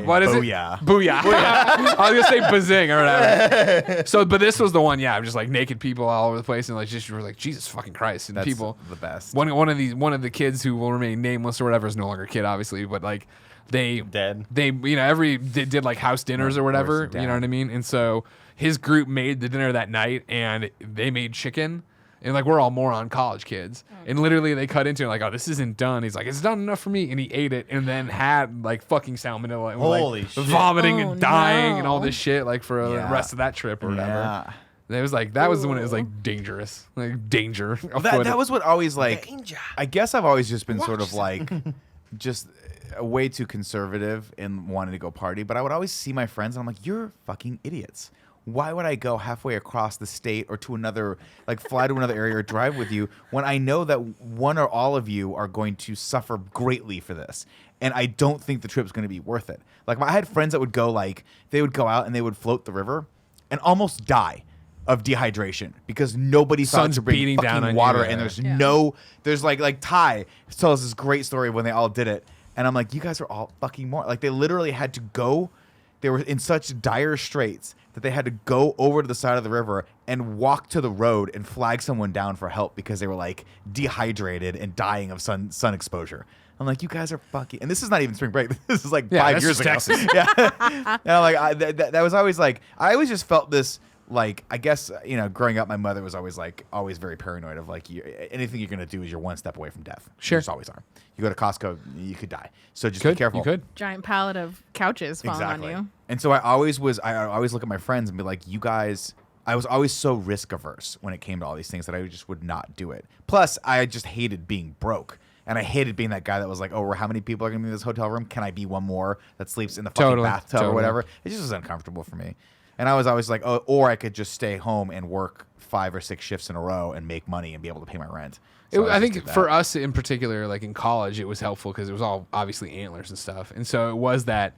what is Booyah. it? Booyah. I was gonna say bazing or whatever. So, but this was the one. Yeah, just like naked people all over the place, and like just you were like, Jesus fucking Christ, and That's people. the best. One of the kids who will remain nameless or whatever is no longer a kid, obviously, but like they Dead. They they did like house dinners or whatever. course, You know what I mean? And so his group made the dinner that night, and they made chicken. And like we're all moron college kids, and literally they cut into it like, oh, this isn't done. He's like, it's done enough for me, and he ate it, and then had like fucking salmonella, and was, Holy like, shit. vomiting Oh, and dying no. and all this shit like for the Yeah. rest of that trip or whatever. Yeah. It was like that was when it was like dangerous, like danger. That was what always like. I guess I've always just been sort of like, just way too conservative in wanting to go party. But I would always see my friends, and I'm like, you're fucking idiots. Why would I go halfway across the state or to another, like fly to another area or drive with you when I know that one or all of you are going to suffer greatly for this? And I don't think the trip's going to be worth it. Like I had friends that would go they would go out and they would float the river and almost die of dehydration because nobody thought Sun's to bring beating fucking down on water, you, and yeah. there's like Ty tells this great story when they all did it, and I'm like, you guys are all fucking more like they literally had to go. They were in such dire straits that they had to go over to the side of the river and walk to the road and flag someone down for help because they were like dehydrated and dying of sun exposure. I'm like, you guys are fucking, and this is not even spring break. This is like 5 years ago. Texas. Yeah, and I'm like, that was always like, I always just felt this. Like, I guess, growing up, my mother was always very paranoid of like, anything you're going to do is you're one step away from death. Sure. You just always are. You go to Costco, you could die. So just Could be careful. you could? Giant pallet of couches falling Exactly. on you. And so I always look at my friends and be like, you guys, I was always so risk averse when it came to all these things that I just would not do it. Plus, I just hated being broke. And I hated being that guy that was like, oh, how many people are going to be in this hotel room? Can I be one more that sleeps in the fucking bathtub or whatever? It just was uncomfortable for me. And I was always like, oh, or I could just stay home and work 5 or 6 shifts in a row and make money and be able to pay my rent. So I just think did that. for us in particular, like in college, it was helpful because it was all obviously antlers and stuff. And so it was that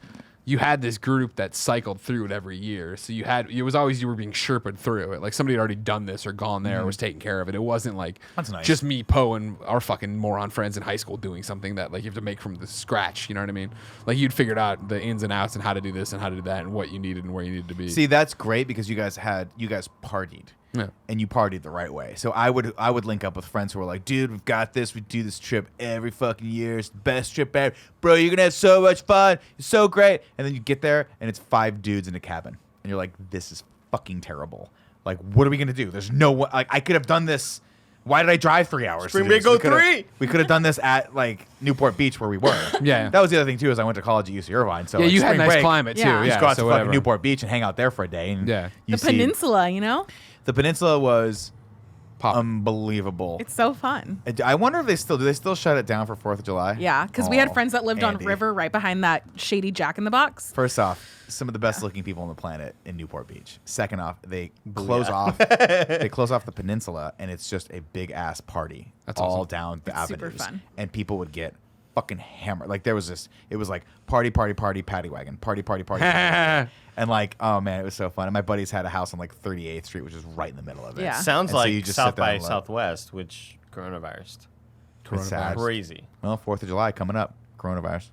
you had this group that cycled through it every year. So it was always you were being Sherpa'd through it. Like somebody had already done this or gone there or was taking care of it. It wasn't like That's nice. just me, Poe, and our fucking moron friends in high school doing something that like you have to make from the scratch. You know what I mean? Like you'd figured out the ins and outs and how to do this and how to do that and what you needed and where you needed to be. See, that's great because you guys partied. Yeah. And you partied the right way. So I would link up with friends who were like, dude, we've got this. We do this trip every fucking year. It's the best trip ever. Bro, you're going to have so much fun. It's so great. And then you get there and it's 5 dudes in a cabin. And you're like, this is fucking terrible. Like, what are we going to do? There's no way. Like, I could have done this. Why did I drive 3 hours? Spring to do Break this? 03. We could have done this at like Newport Beach where we were. Yeah. That was the other thing too, is I went to college at UC Irvine. So yeah, like, you had spring nice break, climate too. Yeah. Yeah, You just go out so to whatever. fucking Newport Beach and hang out there for a day. And Yeah. you The see- peninsula, you know? The peninsula was Pop. unbelievable. It's so fun. I wonder if do they still shut it down for 4th of July? Yeah, because we had friends that lived Andy. on River right behind that shady Jack in the Box. First off, some of the best looking people on the planet in Newport Beach. Second off, they close off the peninsula and it's just a big ass party. That's all awesome. down the It's super avenues. fun. And people would get fucking hammered. Like there was this, it was like party, paddy wagon, party. And like, oh man, it was so fun. And my buddies had a house on like 38th Street, which is right in the middle of it. Yeah. Sounds And so like you just South sit there by and look. Southwest, which coronavirus. It's sad. Crazy. Well, 4th of July coming up. Coronavirus.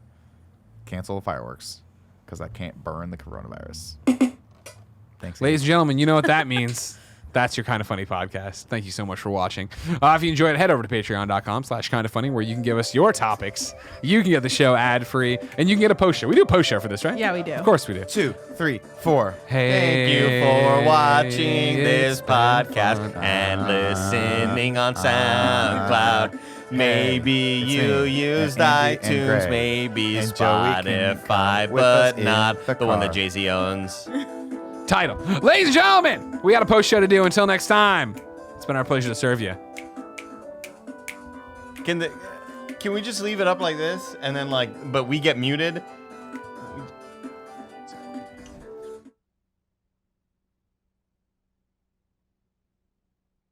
Cancel the fireworks because I can't burn the coronavirus. Thanks. Ladies and gentlemen, you know what that means. That's your Kind of Funny podcast. Thank you so much for watching. If you enjoyed it, head over to patreon.com/kindoffunny where you can give us your topics. You can get the show ad-free, and you can get a post show. We do a post show for this, right? Yeah, we do. Of course we do. 2, 3, 4. Hey. Thank you for watching this it's been podcast fun. and listening on SoundCloud. Maybe It's you me, used and Andy, and iTunes, Greg, maybe and Joey can Spotify, come with us but in not the the one that car. Jay-Z owns. Title. Ladies and gentlemen, we got a post show to do. Until next time, it's been our pleasure to serve you. Can we just leave it up like this and then but we get muted